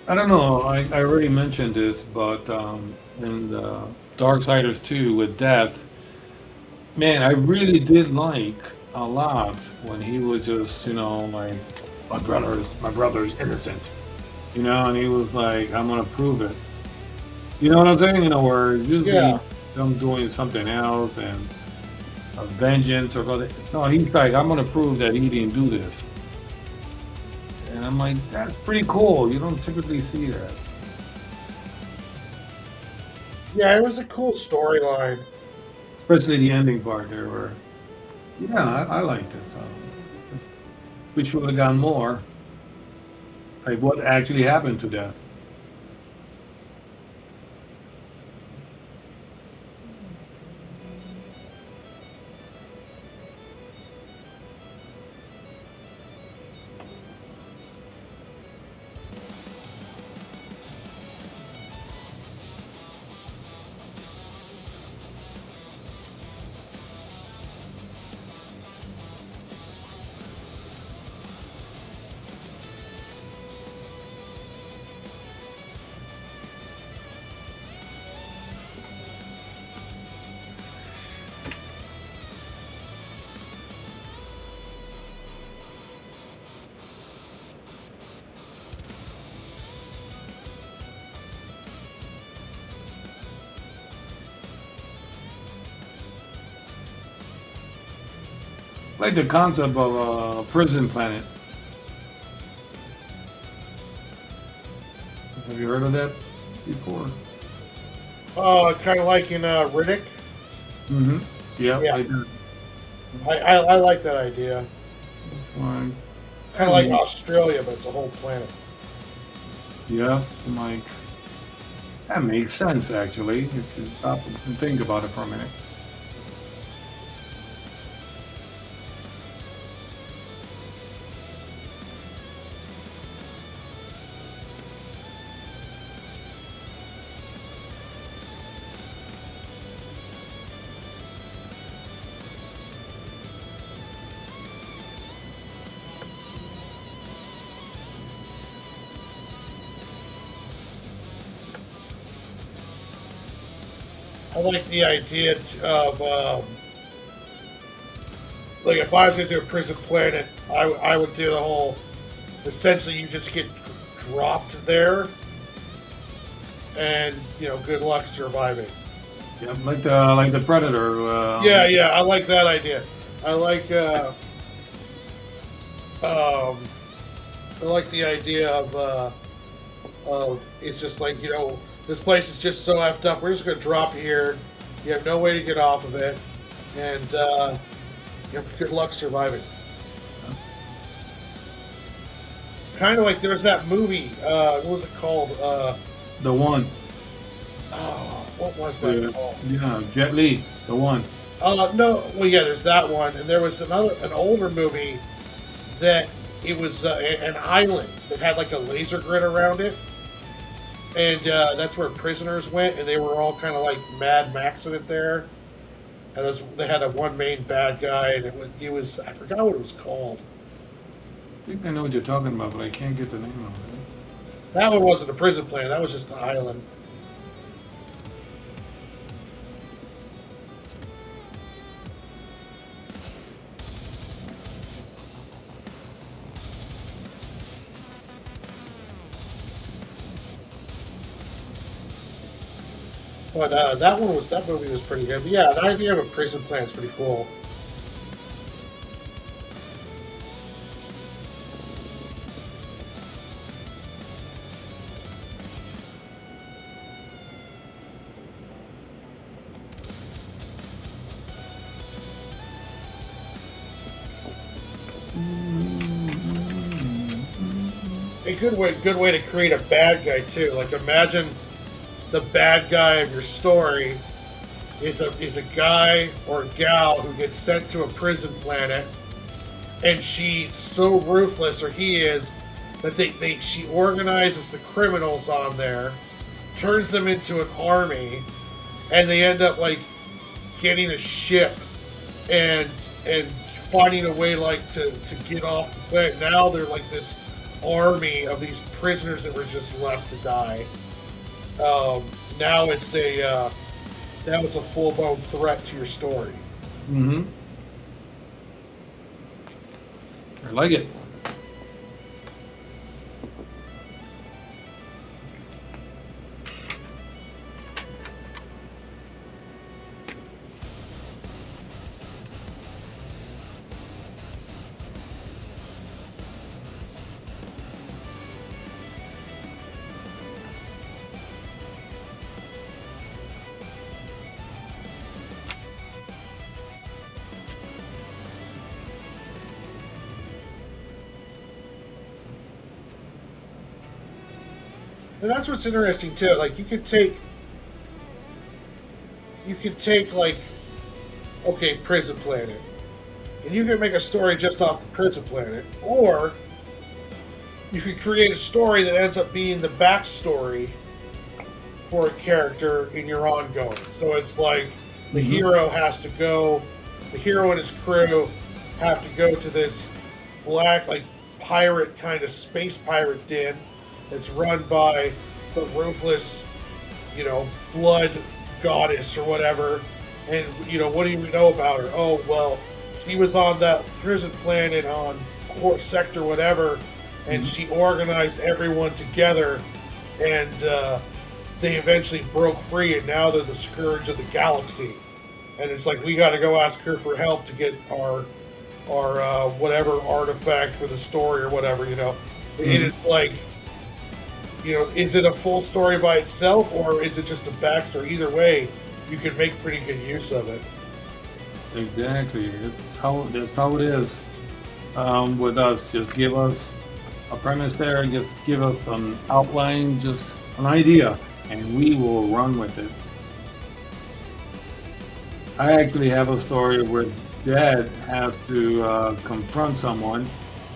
I don't know. I already mentioned this, but in the Darksiders 2 with Death, man, I really did like a lot when he was just, like, my brother's innocent, and he was like, I'm gonna prove it. You know what I'm saying? Where usually Yeah, I'm doing something else and a vengeance or other. No, he's like, I'm gonna prove that he didn't do this. And I'm like, that's pretty cool. You don't typically see that. yeah, it was a cool storyline. Especially the ending part there where, yeah, I liked it. Wish we would have gone more. Like what actually happened to Death. Like the concept of a prison planet. Have you heard of that before? Kind of like in Riddick. Mm-hmm. Yeah, Yeah, I did. I like that idea. That's fine. Kind of like Australia, but it's a whole planet. Yeah, I'm like, that makes sense actually, if you stop and think about it for a minute. I like the idea of like if I was gonna do a prison planet, I would do the whole. Essentially, you just get dropped there, and good luck surviving. Yeah, like the Predator. Yeah, yeah, I like that idea. I like um, I like the idea of it's just like this place is just so effed up. We're just gonna drop you here. You have no way to get off of it, and good luck surviving. Kind of like there's that movie. What was it called? The one. Oh, what was that called? Yeah, Jet Li, the one. No. Well, yeah, there's that one, and there was an older movie that it was an island that had like a laser grid around it, and that's where prisoners went, and they were all kind of like Mad Maxing it there. And they had a one main bad guy, and it was I forgot what it was called. I think I know what you're talking about, but I can't get the name of it. That one wasn't a prison planet. That was just an island. But that movie was pretty good. But yeah, the idea of a prison planet is pretty cool. A good way to create a bad guy too. Like imagine the bad guy of your story is a guy or a gal who gets sent to a prison planet, and she's so ruthless, or he is, that she organizes the criminals on there, turns them into an army, and they end up like getting a ship and finding a way like to get off the planet. Now they're like this army of these prisoners that were just left to die. Now it's a full-blown threat to your story. Mm-hmm. I like it. And that's what's interesting too. Like you could take like, okay, prison planet, and you could make a story just off the prison planet, or you could create a story that ends up being the backstory for a character in your ongoing. So it's like the hero has to go, the hero and his crew have to go to this black, like pirate kind of space pirate den. It's run by the ruthless, blood goddess or whatever. And, what do you know about her? Oh, well, she was on that prison planet on Core Sector whatever, and she organized everyone together, and they eventually broke free, and now they're the scourge of the galaxy. And it's like, we got to go ask her for help to get our whatever artifact for the story or whatever, And it's like, is it a full story by itself, or is it just a backstory? Either way, you can make pretty good use of it. Exactly. That's how it is with us. Just give us a premise there and just give us an outline, just an idea, and we will run with it. I actually have a story where Dad has to confront someone,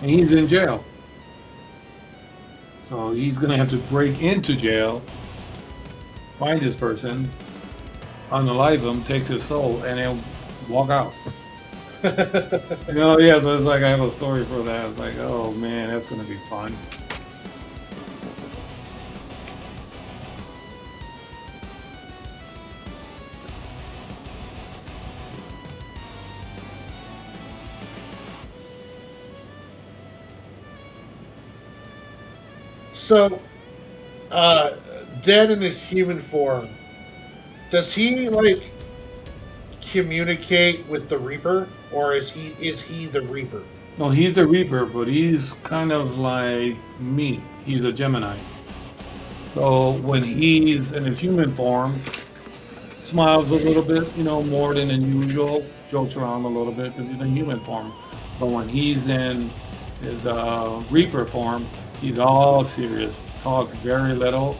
and he's in jail. So he's going to have to break into jail, find this person, unalive him, takes his soul, and then walk out. So it's like I have a story for that. It's like, oh man, that's going to be fun. So, Dead in his human form, does he like communicate with the Reaper, or is he the Reaper? No, he's the Reaper, but he's kind of like me. He's a Gemini. So when he's in his human form, smiles a little bit, more than usual, jokes around a little bit because he's in human form. But when he's in his Reaper form, he's all serious, talks very little,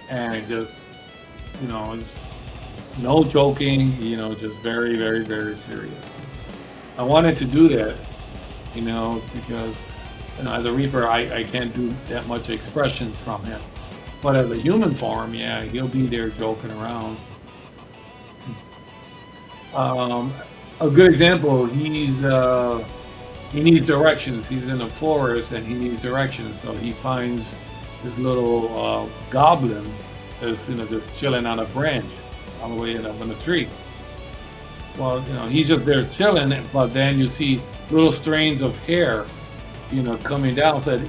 and just, just no joking, just very, very, very serious. I wanted to do that, because, as a Reaper, I can't do that much expressions from him. But as a human form, yeah, he'll be there joking around. A good example, he needs directions. He's in a forest and he needs directions. So he finds this little goblin is, just chilling on a branch all the way up in the tree. Well, he's just there chilling, but then you see little strains of hair, coming down. So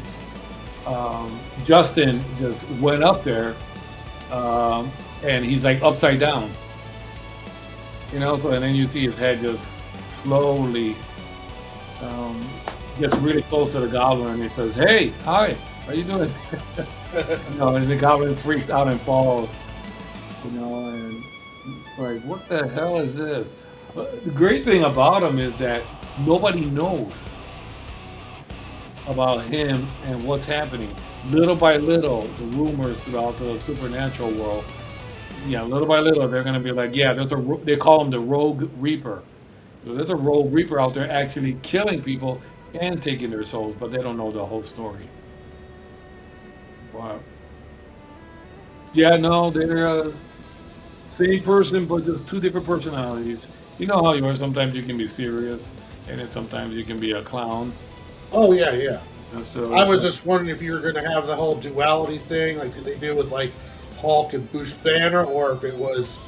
Justin just went up there, and he's like upside down. So and then you see his head just slowly gets really close to the goblin, and he says, "Hey, hi, how you doing?" And the goblin freaks out and falls. And it's like, what the hell is this? The great thing about him is that nobody knows about him and what's happening. Little by little, the rumors throughout the supernatural world, little by little, they're going to be like, they call him the Rogue Reaper. There's a Rogue Reaper out there actually killing people and taking their souls, but they don't know the whole story. Wow. Yeah, no, they're same person, but just two different personalities. You know how you are. Sometimes you can be serious, and then sometimes you can be a clown. Oh yeah, yeah. So I was just wondering if you were going to have the whole duality thing, like did they do with like Hulk and Bruce Banner, or if it was,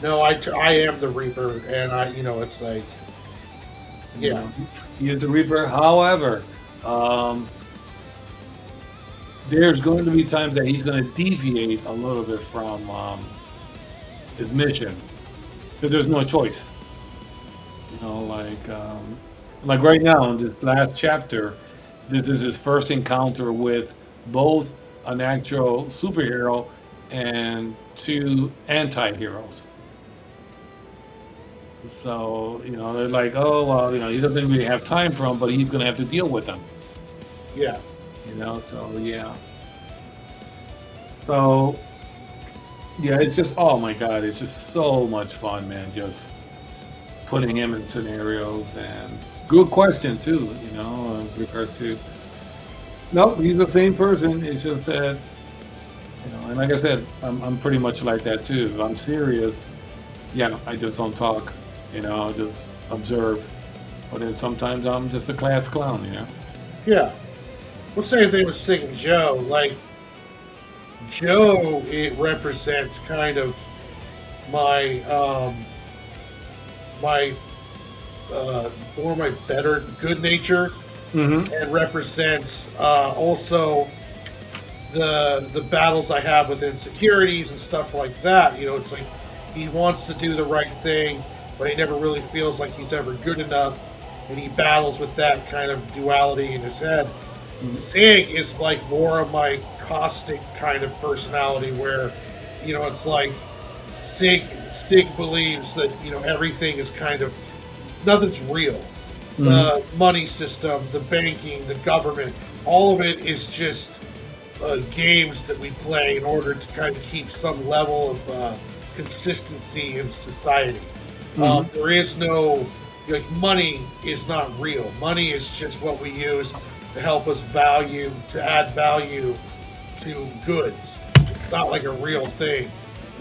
no, I am the Reaper, and it's like, yeah, he is the Reaper. However, there's going to be times that he's going to deviate a little bit from his mission, because there's no choice. Like right now in this last chapter, this is his first encounter with both an actual superhero and two anti-heroes. So, they're like, oh, well, he doesn't really have time for them, but he's going to have to deal with them. Yeah. So, yeah. So, yeah, it's just, oh my God, it's just so much fun, man. Just putting him in scenarios, and good question too, in regards to, no, he's the same person. It's just that, and like I said, I'm pretty much like that too. If I'm serious, I just don't talk, I'll just observe. But then sometimes I'm just a class clown, Yeah. Well, same thing with Sing Joe. Like, Joe, it represents kind of my, more my better good nature, and represents also the battles I have with insecurities and stuff like that. It's like he wants to do the right thing, but he never really feels like he's ever good enough, and he battles with that kind of duality in his head. Sig is like more of my caustic kind of personality, where it's like Sig believes that everything is kind of, nothing's real. The money system, the banking, the government, all of it is just games that we play in order to kind of keep some level of consistency in society. There is no, money is not real. Money is just what we use to help us add value to goods. It's not like a real thing.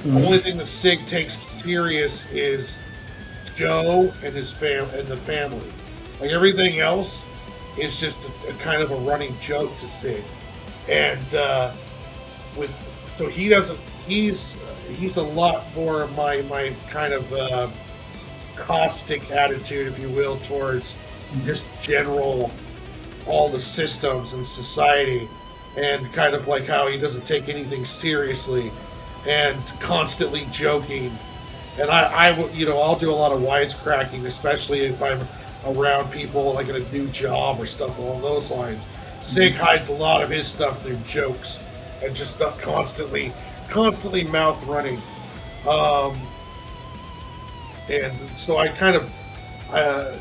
The only thing that Sig takes serious is Joe and his and the family. Like everything else is just a kind of a running joke to Sig. And so he doesn't. He's a lot more of my kind of caustic attitude, if you will, towards just general all the systems in society, and kind of like how he doesn't take anything seriously and constantly joking. And I'll do a lot of wisecracking, especially if I'm around people like in a new job or stuff along those lines. Sig hides a lot of his stuff through jokes and just not constantly mouth running. And so I kind of,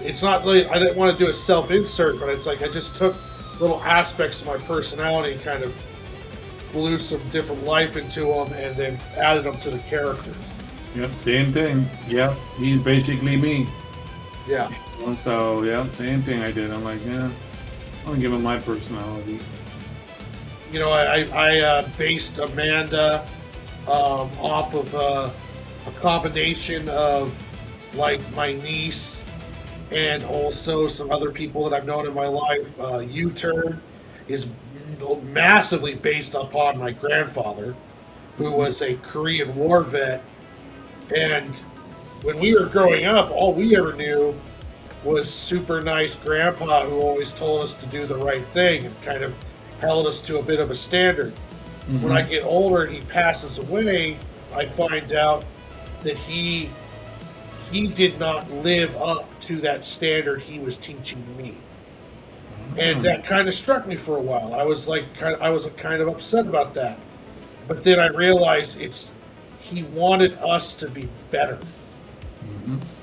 it's not really, I didn't want to do a self-insert, but it's like I just took little aspects of my personality and kind of blew some different life into them and then added them to the characters. Yep, same thing. Yep, he's basically me. Yeah. So, yeah, same thing I did. I'm like, I'm gonna give him my personality. I based Amanda off of a combination of like my niece and also some other people that I've known in my life. U-Turn is massively based upon my grandfather, who was a Korean War vet. And when we were growing up, all we ever knew was super nice grandpa who always told us to do the right thing and kind of held us to a bit of a standard. Mm-hmm. When I get older and he passes away, I find out that he did not live up to that standard he was teaching me. And that kind of struck me for a while. I was kind of upset about that. But then I realized he wanted us to be better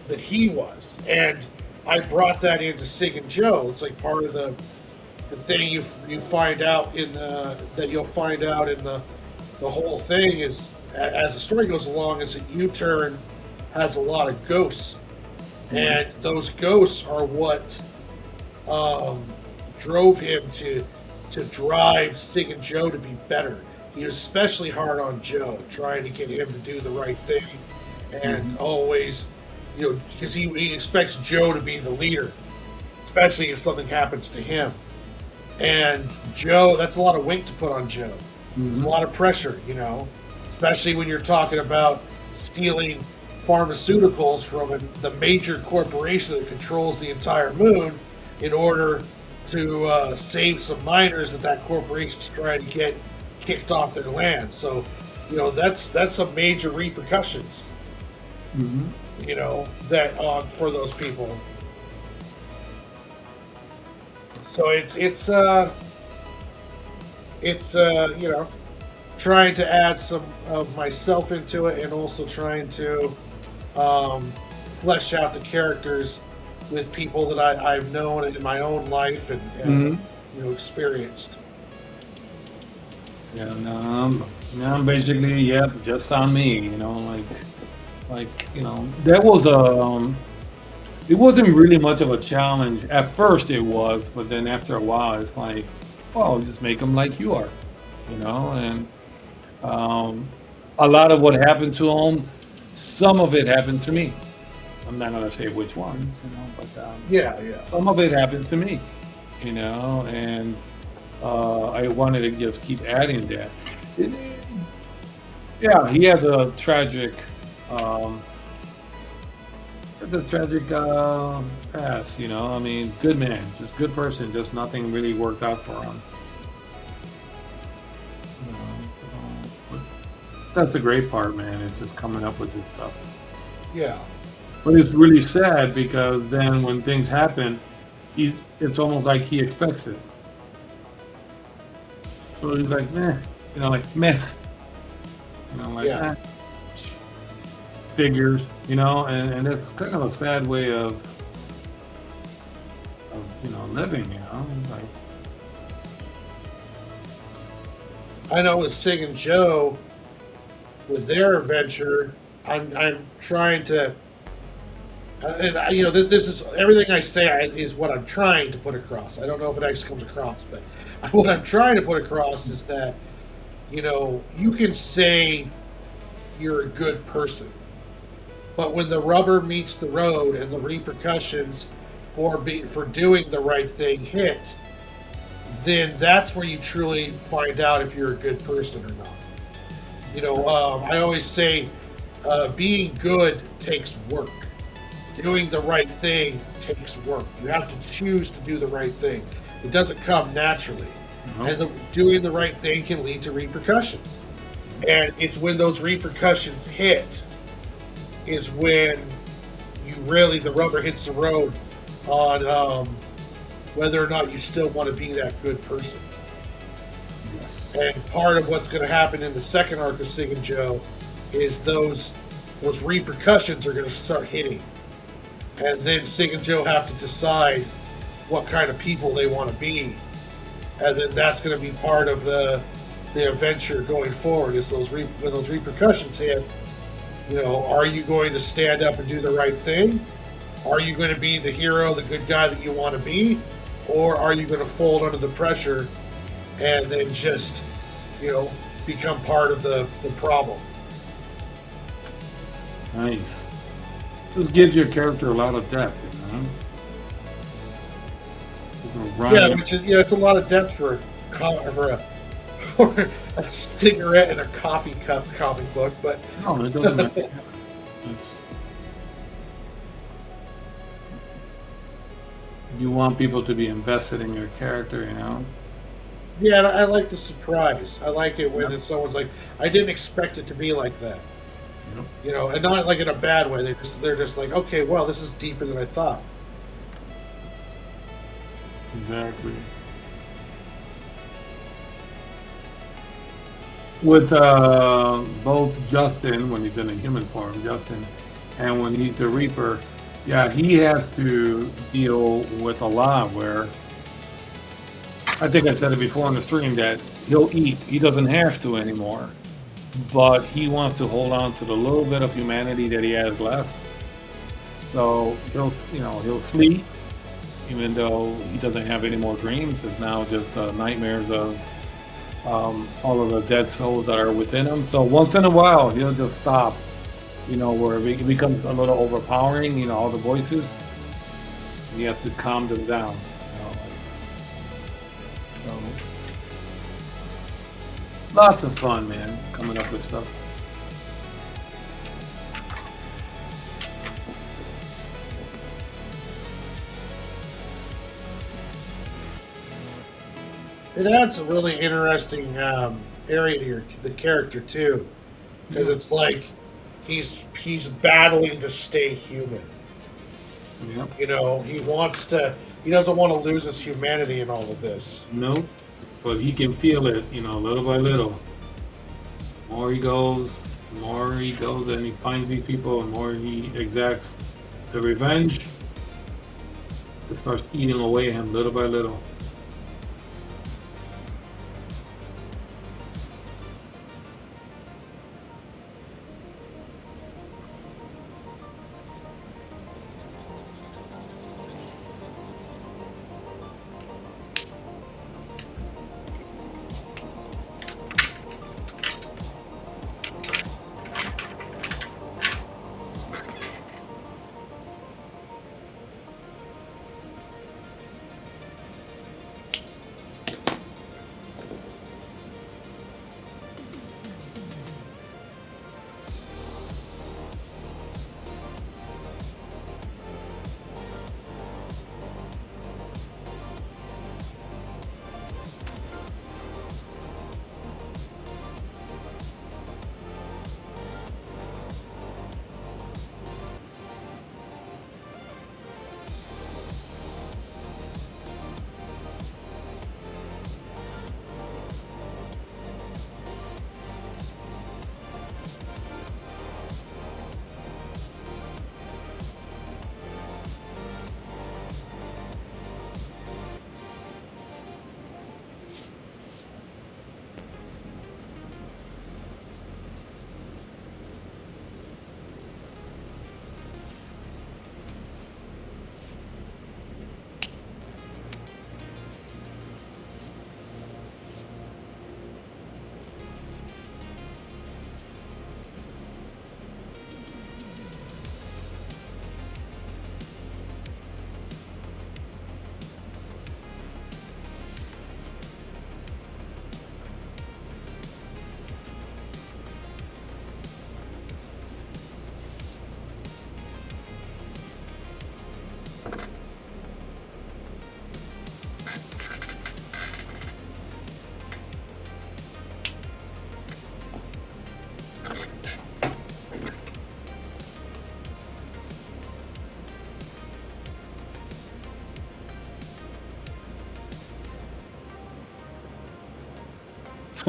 than he was. And I brought that into Sig and Joe. It's like part of the thing you find out that you'll find out in the whole thing is, as the story goes along, is that U-Turn has a lot of ghosts. And those ghosts are what drove him to drive Sig and Joe to be better. He was especially hard on Joe, trying to get him to do the right thing, and always, because he expects Joe to be the leader, especially if something happens to him. And Joe, that's a lot of weight to put on Joe. It's a lot of pressure, especially when you're talking about stealing pharmaceuticals from the major corporation that controls the entire moon in order to save some miners that corporation's trying to get kicked off their land. So, that's some major repercussions, that for those people. So it's trying to add some of myself into it, and also trying to flesh out the characters with people that I've known in my own life and experienced. Yeah, now I'm basically, just on me, that was it wasn't really much of a challenge. At first it was, but then after a while it's like, well, just make them like you are, and a lot of what happened to them, some of it happened to me. I'm not gonna say which ones, but some of it happened to me, and I wanted to just keep adding that. He has a tragic, past. Good man, just good person, just nothing really worked out for him. That's the great part, man. It's just coming up with this stuff. Yeah. But it's really sad because then when things happen, it's almost like he expects it. So he's like, meh. Meh. Figures, and it's kind of a sad way of living, I know with Sig and Joe, with their adventure, I'm trying to, this is everything I say is what I'm trying to put across. I don't know if it actually comes across, but what I'm trying to put across is that, you can say you're a good person, but when the rubber meets the road and the repercussions for doing the right thing hit, then that's where you truly find out if you're a good person or not. I always say being good takes work. Doing the right thing takes work. You have to choose to do the right thing. It doesn't come naturally. And doing the right thing can lead to repercussions. And it's when those repercussions hit is when the rubber hits the road on whether or not you still want to be that good person. Yes. And part of what's going to happen in the second arc of Sig and Joe is those repercussions are going to start hitting. And then Sig and Joe have to decide what kind of people they want to be. And then that's going to be part of the adventure going forward, is when those repercussions hit, are you going to stand up and do the right thing? Are you going to be the hero, the good guy that you want to be? Or are you going to fold under the pressure and then just, become part of the problem? Nice. This gives your character a lot of depth, Yeah, it's a lot of depth for or a, or a cigarette in a coffee cup comic book, but No, it doesn't matter. It's, you want people to be invested in your character, you know? yeah, and I like the surprise. I like it when it's someone's like, I didn't expect it to be like that. Yep. You know, and not like in a bad way. They're just like, okay, well, this is deeper than I thought. Exactly. With both Justin, when he's in a human form, Justin, and when he's the Reaper, yeah, he has to deal with a lot where I think I said it before on the stream that he'll eat. He doesn't have to anymore, but he wants to hold on to the little bit of humanity that he has left. So he'll sleep, even though he doesn't have any more dreams. It's now just nightmares of all of the dead souls that are within him. So once in a while, he'll just stop, where it becomes a little overpowering, all the voices. And you have to calm them down. So, lots of fun, man, coming up with stuff. It adds a really interesting area to the character too, because it's like he's battling to stay human. Yep. You know, he doesn't want to lose his humanity in all of this. Nope. But he can feel it, little by little. The more he goes, and he finds these people, the more he exacts the revenge. It starts eating away at him little by little.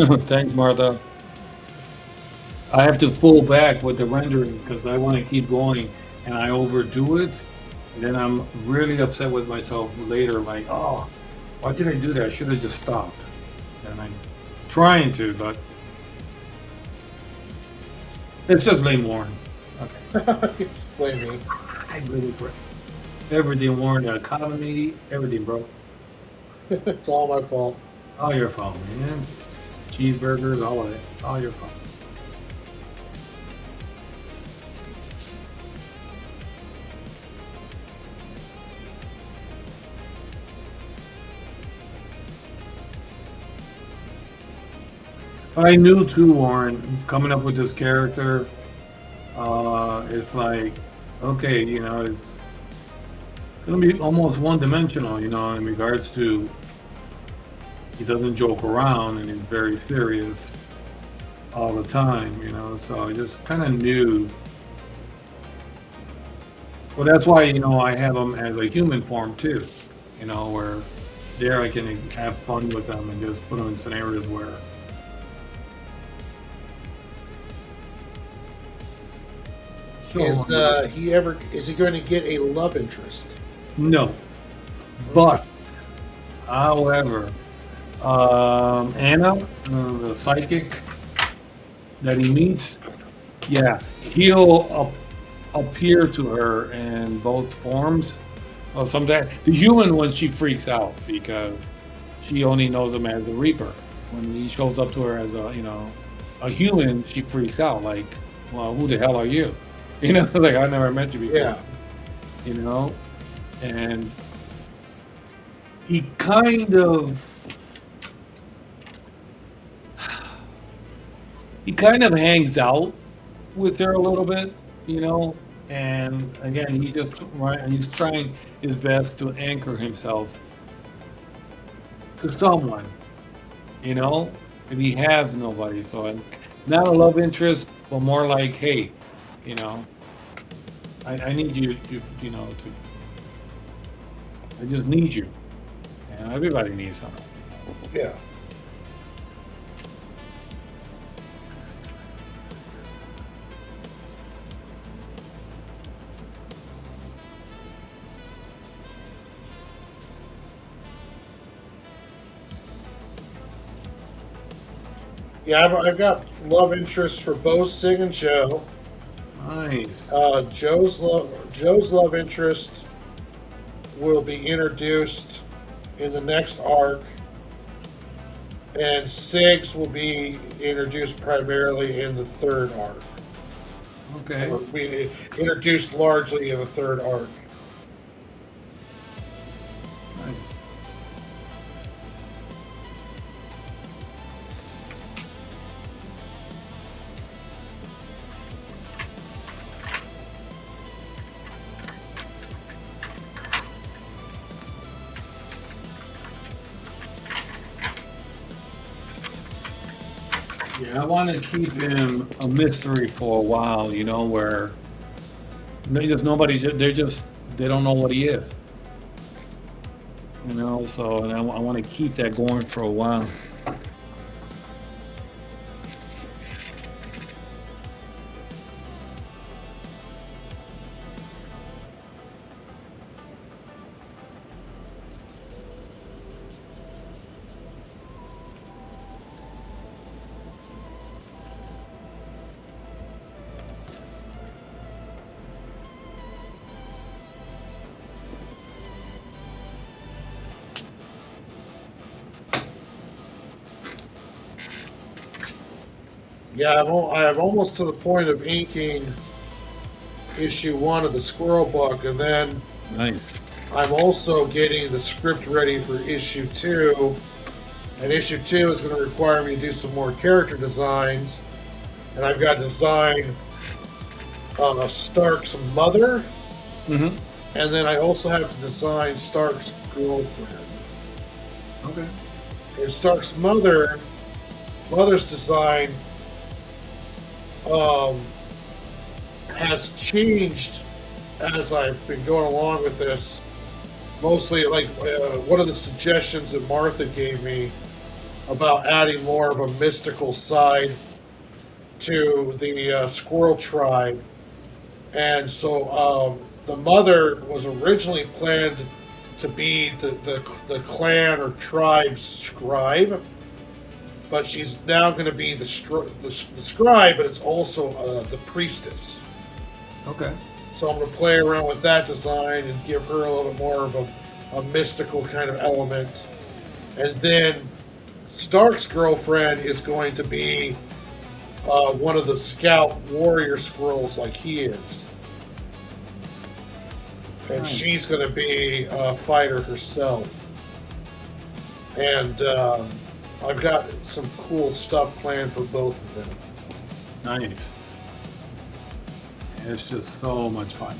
Thanks, Martha. I have to pull back with the rendering because I want to keep going and I overdo it. And then I'm really upset with myself later, like, oh, why did I do that? I should have just stopped. And I'm trying to, but it's just blame Warren. Okay. Blame me. I really pray. Everything, Warren, the economy, everything, bro. It's all my fault. All your fault, man. Cheeseburgers, all of it. All your fault. But I knew too, Warren, coming up with this character, it's like, okay, it's gonna be almost one-dimensional, in regards to he doesn't joke around and he's very serious all the time, so I just kind of knew. Well, that's why, I have him as a human form too, where there I can have fun with them and just put them in scenarios where. Is he going to get a love interest? No, but however, Anna, the psychic that he meets, yeah, he'll appear to her in both forms. Well, sometimes the human one, she freaks out because she only knows him as the Reaper. When he shows up to her as a human, she freaks out like, well, who the hell are you? Like I never met you before. Yeah. And he kind of hangs out with her a little bit, and again he's trying his best to anchor himself to someone, and he has nobody, so not a love interest, but more like, hey, I need you to I just need you. Everybody needs something. Yeah. Yeah, I've got love interest for both Sig and Joe. Nice. Joe's love interest will be introduced in the next arc, and Sig's will be introduced primarily in the third arc. Okay. Or be introduced largely in the third arc. Nice. Yeah, I want to keep him a mystery for a while, where they don't know what he is. So and I want to keep that going for a while. Yeah, I'm almost to the point of inking issue 1 of the Squirrel book, and then Nice. I'm also getting the script ready for issue 2. And issue 2 is going to require me to do some more character designs. And I've got to design Stark's mother. Mm-hmm. And then I also have to design Stark's girlfriend. Okay. And Stark's mother's design has changed as I've been going along with this. Mostly, like one of the suggestions that Martha gave me about adding more of a mystical side to the squirrel tribe. And so the mother was originally planned to be the clan or tribe's scribe, but she's now going to be the scribe, but it's also the priestess. Okay. So I'm going to play around with that design and give her a little bit more of a mystical kind of element. And then Stark's girlfriend is going to be one of the scout warrior squirrels like he is. And she's going to be a fighter herself. And I've got some cool stuff planned for both of them. Nice. It's just so much fun.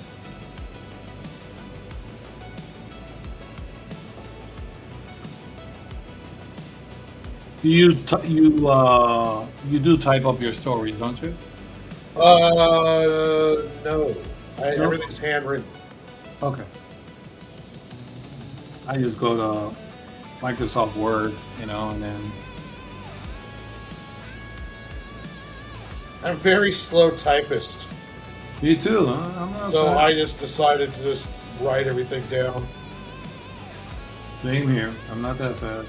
You do type up your stories, don't you? No. No? Everything's handwritten. Okay. I just go to Microsoft Word, and then I'm a very slow typist, you too. Huh? I'm not so bad. I just decided to just write everything down. Same here. I'm not that bad.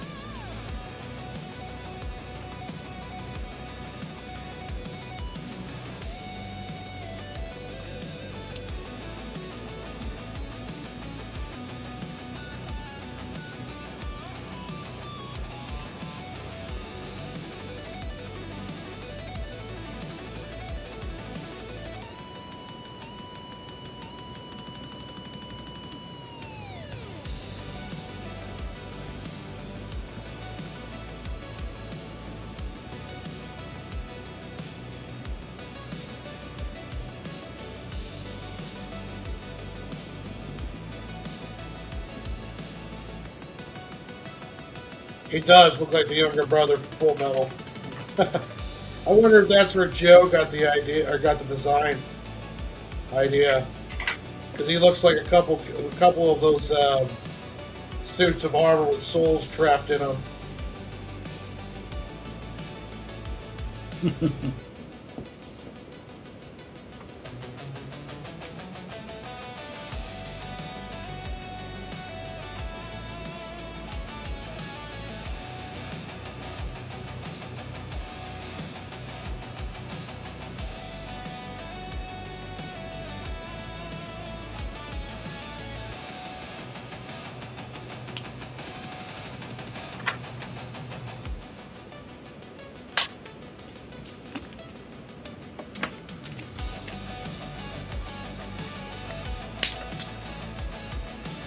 He does look like the younger brother from Full Metal. I wonder if that's where Joe got the idea or got the design idea, because he looks like a couple of those suits of armor with souls trapped in them.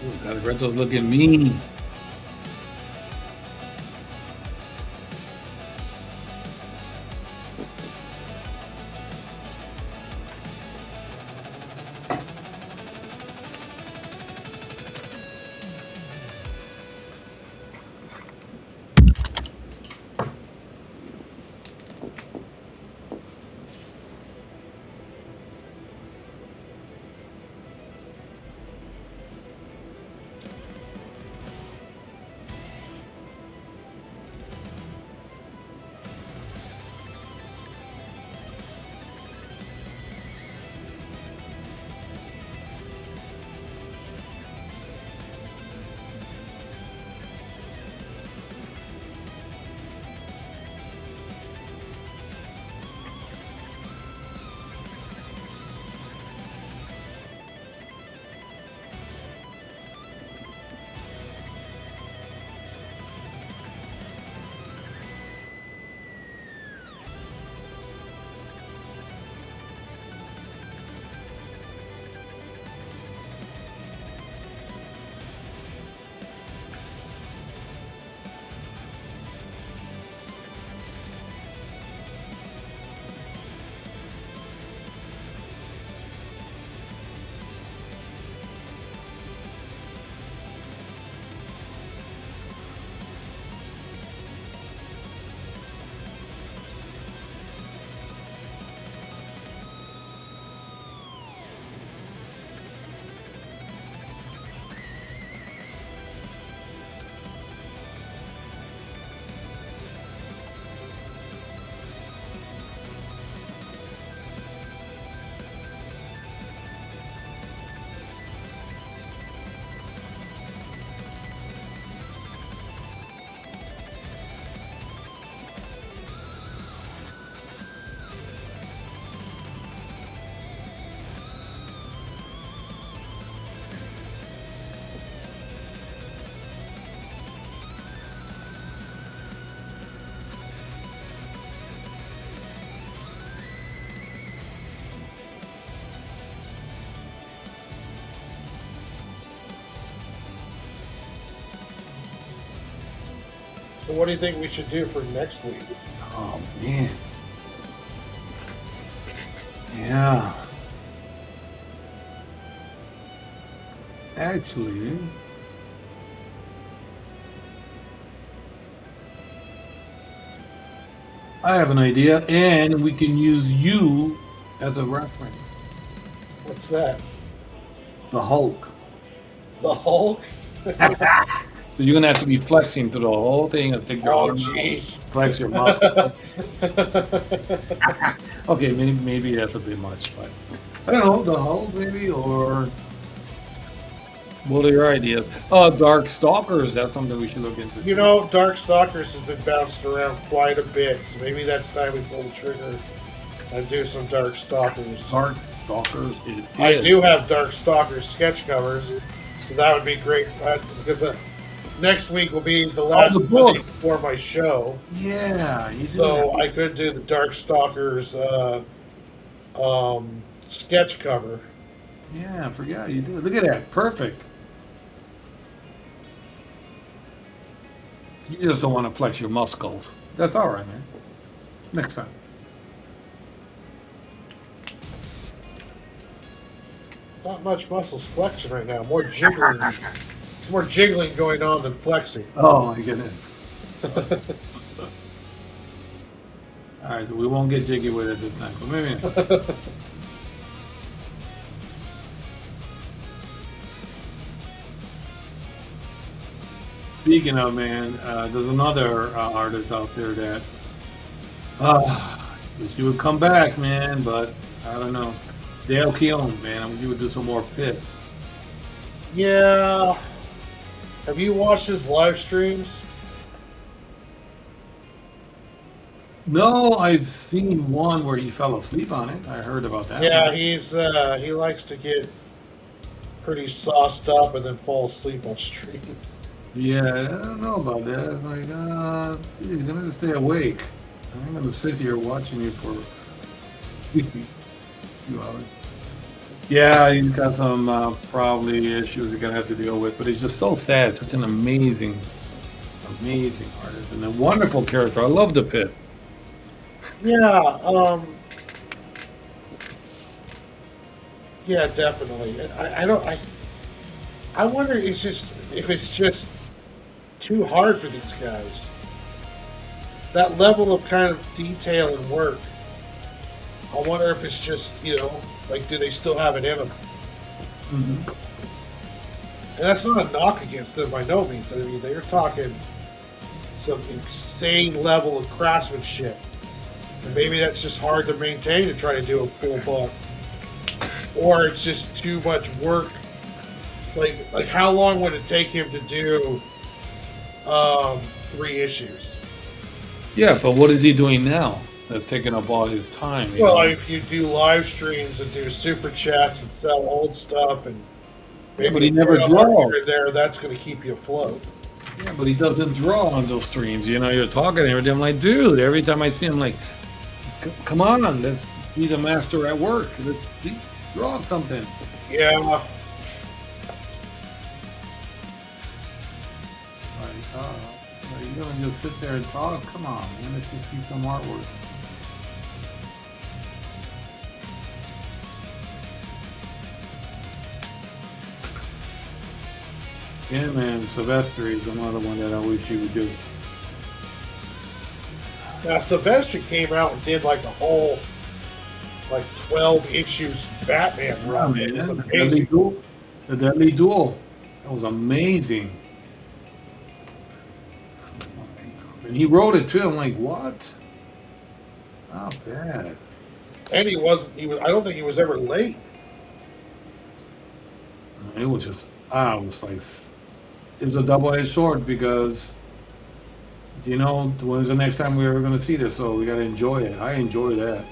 Ooh, Galareto's looking mean. So what do you think we should do for next week? Oh man. Yeah. Actually, I have an idea, and we can use you as a reference. What's that? The Hulk. The Hulk? So you're gonna have to be flexing through the whole thing and take your Oh, arm, jeez. flex your muscle. Okay, maybe that's a bit much, but I don't know, the Hulk maybe, or what are your ideas? Dark Stalkers, that's something we should look into. You know, Darkstalkers has been bounced around quite a bit, so maybe that's time we pull the trigger and do some Darkstalkers. Dark Stalkers is I do have Darkstalkers sketch covers, so that would be great because next week will be the last Monday before my show. Yeah, you do. So I could do the Darkstalkers sketch cover. Yeah, I forgot you do. Look at that, perfect. You just don't want to flex your muscles. That's all right, man. Next time. Not much muscles flexing right now. More jiggling. There's more jiggling going on than flexing. Oh my goodness. All right, so we won't get jiggy with it this time, but maybe next. Speaking of, man, there's another artist out there that wish you would come back, man, but I don't know. Dale Keown, man, I wish you would do some more pit. Yeah. Have you watched his live streams? No, I've seen one where he fell asleep on it. I heard about that. Yeah, he likes to get pretty sauced up and then fall asleep on stream. Yeah, I don't know about that. It's like, you're gonna stay awake. I'm gonna sit here watching you for a few hours. Yeah, he's got some probably issues he's gonna have to deal with, but he's just so sad. Such an amazing artist and a wonderful character. I love the pit. Yeah, yeah, definitely. I wonder if it's just too hard for these guys. That level of kind of detail and work. I wonder if it's just, like, do they still have it in them? Mm-hmm. And that's not a knock against them by no means. I mean, they're talking some insane level of craftsmanship. And maybe that's just hard to maintain to try to do a full book. Or it's just too much work. Like how long would it take him to do 3 issues? Yeah, but what is he doing now? That's taking up all his time. Well, if you do live streams and do super chats and sell old stuff and maybe but he never draws. There, that's going to keep you afloat. Yeah, but he doesn't draw on those streams. You're talking and everything. I'm like, dude, every time I see him, like, come on, let's be the master at work. Let's see, draw something. Yeah. You don't just sit there and talk. Come on, man. Let's just see some artwork. Yeah, man. Sylvester is another one that I wish you would just. Now, Sylvester came out and did like a whole 12 issues Batman run. Yeah, It was man. amazing. The Deadly Duel. That was amazing. And he wrote it too. I'm like, what? Not bad. And he was. I don't think he was ever late. It was just. Was like. It was a double-edged sword because. When's the next time we're ever going to see this? So we got to enjoy it. I enjoy that.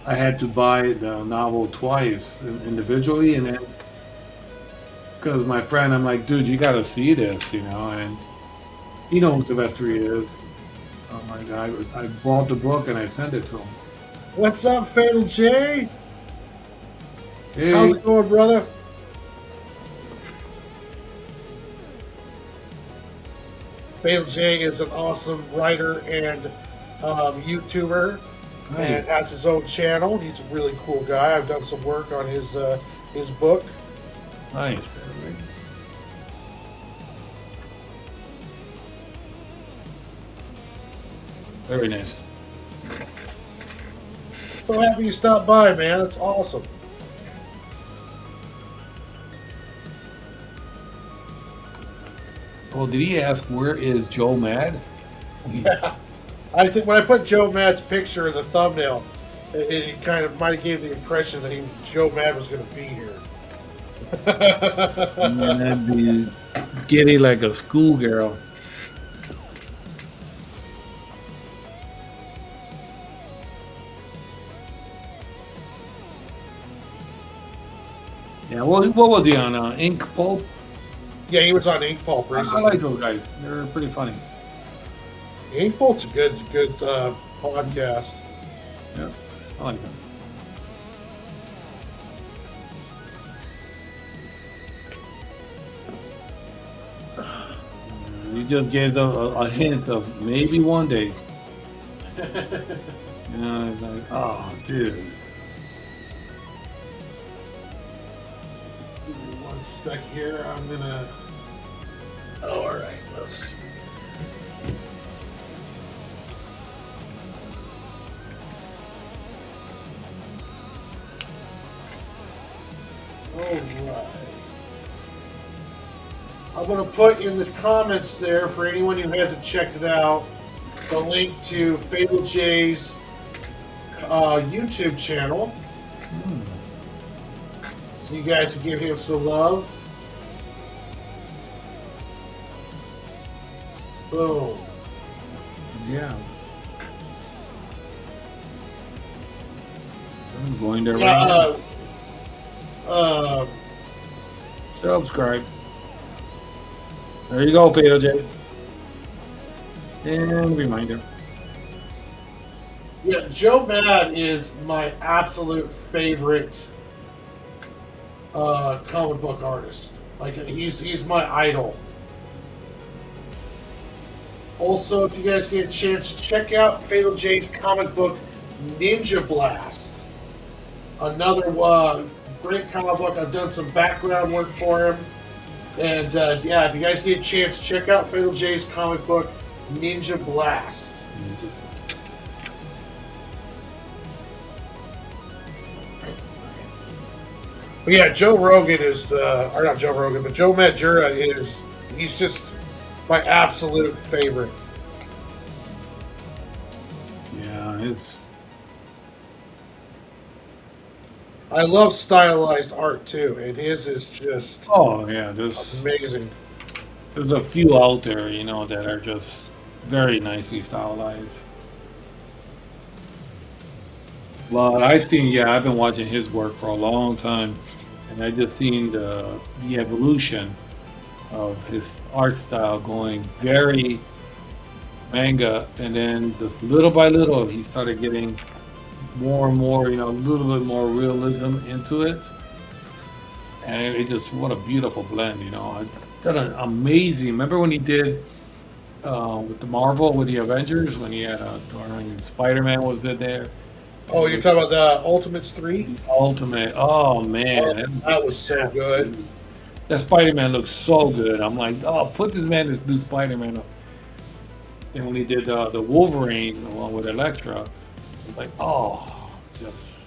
I had to buy the novel twice individually, and then because my friend, I'm like, dude, you got to see this, and. You know who Sylvester is. Oh my God! I bought the book and I sent it to him. What's up, Fatal J? Hey. How's it going, brother? Fatal J is an awesome writer and YouTuber, and Nice. has his own channel. He's a really cool guy. I've done some work on his book. Nice, baby. Very nice. So happy you stopped by, man. That's awesome. Well, did he ask where is Joe Mad? I think when I put Joe Mad's picture in the thumbnail, it kind of might have gave the impression that Joe Mad was going to be here. Man, that'd be giddy like a schoolgirl. Yeah, what was he on? Ink Pulp? Yeah, he was on Ink Pulp I recently. like those guys. They're pretty funny. Ink Pulp's a good podcast. Yeah, I like them. You just gave them a hint of maybe one day. It's like, oh, dude. Give me one sec here. I'm gonna. Oh, all right. Let's see. All right. I'm gonna put in the comments there for anyone who hasn't checked it out the link to Fatal J's YouTube channel, so you guys can give him some love. Boom. Yeah. I'm going there right Yeah. now. Subscribe. There you go, Fatal J. And reminder. Yeah, Joe Mad is my absolute favorite comic book artist. Like he's my idol. Also, if you guys get a chance, check out Fatal J's comic book Ninja Blast. Another great comic book. I've done some background work for him. And yeah, if you guys get a chance, check out Fatal J's comic book Ninja Blast. But yeah, Joe Rogan is, or not Joe Rogan, but Joe Madureira he's just my absolute favorite. Yeah, it's. I love stylized art too, and his is just Oh, yeah, there's amazing. a few out there, that are just very nicely stylized. But I've been watching his work for a long time, and I just seen the evolution of his art style going very manga, and then just little by little he started getting more and more, a little bit more realism into it, and it just, what a beautiful blend, I did an amazing. Remember when he did with the Marvel, with the Avengers, when he had when Spider-Man was in there. Oh, you're talking about the Ultimates 3? Ultimate. Oh man, That was so good. that Spider-Man looks so good. I'm like, oh, put this man as new Spider-Man up. And when he did the Wolverine along with Elektra, it's like, oh, just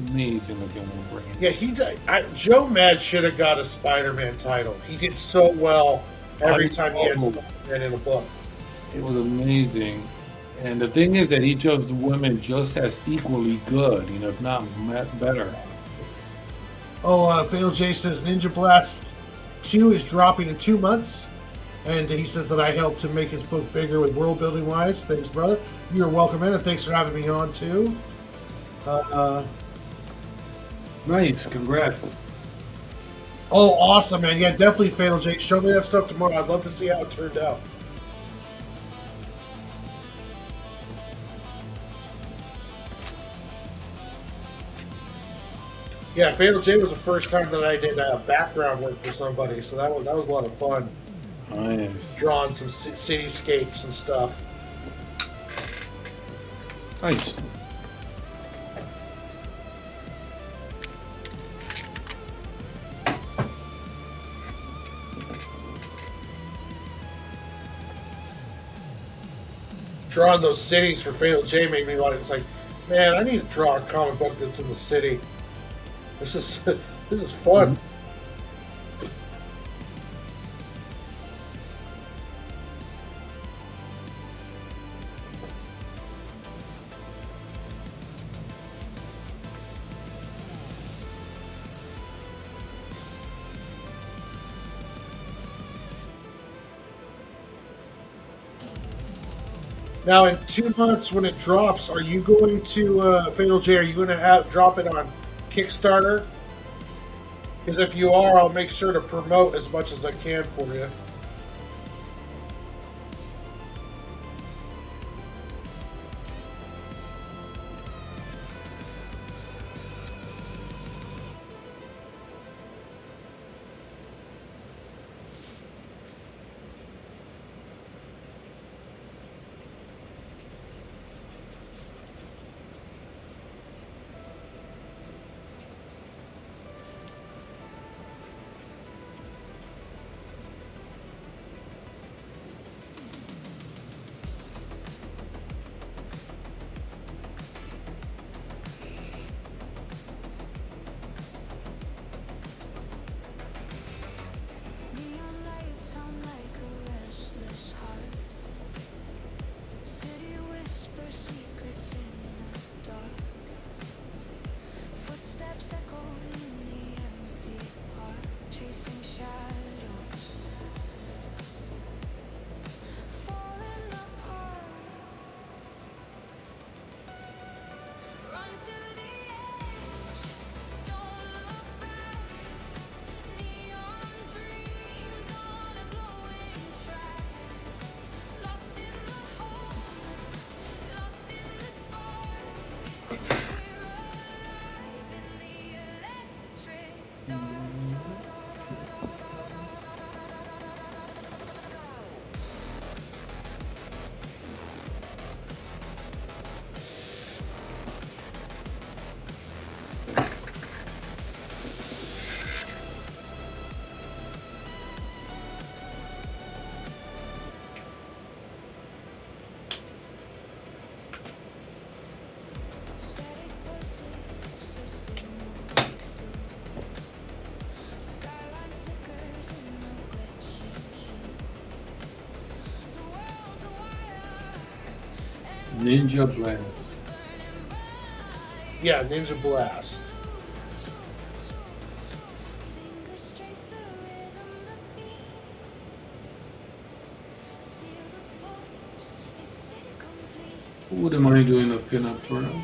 amazing looking Wolverine. Yeah, Joe Mad should have got a Spider-Man title. He did so well every time he had Spider-Man in a book. It was amazing. And the thing is that he judged women just as equally good, if not better. Oh, Fatal J says Ninja Blast 2 is dropping in 2 months. And he says that I helped to make his book bigger with world building wise. Thanks, brother. You're welcome, man, and thanks for having me on, too. Nice, congrats. Oh, awesome, man. Yeah, definitely, Fatal J. Show me that stuff tomorrow. I'd love to see how it turned out. Yeah, Fatal J was the first time that I did background work for somebody, so that was a lot of fun. Nice. Drawing some cityscapes and stuff. Nice. Drawing those cities for Fatal J made me want. It's like, man, I need to draw a comic book that's in the city. This is this is fun. Now, in 2 months when it drops, are you going to Fatal J? Are you going to drop it on Kickstarter? Because if you are, I'll make sure to promote as much as I can for you. Ninja Blast. Yeah, Ninja Blast. Wouldn't mind doing a pinup for him.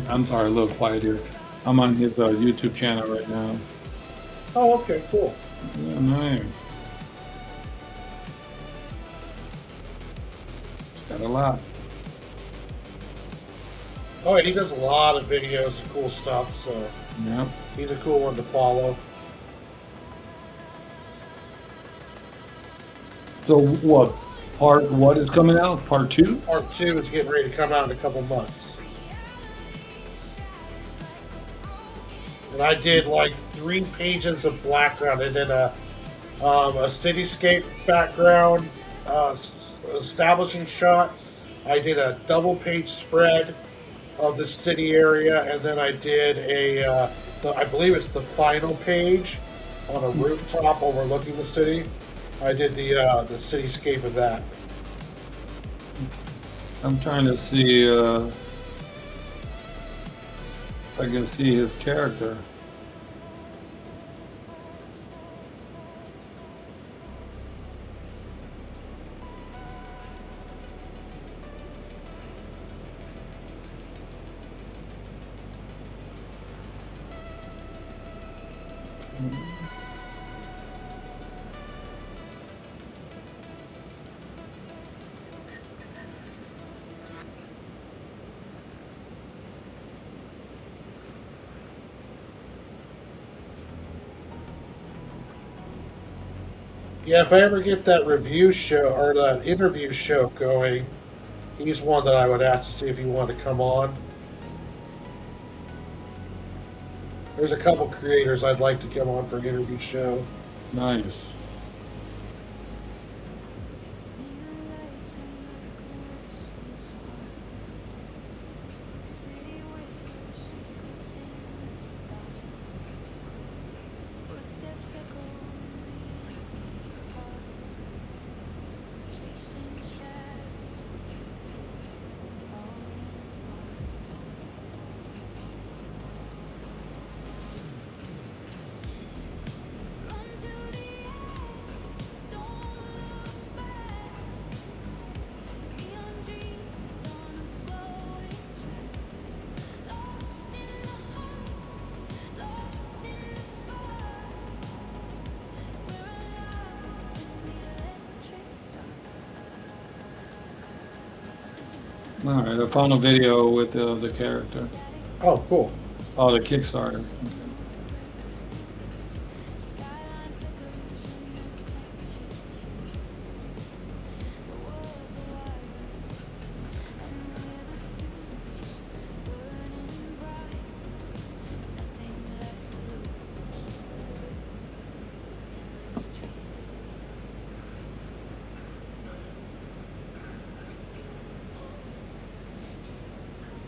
I'm sorry, a little quiet here. I'm on his YouTube channel right now. Oh, okay, cool. Yeah, nice. He's got a lot. Oh, and he does a lot of videos and cool stuff, so Yeah. he's a cool one to follow. So what? Part what is coming out? Part 2? Part 2 is getting ready to come out in a couple months. And I did like 3 pages of background and then a cityscape background establishing shot. I did a double page spread of the city area, and then I did I believe it's the final page on a rooftop overlooking the city. I did the cityscape of that. I'm trying to see if I can see his character. Yeah, if I ever get that review show or that interview show going, he's one that I would ask to see if he wanted to come on. There's a couple creators I'd like to come on for an interview show. Nice. All right, I found a video with the character. Oh, cool. Oh, the Kickstarter.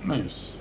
Nice.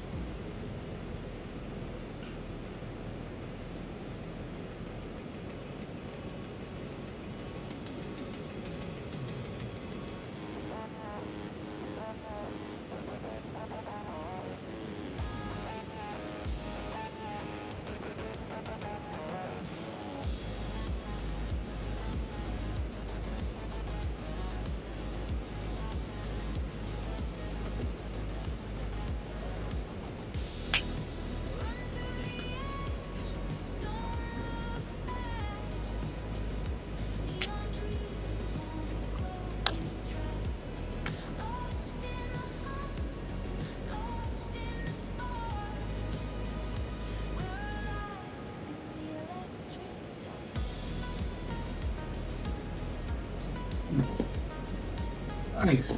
Nice.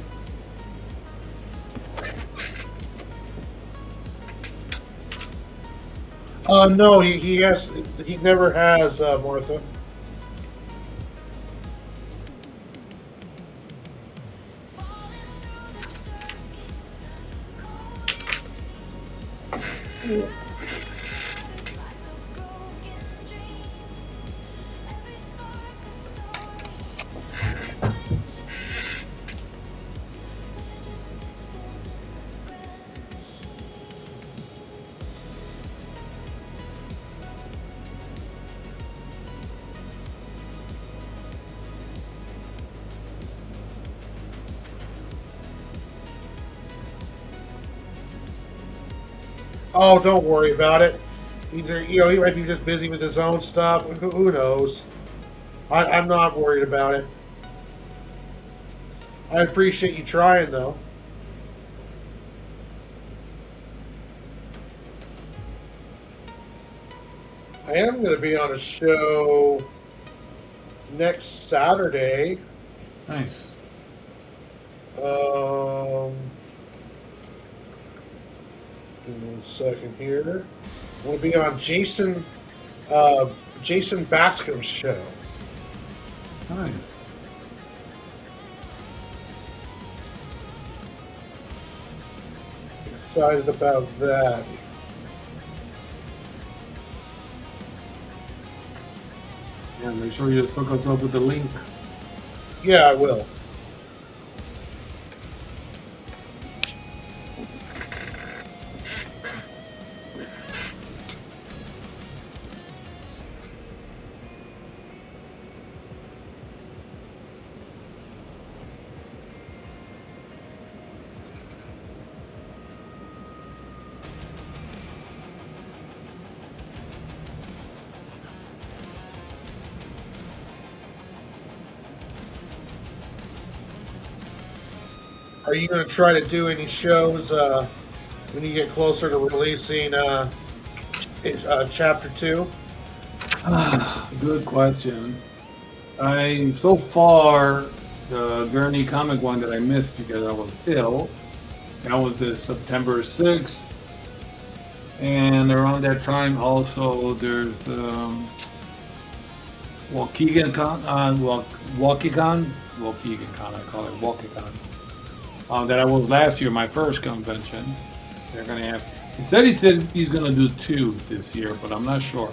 No, he never has, Martha. Oh, don't worry about it. Either he might be just busy with his own stuff. Who knows? I'm not worried about it. I appreciate you trying, though. I am going to be on a show next Saturday. Nice. Give me 1 second here. I'm going to be on Jason Bascom's show. Nice. Excited about that. Yeah, make sure you hook us up with the link. Yeah, I will. Are you going to try to do any shows when you get closer to releasing Chapter 2? Good question. So far, the Journey comic one that I missed because I was ill, that was September 6th. And around that time also there's Waukegan, I call it Waukegan. That I was last year, my first convention. They're gonna have. He said he's gonna do 2 this year, but I'm not sure.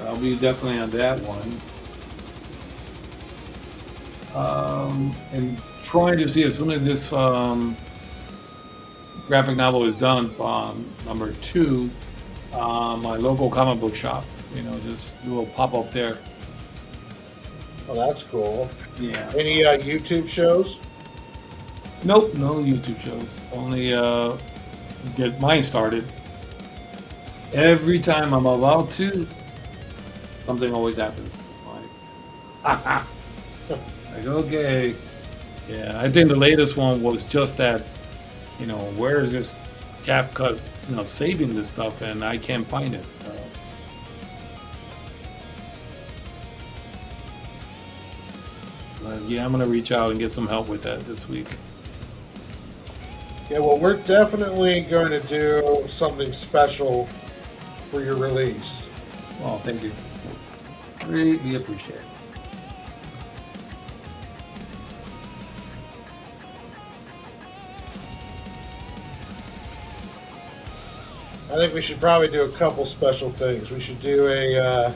I'll be definitely on that one. And trying to see as soon as this graphic novel is done, number 2, my local comic book shop. Just do a pop up there. Oh, that's cool. Yeah. Any YouTube shows? Nope, no YouTube shows. Only get mine started. Every time I'm about to, something always happens. Like okay. Yeah, I think the latest one was just that, where is this cap cut, saving this stuff, and I can't find it. So. But yeah, I'm gonna reach out and get some help with that this week. Yeah, well, we're definitely going to do something special for your release. Well, thank you. Greatly appreciate it. I think we should probably do a couple special things. We should do a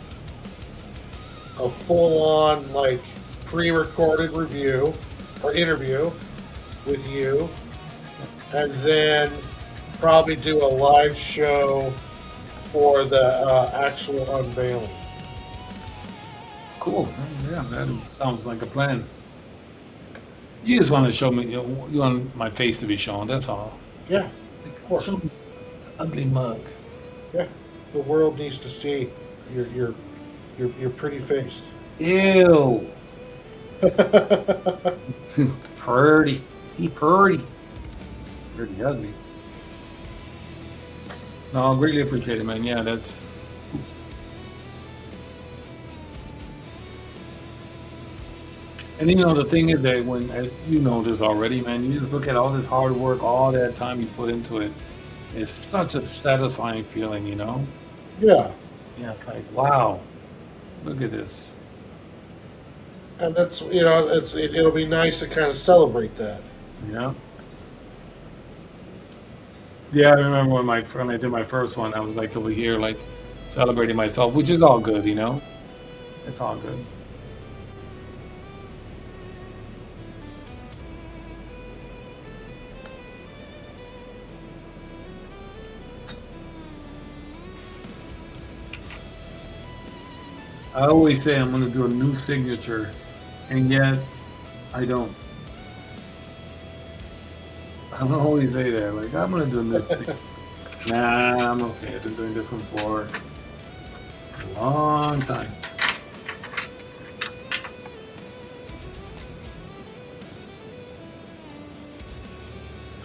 full-on, like, pre-recorded review or interview with you, and then probably do a live show for the actual unveiling. Cool. Yeah, that sounds like a plan. You just want to show me, you want my face to be shown, that's all. Yeah, of course. Show me the ugly mug. Yeah, the world needs to see your pretty face. Ew. Purdy. He purdy. Pretty ugly. No, I greatly appreciate it, man. Yeah, that's. Oops. And the thing is that when you know this already, man, you just look at all this hard work, all that time you put into it. It's such a satisfying feeling, Yeah. Yeah, it's like, wow, look at this. And that's, it'll be nice to kind of celebrate that. Yeah. Yeah, I remember when I did my first one, I was like over here, like celebrating myself, which is all good, It's all good. I always say I'm going to do a new signature, and yet I don't. I always say that, like, I'm going to do a new signature. Nah, I'm okay. I've been doing this one for a long time.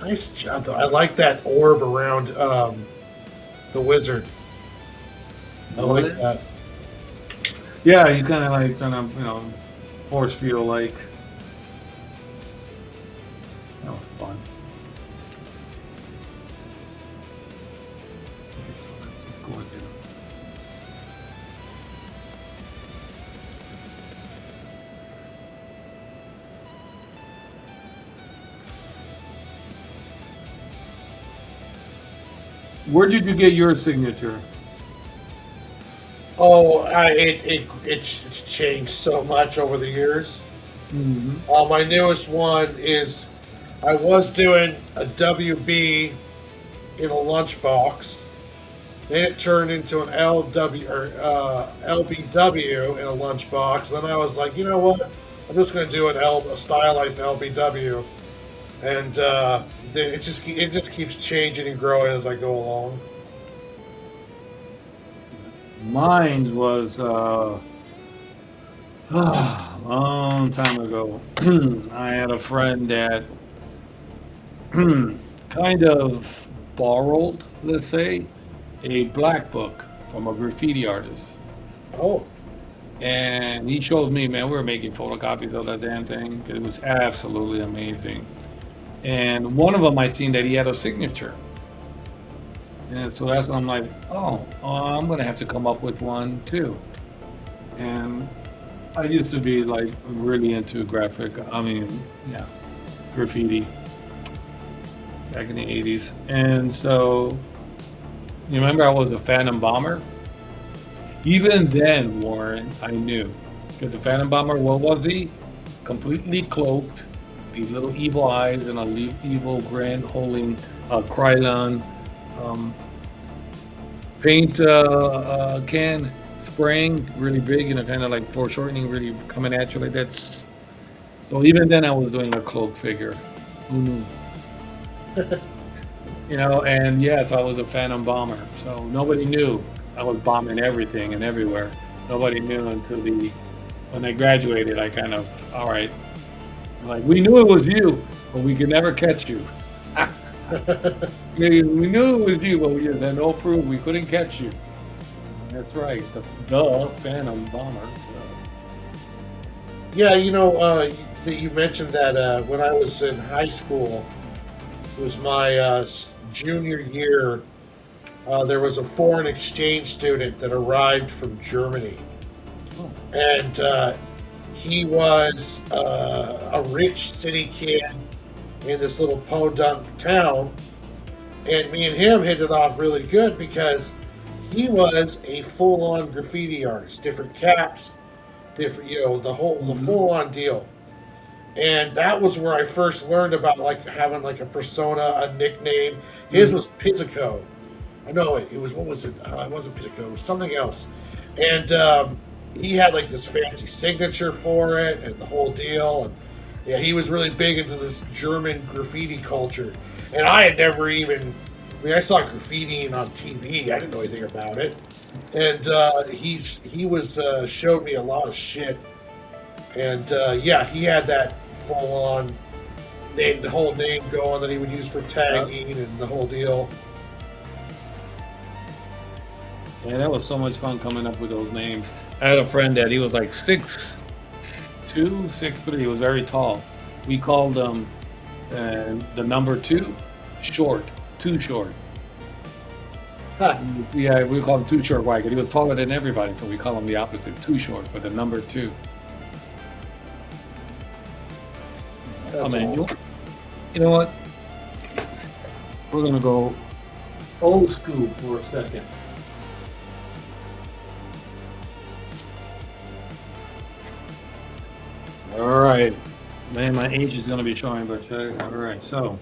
Nice job, though. I like that orb around the wizard. I like that. Yeah, you kind of force feel like. That was fun. Okay, so let's just go ahead. Where did you get your signature? Oh, it's changed so much over the years. Mm-hmm. My newest one is I was doing a WB in a lunchbox. Then it turned into an LW or LBW in a lunchbox. Then I was like, you know what? I'm just going to do a stylized LBW, and then it just keeps changing and growing as I go along. Mine was a long time ago. I had a friend that kind of borrowed, let's say, a black book from a graffiti artist. Oh, And he showed me, man, we were making photocopies of that damn thing. It was absolutely amazing. And one of them I seen that he had a signature. And so that's when I'm like, oh, I'm gonna have to come up with one too. And I used to be like really into yeah, graffiti back in the 80s. And so, you remember I was a Phantom Bomber? Even then, Warren, I knew. Because the Phantom Bomber, what was he? Completely cloaked, these little evil eyes, and a evil grin holding a Krylon paint can, spraying really big, kind of like foreshortening, really coming at you like that. So even then, I was doing a cloak figure. Who knew? And yes, I was a Phantom Bomber. So nobody knew I was bombing everything and everywhere. Nobody knew until when I graduated. I kind of, all right, like we knew it was you, but we could never catch you. We knew it was you, but we had no proof. We couldn't catch you. That's right, the Phantom Bomber. Yeah, that you mentioned that when I was in high school, it was my junior year. There was a foreign exchange student that arrived from Germany, Oh. and he was a rich city kid in this little podunk town, and me and him hit it off really good because he was a full-on graffiti artist, different caps, different, the full-on deal. And that was where I first learned about like having like a persona, a nickname. His was Pizzico. I know it was, what was it? It wasn't Pizzico, it was something else. And he had like this fancy signature for it and the whole deal. And yeah, he was really big into this German graffiti culture. And I had never even, I saw graffitiing on TV. I didn't know anything about it. And he was showed me a lot of shit. And yeah, he had that full on name, the whole name going that he would use for tagging and the whole deal. Yeah, that was so much fun coming up with those names. I had a friend that he was like 6'2", 6'3". He was very tall. We called him the number 2 short, too short. Huh. Yeah, we call him too short. Why? Because he was taller than everybody, so we call him the opposite, too short, but the number 2. That's awesome. You know what? We're gonna go old school for a second. All right, man, my age is gonna be showing, but all right. So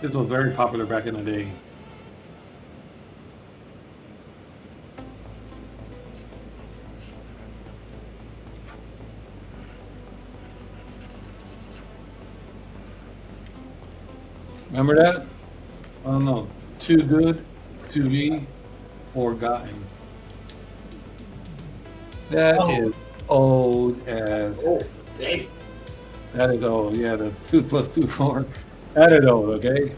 this was very popular back in the day. Remember that? I don't know. Too good to be forgotten. That is old as. Oh, dang. That is old. Yeah, the 2 plus 2, 4. That is old. Okay.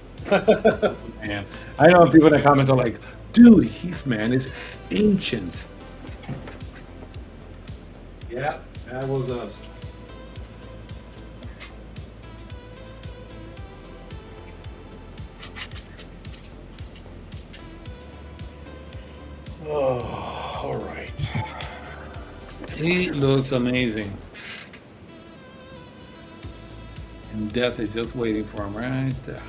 Man, I know people that comment are like, "Dude, he's man is ancient." Yeah, that was us. Oh, all right. He looks amazing. And death is just waiting for him right there.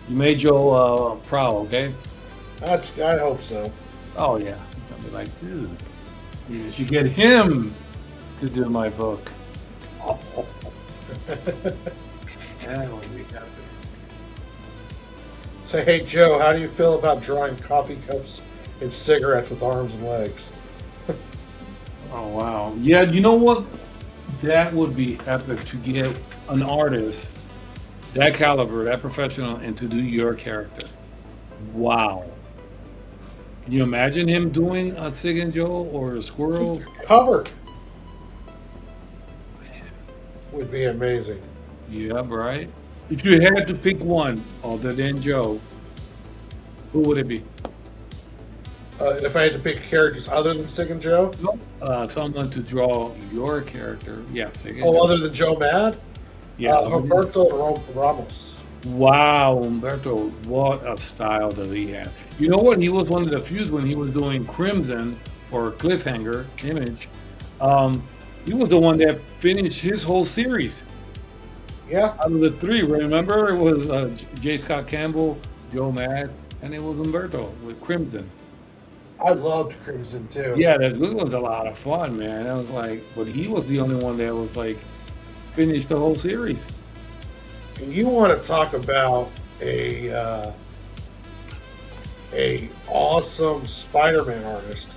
You made Joe proud, okay? I hope so. Oh, yeah. He's gonna be like, dude, you should get him to do my book. Oh. That would be happy. Say, hey Joe, how do you feel about drawing coffee cups and cigarettes with arms and legs? Oh, wow. Yeah, you know what? That would be epic to get an artist that caliber, that professional, and to do your character. Wow. Can you imagine him doing a Sig and Joe or a Squirrel? Cover would be amazing. Yeah, right. If you had to pick one other than Joe, who would it be? If I had to pick characters other than Sig and Joe? Someone to draw your character. Yeah, say again. Oh, other than Joe Mad? Yeah. Humberto Ramos. Wow, Umberto, what a style that he had. You know what? He was one of the few when he was doing Crimson for Cliffhanger Image. He was the one that finished his whole series. Yeah. Out of the three, remember? It was J. Scott Campbell, Joe Mad, and it was Umberto with Crimson. I loved Crimson too. Yeah, that was a lot of fun, man. I was like, but he was the only one that was like finished the whole series. And you want to talk about a awesome Spider-Man artist?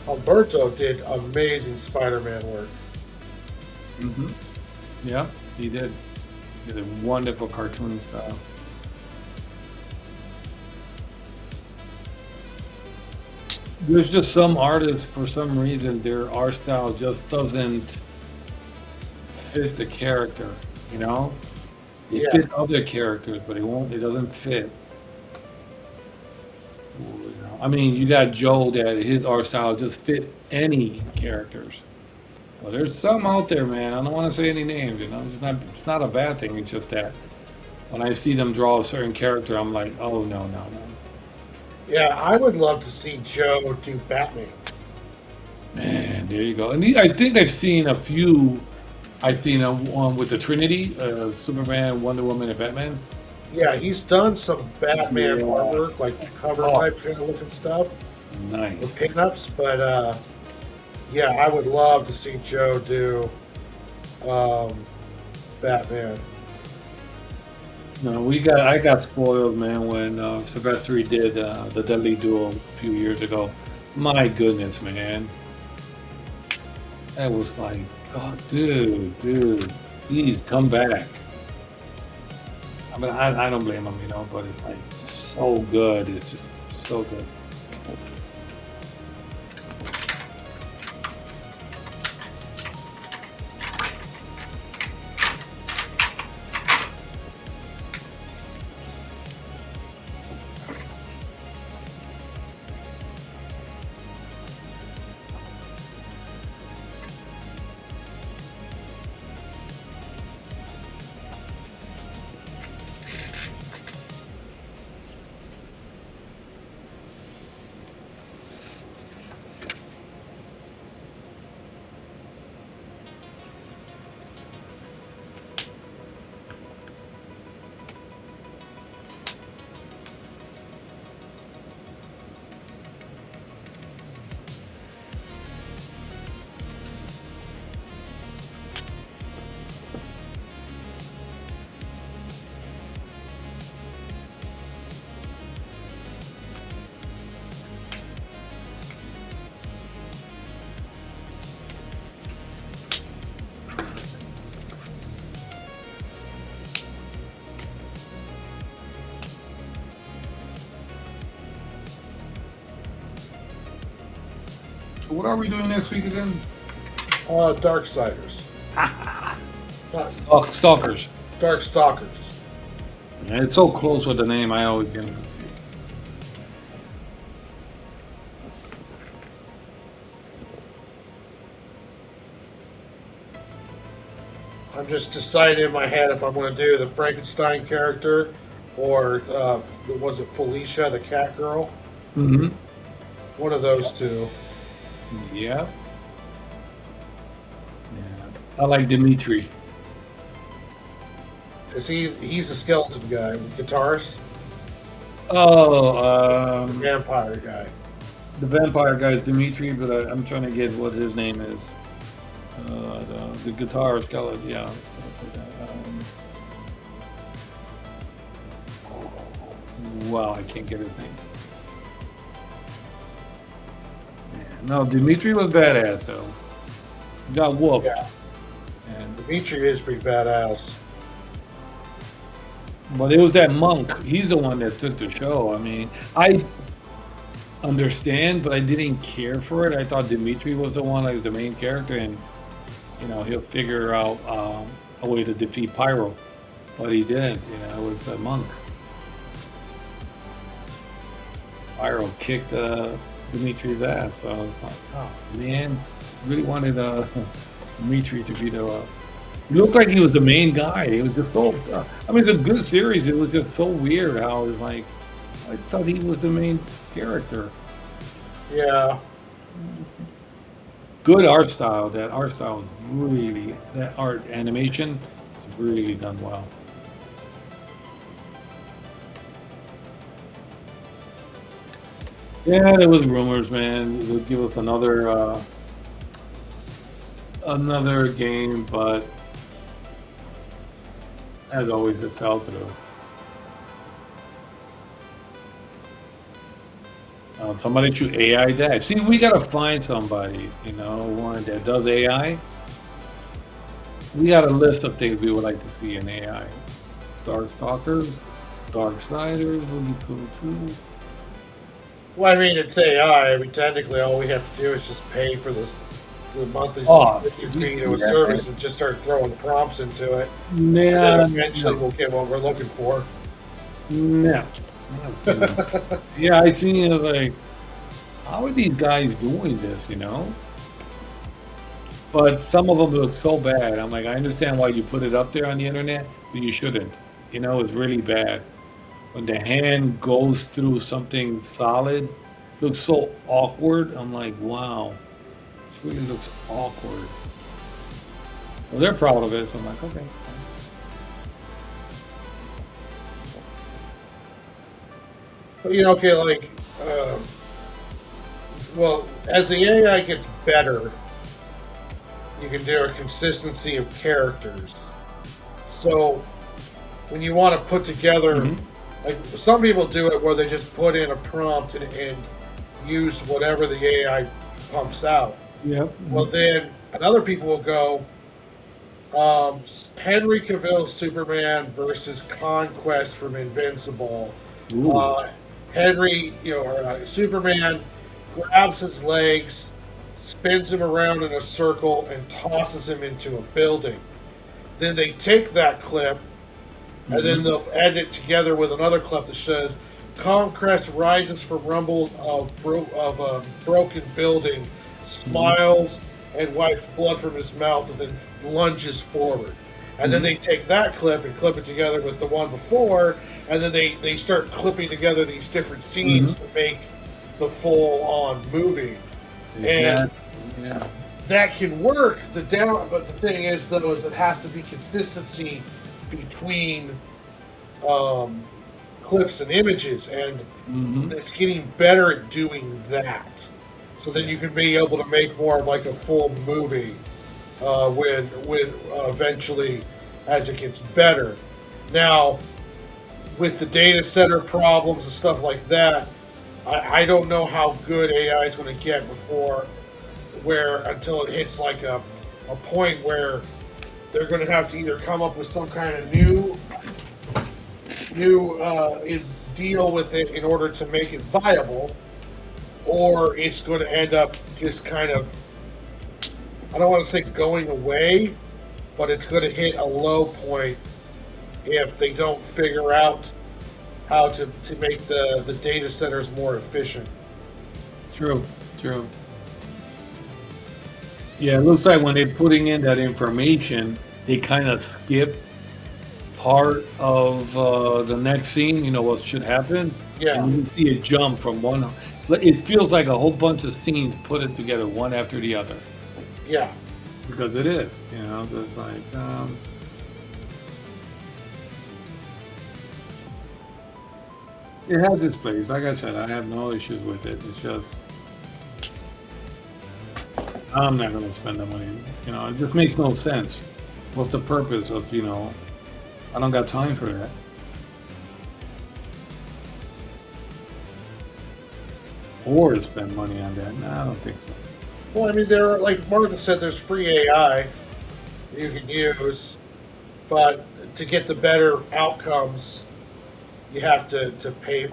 Alberto did amazing Spider-Man work. Yeah, he did. He did a wonderful cartoon style. There's just some artists, for some reason, their art style just doesn't fit the character, you know? It Yeah. fit other characters, but it doesn't fit. You know? I mean, you got Joe that his art style just fit any characters. Well, there's some out there, man. I don't want to say any names, you know? It's not a bad thing. It's just that when I see them draw a certain character, I'm like, oh, no, no, no. Yeah, I would love to see Joe do Batman. Man, there you go. And I think I've seen a few. I've seen one with the Trinity, Superman, Wonder Woman, and Batman. Yeah, he's done some Batman Yeah. artwork, like cover Oh. type kind of looking stuff with Nice. pinups. But yeah, I would love to see Joe do Batman. No, I got spoiled, man, when Silvestri did the Deadly Duel a few years ago. My goodness, man. That was like, oh, dude, please come back. I mean, I don't blame him, you know, but it's like so good. It's just so good. So what are we doing next week again? Darksiders. Not Stalkers. Darkstalkers. Yeah, it's so close with the name, I always get it. I'm just deciding in my head if I'm going to do the Frankenstein character or was it Felicia, the cat girl? Mm-hmm. One of those two. Yeah. Yeah. I like Dimitri. He's a skeleton guy, guitarist, Oh, vampire guy. the vampire guy is Dimitri, but I'm trying to get what his name is. The guitar skeleton, yeah. Wow, I can't get his name. Yeah, no, Dimitri was badass though. He got whooped. Yeah, And, Dimitri is pretty badass. but it was that monk. He's the one that took the show. I mean, I understand, but I didn't care for it. I thought Dimitri was the one, like the main character, and you know he'll figure out a way to defeat Pyro, but he didn't. You know, it was the monk. Pyro kicked Dimitri's ass. So I was like, oh man, really wanted Dimitri to be the. He looked like he was the main guy. It was just so. I mean, it's a good series. It was just so weird how it was like. I thought he was the main character. Yeah. Good art style. That art style is really that art animation is really done well. Yeah, there was rumors, man. They'll give us another game, but as always, it fell through. Somebody should AI that. See, we gotta find somebody, one that does AI. We got a list of things we would like to see in AI. Darkstalkers, Darksiders would be cool too. Well, I mean, it's AI. I mean, technically, all we have to do is just pay for the monthly subscription fee to a service and just start throwing prompts into it. Yeah, and then eventually we'll get what we're looking for. No. Yeah, I seen it like, how are these guys doing this, But some of them look so bad. I'm like, I understand why you put it up there on the internet, but you shouldn't. It's really bad. When the hand goes through something solid, looks so awkward. I'm like, wow, this really looks awkward. So they're proud of it. So I'm like, okay. But, okay, like, well, as the AI gets better, you can do a consistency of characters. So when you want to put together, like some people do it where they just put in a prompt and use whatever the AI pumps out. Yep. Well, then other people will go, Henry Cavill's Superman versus Conquest from Invincible. Henry, Superman grabs his legs, spins him around in a circle, and tosses him into a building. Then they take that clip, and then they'll edit it together with another clip that says, Conquest rises from rumble of a broken building, smiles, and wipes blood from his mouth, and then lunges forward. And then they take that clip and clip it together with the one before, and then they start clipping together these different scenes to make the full-on movie. And that can work. But the thing is, though, is it has to be consistency between clips and images, and it's getting better at doing that. So then you can be able to make more of like a full movie when eventually as it gets better. Now, with the data center problems and stuff like that, I don't know how good AI is going to get until it hits like a point where they're going to have to either come up with some kind of new deal with it in order to make it viable, or it's going to end up just kind of, I don't want to say going away, but it's going to hit a low point if they don't figure out how to make the data centers more efficient. True. Yeah, it looks like when they're putting in that information, they kind of skip part of the next scene, what should happen. Yeah. And you can see it jump from one. It feels like a whole bunch of scenes put it together one after the other. Yeah. Because it is, it's like, it has its place. Like I said, I have no issues with it. It's just, I'm not going to spend the money. It just makes no sense. What's the purpose of, I don't got time for that. Or to spend money on that. No, I don't think so. Well, I mean, there are, like Martha said, there's free AI you can use, but to get the better outcomes, you have to pay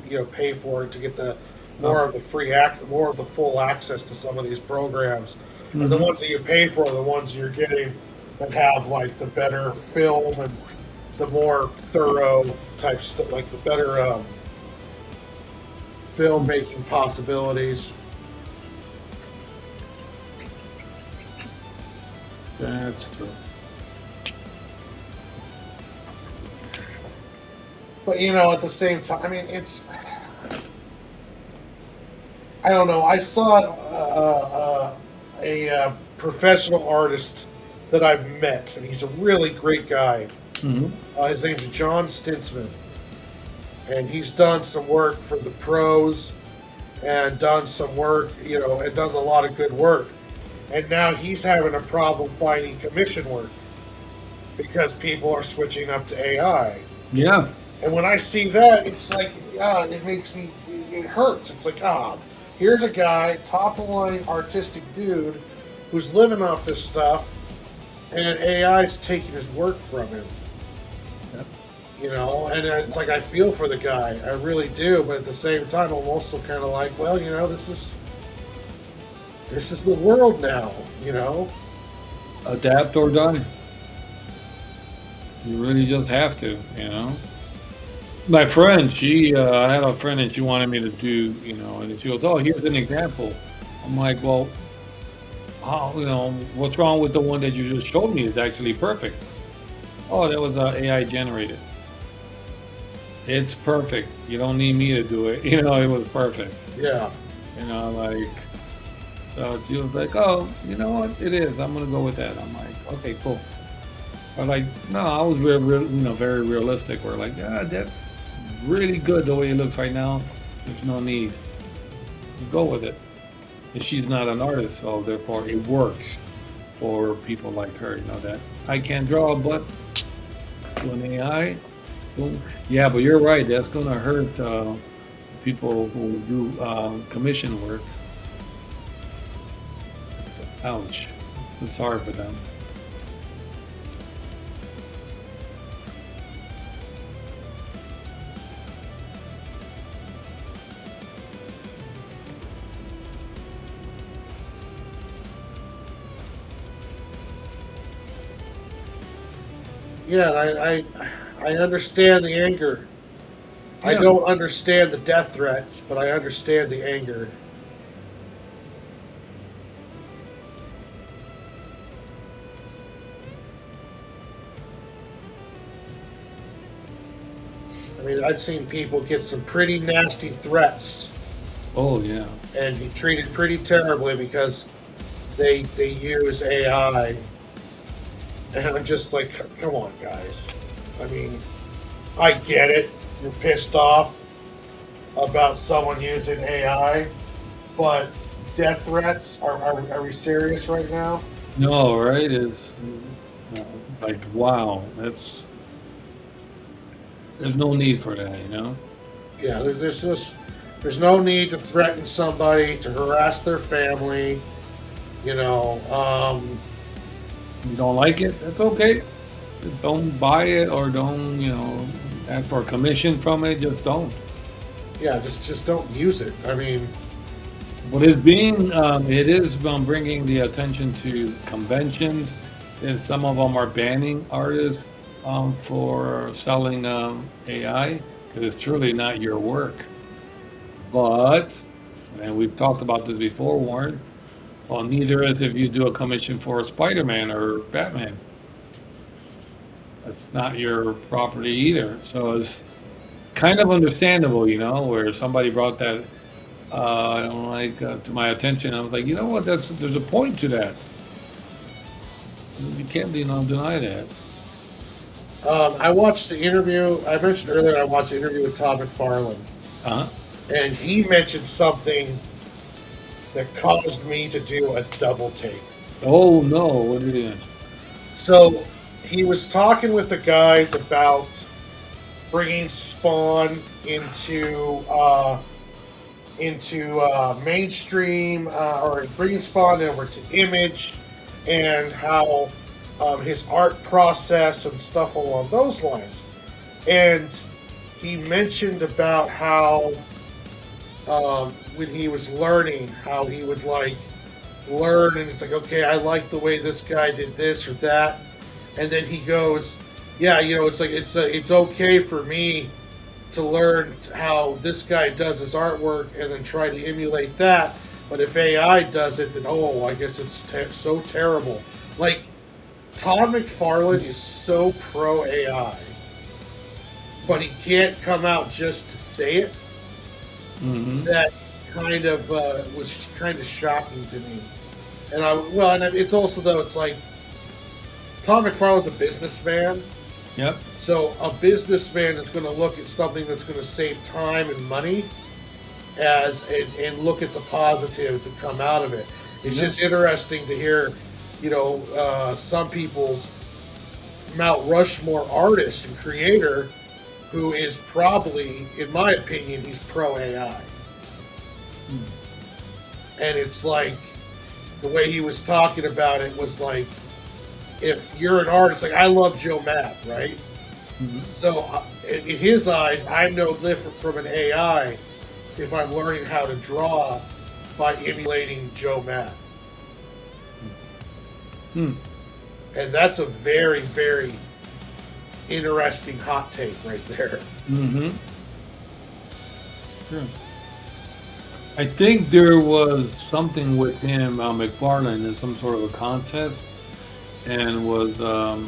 for it to get the more of the full access to some of these programs. And the ones that you paid for are the ones you're getting that have like the better film and the more thorough type stuff, like the better filmmaking possibilities. That's true. But at the same time, I mean, it's. I don't know. I saw a professional artist that I've met, and he's a really great guy. Hmm. His name's John Stinsman, and he's done some work for the pros, and done some work, and does a lot of good work. And now he's having a problem finding commission work because people are switching up to AI. Yeah. And when I see that, it's like, it makes me, it hurts. It's like, here's a guy, top of the line artistic dude, who's living off this stuff, and AI's taking his work from him. Yep. And it's like, I feel for the guy, I really do, but at the same time, I'm also kind of like, well, this is the world now, Adapt or die. You really just have to. My friend, I had a friend and she wanted me to do, and she goes, "Oh, here's an example." I'm like, "Well, what's wrong with the one that you just showed me? It's actually perfect." "Oh, that was AI generated." It's perfect. You don't need me to do it. It was perfect. Yeah. So she was like, "Oh, you know what? It is. I'm gonna go with that." I'm like, "Okay, cool." But no, I was very realistic. We're like, "Yeah, that's really good the way it looks right now. There's no need. Go with it." And she's not an artist, so therefore it works for people like her. That I can't draw, but to an AI, boom. Yeah, but you're right. That's gonna hurt people who do commission work. Ouch. It's hard for them. Yeah, I understand the anger. I Yeah. don't understand the death threats, but I understand the anger. I mean, I've seen people get some pretty nasty threats Oh yeah. and be treated pretty terribly because they use AI. And I'm just like, come on, guys. I mean, I get it. You're pissed off about someone using AI, but death threats? Are we serious right now? No, right? It's like wow. There's no need for that. Yeah, there's no need to threaten somebody, to harass their family. You know, You don't like it? That's okay. Just don't buy it or don't ask for a commission from it. Just don't. yeah, just don't use it. I mean, What it is bringing the attention to conventions, and some of them are banning artists for selling AI because it's truly not your work. But, and we've talked about this before, Warren. Well, neither is if you do a commission for a Spider-Man or Batman. That's not your property either. So it's kind of understandable, where somebody brought that I don't like to my attention. I was like, you know what? There's a point to that. You can't deny that. I watched the interview. I mentioned earlier I watched the interview with Todd McFarlane, Uh-huh. and he mentioned something that caused me to do a double take. Oh no, what did you? So he was talking with the guys about bringing Spawn into mainstream, or bringing Spawn over to Image, and how his art process and stuff along those lines. And he mentioned about how when he was learning, how he would learn, and it's like, okay, I like the way this guy did this or that, and then he goes, yeah, it's like it's okay for me to learn how this guy does his artwork and then try to emulate that. But if AI does it, then oh, I guess it's so terrible. Like Todd McFarlane is so pro AI, but he can't come out just to say it. That kind of was kind of shocking to me. And it's also though it's like Todd McFarlane's a businessman. Yep. So a businessman is going to look at something that's going to save time and money and look at the positives that come out of it. It's just interesting to hear, some people's Mount Rushmore artist and creator who is probably, in my opinion, he's pro AI. And it's like, the way he was talking about it was like, if you're an artist, like I love Joe Mad, right? So in his eyes, I'm no different from an AI if I'm learning how to draw by emulating Joe Mad. And that's a very, very interesting hot take right there. I think there was something with him, McFarlane, in some sort of a contest, and was I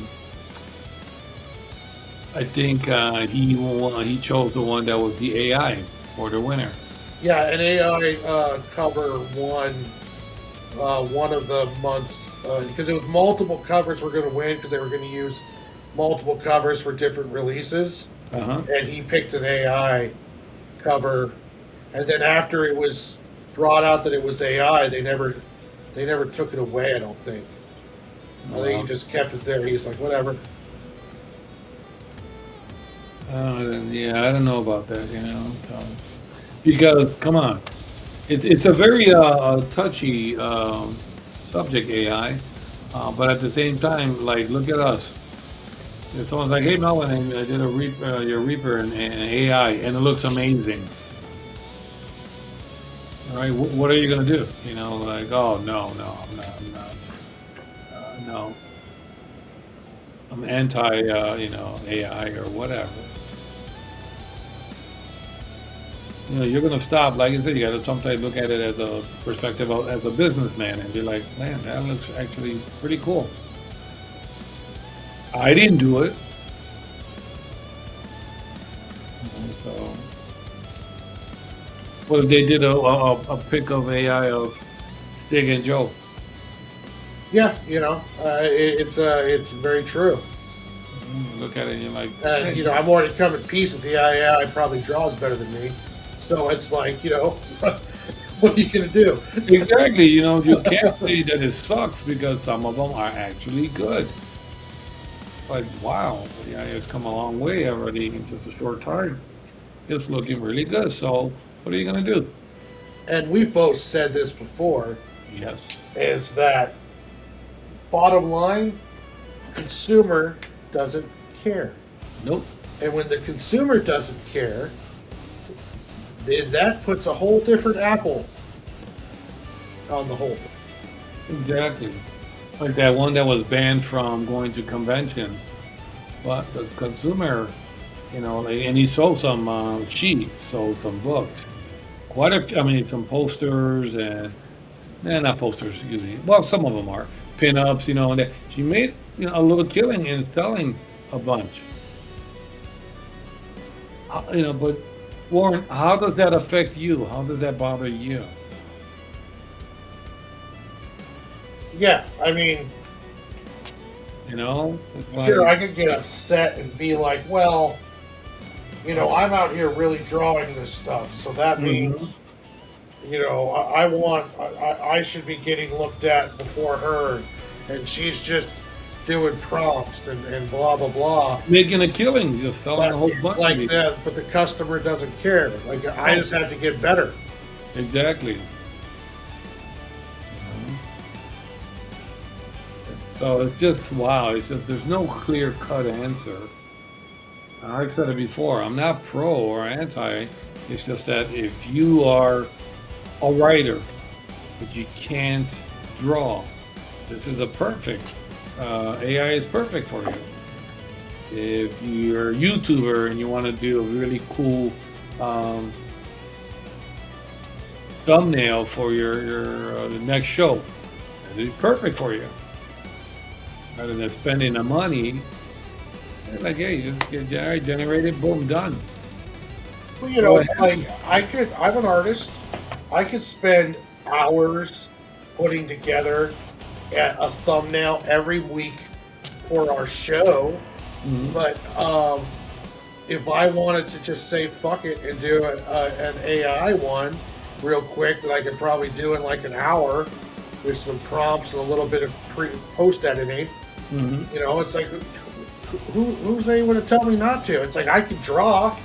think he chose the one that was the AI for the winner. Yeah, an AI cover won one of the months because it was multiple covers were going to win because they were going to use multiple covers for different releases, and he picked an AI cover, and then after it was brought out that it was AI, they never took it away. I don't think. I think he just kept it there. He's like, whatever. Yeah, I don't know about that, So, because come on, it's a very touchy subject, AI, but at the same time, like, look at us. If someone's like, "Hey, Melvin, I did your Reaper in AI, and it looks amazing." All right, what are you gonna do? Like, oh no, I'm not. No, I'm anti, AI or whatever. You're gonna stop. Like I said, you gotta sometimes look at it as a perspective as a businessman and be like, man, that looks actually pretty cool. I didn't do it, so. What if they did a pic of AI of Stig and Joe? Yeah, it's very true. Look at it and you're like, and I'm already come at peace with the AI. Probably draws better than me, so it's like, what are you gonna do? Exactly. You can't say that it sucks because some of them are actually good. Like, wow, the AI has come a long way already in just a short time. It's looking really good. So, what are you gonna do? And we've both said this before. Yes. Is that bottom line? Consumer doesn't care. Nope. And when the consumer doesn't care, then that puts a whole different apple on the whole thing. Exactly. Like that one that was banned from going to conventions. But the consumer, and he sold some sheets, sold some books. Some posters and, not posters, excuse me. Well, some of them are. Pin-ups, and that. She made, a little killing in selling a bunch. But Warren, how does that affect you? How does that bother you? Yeah, I mean, it's like, sure, I could get upset and be like, well, I'm out here really drawing this stuff, so that means, I should be getting looked at before her, and she's just doing prompts and blah blah blah, making a killing, just selling a whole bunch. It's like that, but the customer doesn't care. Like I just have to get better. Exactly. So it's just wow. It's just there's no clear cut answer. I've said it before. I'm not pro or anti. It's just that if you are a writer, but you can't draw, this is a perfect. AI is perfect for you. If you're a YouTuber and you want to do a really cool thumbnail for your the next show, it'd be perfect for you. Rather than spending the money, like, hey, you just get generated, boom, done. Well, you know, like I'm an artist. I could spend hours putting together a thumbnail every week for our show, but if I wanted to just say fuck it and do an AI one real quick that I could probably do in like an hour with some prompts and a little bit of post editing, you know, it's like who's anyone to tell me not to? It's like I could draw.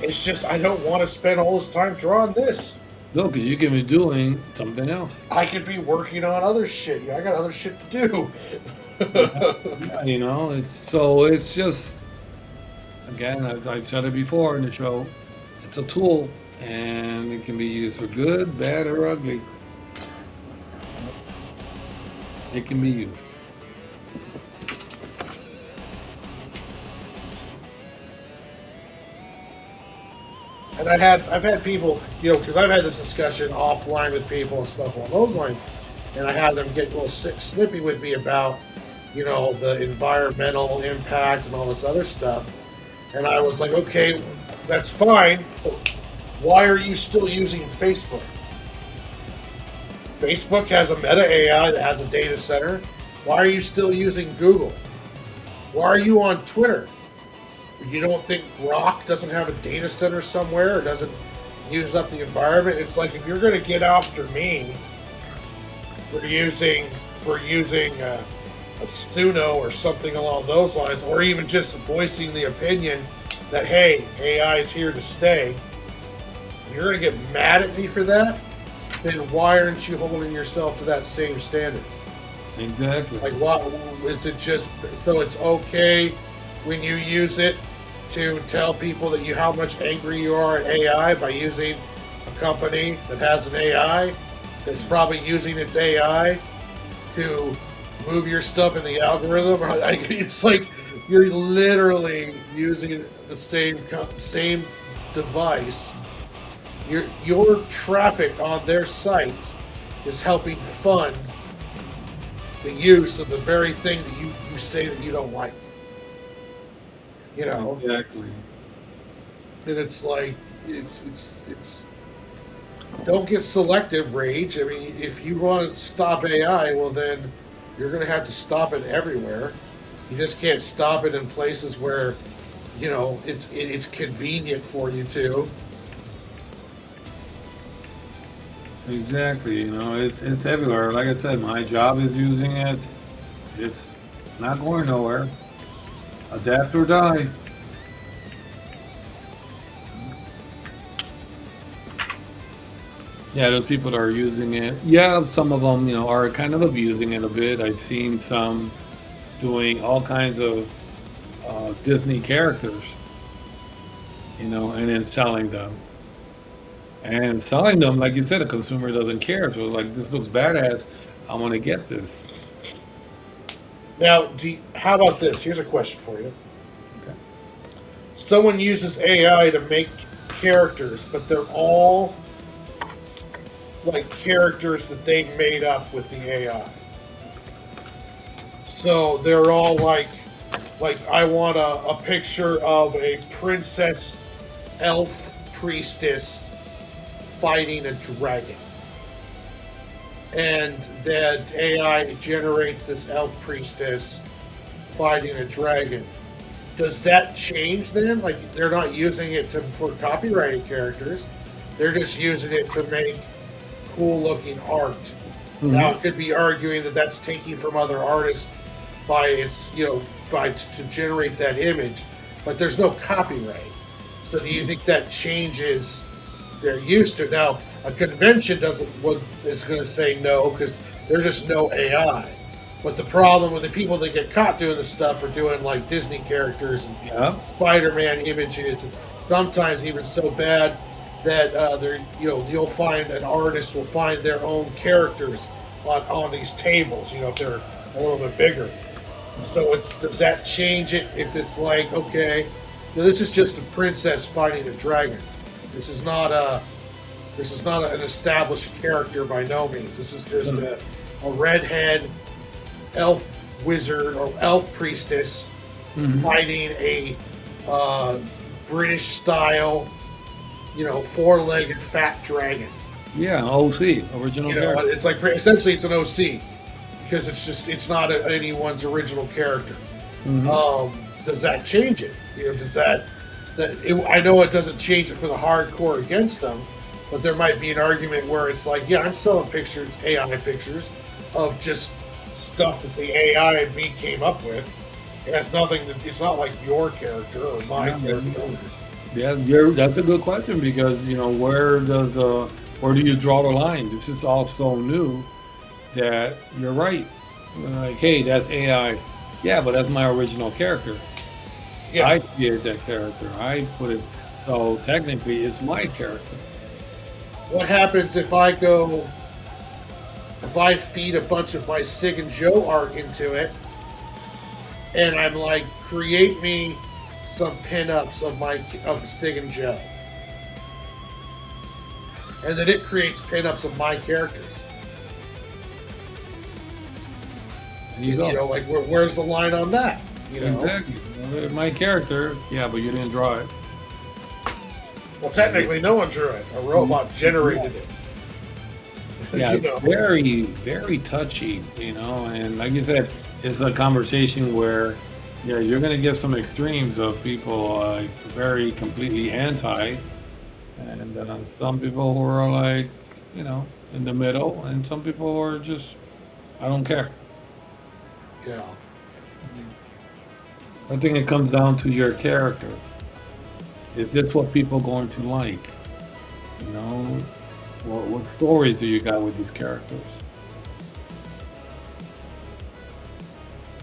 It's just I don't want to spend all this time drawing this. No, because you can be doing something else. I could be working on other shit. Yeah, I got other shit to do. Yeah, you know, it's just, again, I've said it before in the show, it's a tool and it can be used for good, bad, or ugly. It can be used. And I've had people, you know, because I've had this discussion offline with people and stuff along those lines, and I had them get a little snippy with me about, you know, the environmental impact and all this other stuff. And I was like, okay, that's fine. But why are you still using Facebook? Facebook has a meta AI that has a data center. Why are you still using Google? Why are you on Twitter? You don't think Rock doesn't have a data center somewhere or doesn't use up the environment? It's like if you're going to get after me for using a Suno or something along those lines, or even just voicing the opinion that hey, AI is here to stay, you're going to get mad at me for that. Then why aren't you holding yourself to that same standard? Exactly. Like, what is it? Just so it's okay when you use it to tell people that how much angry you are at AI by using a company that has an AI that's probably using its AI to move your stuff in the algorithm. It's like you're literally using the same device. Your traffic on their sites is helping fund the use of the very thing that you say that you don't like. You know, exactly. And it's like it's don't get selective rage. I mean, if you want to stop AI, well then you're going to have to stop it everywhere. You just can't stop it in places where, you know, it's convenient for you to. Exactly. You know, it's everywhere. Like I said, my job is using it. It's not going nowhere. Adapt or die. Yeah, those people that are using it. Yeah, some of them, you know, are kind of abusing it a bit. I've seen some doing all kinds of Disney characters, you know, and then selling them. And selling them, like you said, the consumer doesn't care. So it's like, this looks badass. I want to get this. Now, how about this? Here's a question for you. Okay. Someone uses AI to make characters, but they're all like characters that they made up with the AI. So they're all like I want a picture of a princess elf priestess fighting a dragon. And that AI generates this elf priestess fighting a dragon. Does that change then? Like, they're not using it for copyrighted characters. They're just using it to make cool looking art. Mm-hmm. Now, it could be arguing that that's taking from other artists by its, you know, to generate that image, but there's no copyright. So do you think that changes their use to? Now, a convention is going to say no because there's just no AI. But the problem with the people that get caught doing this stuff are doing like Disney characters and Spider-Man images, and sometimes even so bad that they're, you know, you'll find an artist will find their own characters on these tables, you know, if they're a little bit bigger. So does that change it if it's like, okay, now this is just a princess fighting a dragon. This is not a an established character by no means. This is just a redhead elf wizard or elf priestess fighting a British style, four-legged fat dragon. Yeah, OC, original character. It's like essentially it's an OC because it's not anyone's original character. Does that change it? Does I know it doesn't change it for the hardcore against them, but there might be an argument where it's like, yeah, I'm selling pictures, AI pictures of just stuff that the AI and me came up with. It has nothing to. It's not like your character or my character. Yeah, that's a good question because where do you draw the line? This is all so new that you're right. Like, hey, that's AI. Yeah, but that's my original character. Yeah. I created that character. I put it. So technically, it's my character. What happens if I feed a bunch of my Sig and Joe art into it, and I'm like, create me some pinups of Sig and Joe, and then it creates pinups of my characters. Like where's the line on that? Exactly. My character, yeah, but you didn't draw it. Well, technically, no one drew it. A robot generated it. Yeah, very, very touchy, and like you said, it's a conversation where, yeah, you're going to get some extremes of people very completely anti, and some people who are like, in the middle, and some people who are just, I don't care. Yeah. I think it comes down to your character. Is this what people are going to like? What stories do you got with these characters?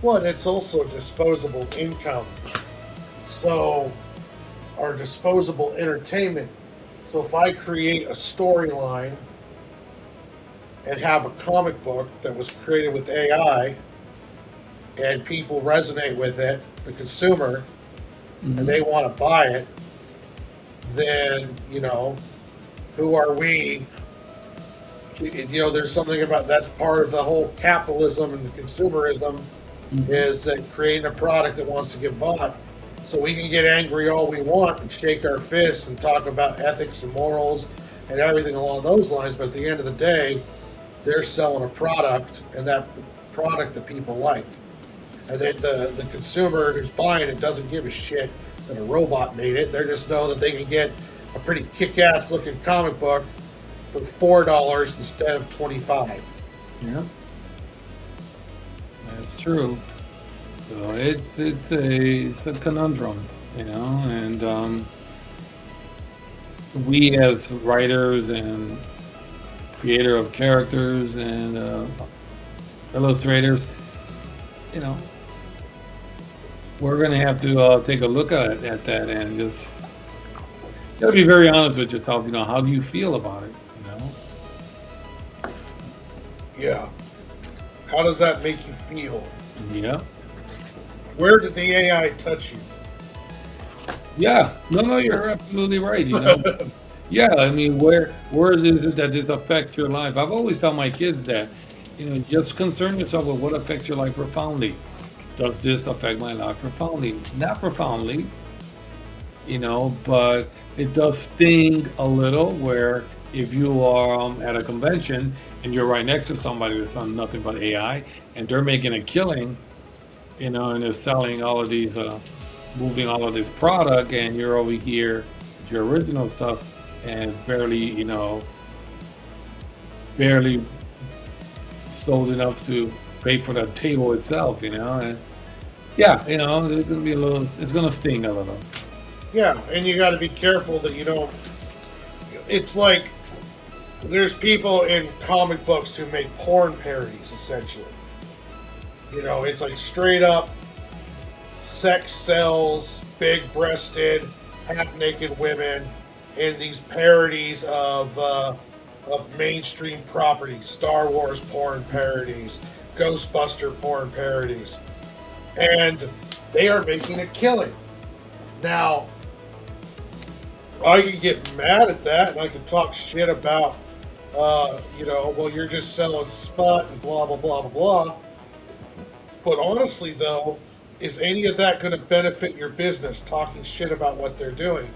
Well, it's also disposable income. So, or disposable entertainment. So if I create a storyline and have a comic book that was created with AI and people resonate with it, the consumer, and they want to buy it, then, who are we? There's something about that's part of the whole capitalism and the consumerism is that creating a product that wants to get bought. So we can get angry all we want and shake our fists and talk about ethics and morals and everything along those lines. But at the end of the day, they're selling a product, and that product that people like. And then the consumer who's buying it doesn't give a shit that a robot made it. They just know that they can get a pretty kick-ass looking comic book for $4 instead of $25. Yeah, that's true. So it's a conundrum, and we as writers and creator of characters and illustrators, we're going to have to take a look at that and just gotta be very honest with yourself. How do you feel about it? Yeah. How does that make you feel? Yeah. Where did the AI touch you? Yeah. No, you're absolutely right. Yeah. I mean, where is it that this affects your life? I've always tell my kids that, just concern yourself with what affects your life profoundly. Does this affect my life profoundly? Not profoundly, but it does sting a little where if you are at a convention and you're right next to somebody that's on nothing but AI and they're making a killing, and they're selling all of these, moving all of this product, and you're over here with your original stuff and barely sold enough to pay for the table itself, and yeah, it's gonna be it's gonna sting a little. Yeah, and you got to be careful that you don't. It's like there's people in comic books who make porn parodies, essentially. It's like straight up sex sells, big-breasted, half-naked women in these parodies of mainstream properties, Star Wars porn parodies, Ghostbuster porn parodies. and they are making a killing. Now, I can get mad at that, and I can talk shit about, well, you're just selling smut and blah blah blah blah blah. But honestly, though, is any of that going to benefit your business? Talking shit about what they're doing,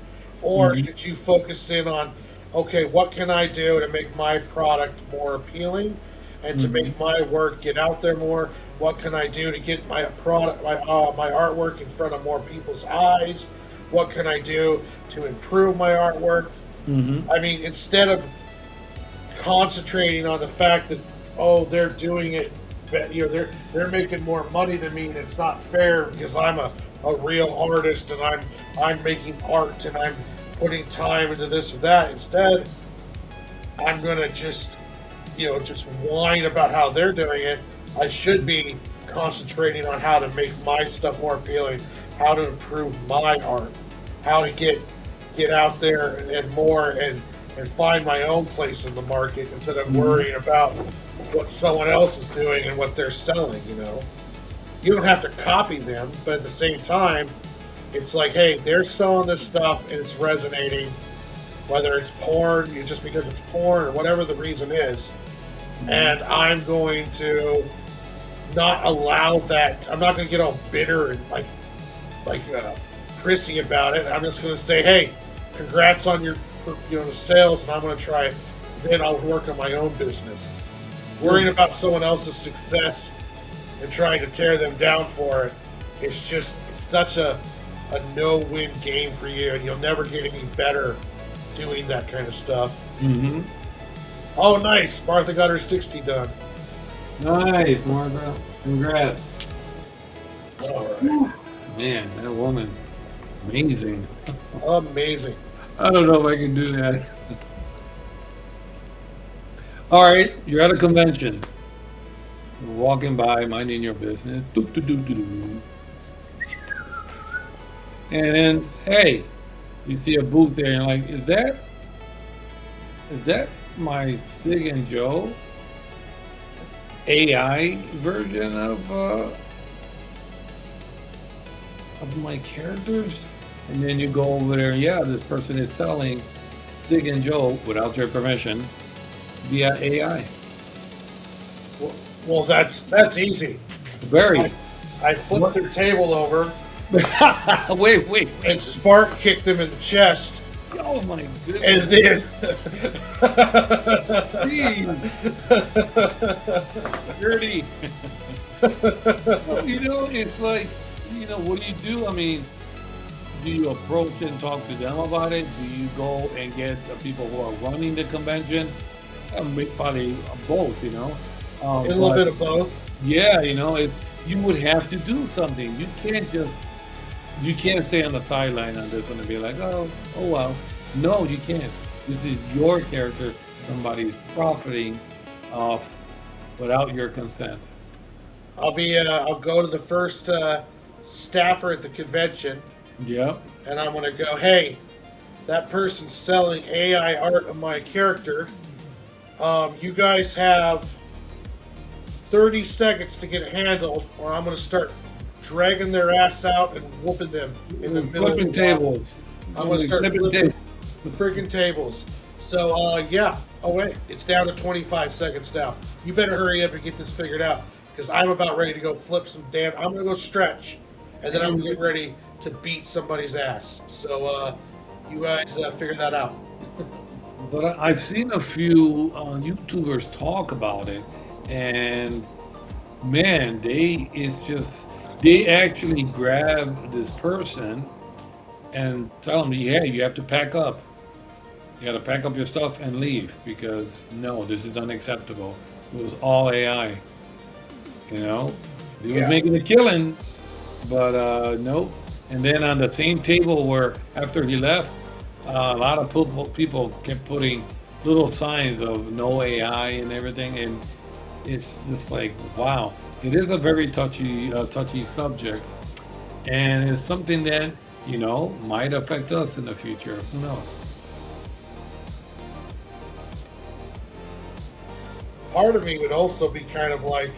or Mhm. should you focus in on, okay, what can I do to make my product more appealing, and to Mhm. make my work get out there more? What can I do to get my product, my artwork in front of more people's eyes? What can I do to improve my artwork? Mhm. I mean, instead of concentrating on the fact that, oh, they're doing it, they're making more money than me, and it's not fair because I'm a real artist, and I'm making art, and I'm putting time into this or that. Instead, I'm gonna just whine about how they're doing it. I should be concentrating on how to make my stuff more appealing, how to improve my art, how to get out there and more, and find my own place in the market instead of Mhm. worrying about what someone else is doing and what they're selling. You don't have to copy them, but at the same time, it's like, hey, they're selling this stuff and it's resonating, whether it's porn, just because it's porn or whatever the reason is. And I'm going to not allow that. I'm not going to get all bitter and like prissy about it. I'm just going to say, hey, congrats on your the sales, and I'm going to try it. Then I'll work on my own business. Worrying about someone else's success and trying to tear them down for it, it's just such a no-win game for you, and you'll never get any better doing that kind of stuff. Mhm. Oh, nice. Martha got her 60 done. Nice, Martha. Congrats. All right. Man, that woman, amazing. Amazing. I don't know if I can do that. All right, you're at a convention. You're walking by, minding your business. Doo, doo, doo, doo, doo. And then, hey, you see a booth there, and you're like, is that my Sig and Joe AI version of my characters? And then you go over there, yeah, this person is selling Sig and Joe without your permission via AI. Well, that's easy. Very. I flipped their table over Wait. and Spark kicked them in the chest, Oh my goodness. and then Jeez. Dirty. Well, it's like, what do you do? I mean, do you approach and talk to them about it? Do you go and get the people who are running the convention? Probably both. a little But bit of both. yeah, you would have to do something. You can't stay on the sideline on this one and be like, oh well. No, you can't. This is your character. Somebody's profiting off without your consent. I'll go to the first staffer at the convention, Yep. and I'm gonna go, hey, that person's selling AI art of my character. You guys have 30 seconds to get it handled, or I'm going to start dragging their ass out and whooping them in the middle of Flipping the lobby. tables. I'm going to start Flipping flipping tables. the freaking tables. So, yeah. Oh, wait. It's down to 25 seconds now. You better hurry up and get this figured out, because I'm about ready to go flip some damn. I'm going to go stretch, and then I'm going to get ready to beat somebody's ass. So, you guys figure that out. But I've seen a few YouTubers talk about it, and man, they actually grab this person and tell them, yeah, you have to pack up. You got to pack up your stuff and leave because no, this is unacceptable. It was all AI. He was Yeah. making a killing, but no. And then on the same table where after he left, a lot of people kept putting little signs of no AI and everything, and it's just like, wow, it is a very touchy subject, and it's something that might affect us in the future. Who knows? Part of me would also be kind of like,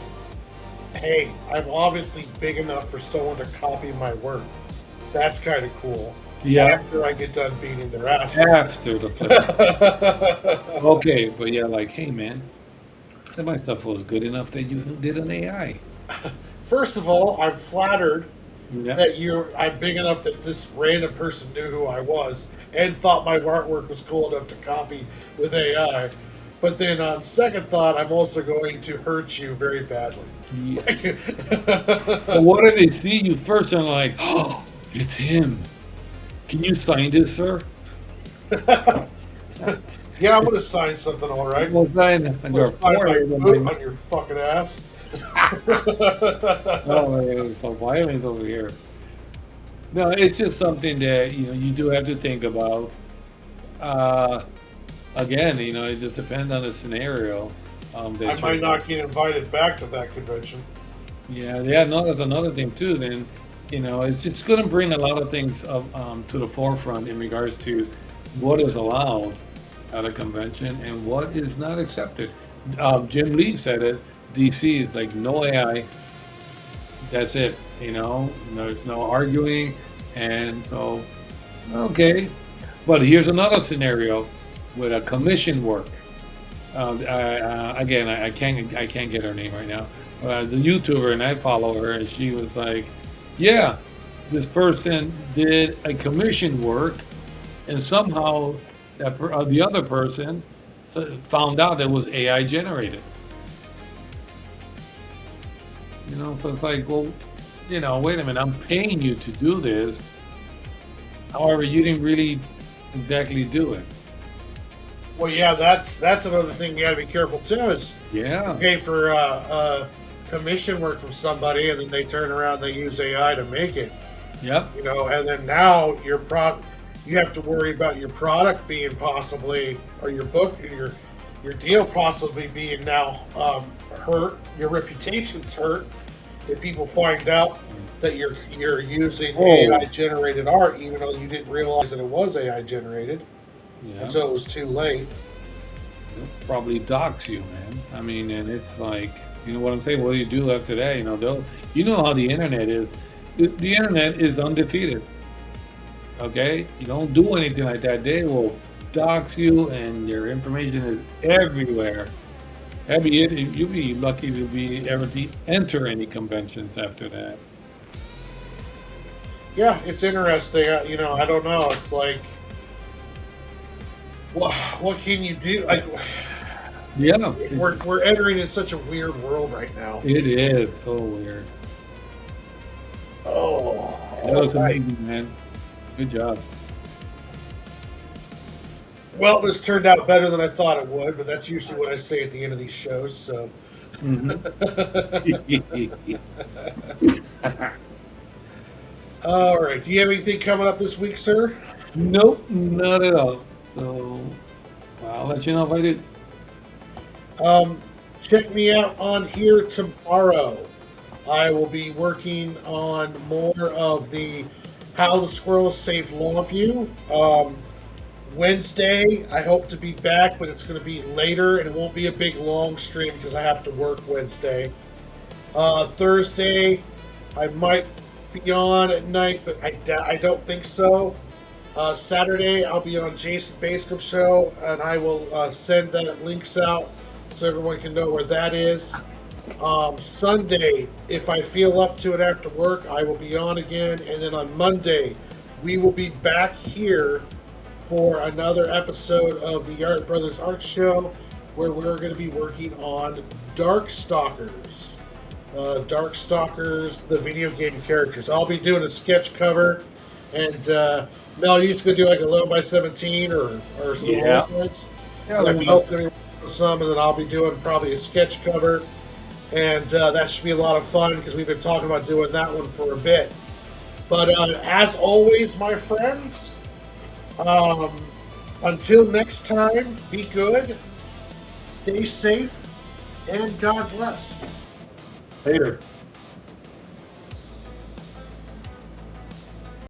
hey, I'm obviously big enough for someone to copy my work. That's kind of cool. Yeah, After I get done beating their ass. after the flip. Okay, but yeah, like, hey man, that my stuff was good enough that you did an AI. First of all, I'm flattered Yeah. that I'm big enough that this random person knew who I was and thought my artwork was cool enough to copy with AI. But then on second thought, I'm also going to hurt you very badly. Yeah. But what if they see you first and like, oh, it's him. Can you sign this, sir? Yeah, I'm gonna sign something, all right. Well, sign on I'm your gonna sign my forehead. boot on your fucking ass. Oh, it's so violent over here. No, it's just something that you do have to think about. Uh, Again, it just depends on the scenario. I might not get invited back to that convention. Yeah, yeah. No, that's another thing too. Then, it's just going to bring a lot of things to the forefront in regards to what is allowed at a convention and what is not accepted. Jim Lee said it. DC is like no AI. That's it. There's no arguing, and so okay. But here's another scenario with a commission work. Again, I can't get her name right now. The YouTuber, and I follow her, and she was like, "Yeah, this person did a commission work, and somehow the other person found out that it was AI generated." So it's like, well, wait a minute, I'm paying you to do this. However, you didn't really exactly do it. Well, yeah, that's another thing you got to be careful too. Is Yeah. you pay for commission work from somebody, and then they turn around and they use AI to make it. Yep. And then now you have to worry about your product being possibly, or your book, your deal possibly being now hurt. Your reputation's hurt if people find out that you're using AI generated art, even though you didn't realize that it was AI generated Yeah. until it was too late. Probably dox you, man. I mean, and it's like, you know what I'm saying? What do you do after that? You know how the internet is. The internet is undefeated. Okay? You don't do anything like that, they will dox you, and your information is everywhere. You'll be lucky to be ever to enter any conventions after that. Yeah, it's interesting. I don't know. It's like, what can you do? Like, Yeah, we're entering in such a weird world right now. it is so weird. Oh, That was right. amazing, man. Good job. Well, this turned out better than I thought it would, but that's usually what I say at the end of these shows. So, Mhm. all right. Do you have anything coming up this week, sir? Nope, not at all. So I'll let you know if I do. Check me out on here tomorrow. I will be working on more of the How the Squirrels Saved Longview. Wednesday, I hope to be back, but it's going to be later, and it won't be a big long stream because I have to work Wednesday. Thursday, I might be on at night, but I don't think so. Saturday, I'll be on Jason Bascom's show, and I will send that links out so everyone can know where that is. Sunday, if I feel up to it after work, I will be on again, and then on Monday, we will be back here for another episode of the Art Brothers Art Show, where we're going to be working on Darkstalkers. Darkstalkers, the video game characters. I'll be doing a sketch cover, and Mel, you just gonna do like 11x17 or some Yeah. sites. Yeah, Like Mel's gonna do some, and then I'll be doing probably a sketch cover, and that should be a lot of fun because we've been talking about doing that one for a bit. But as always, my friends, until next time, be good, stay safe, and God bless. Later.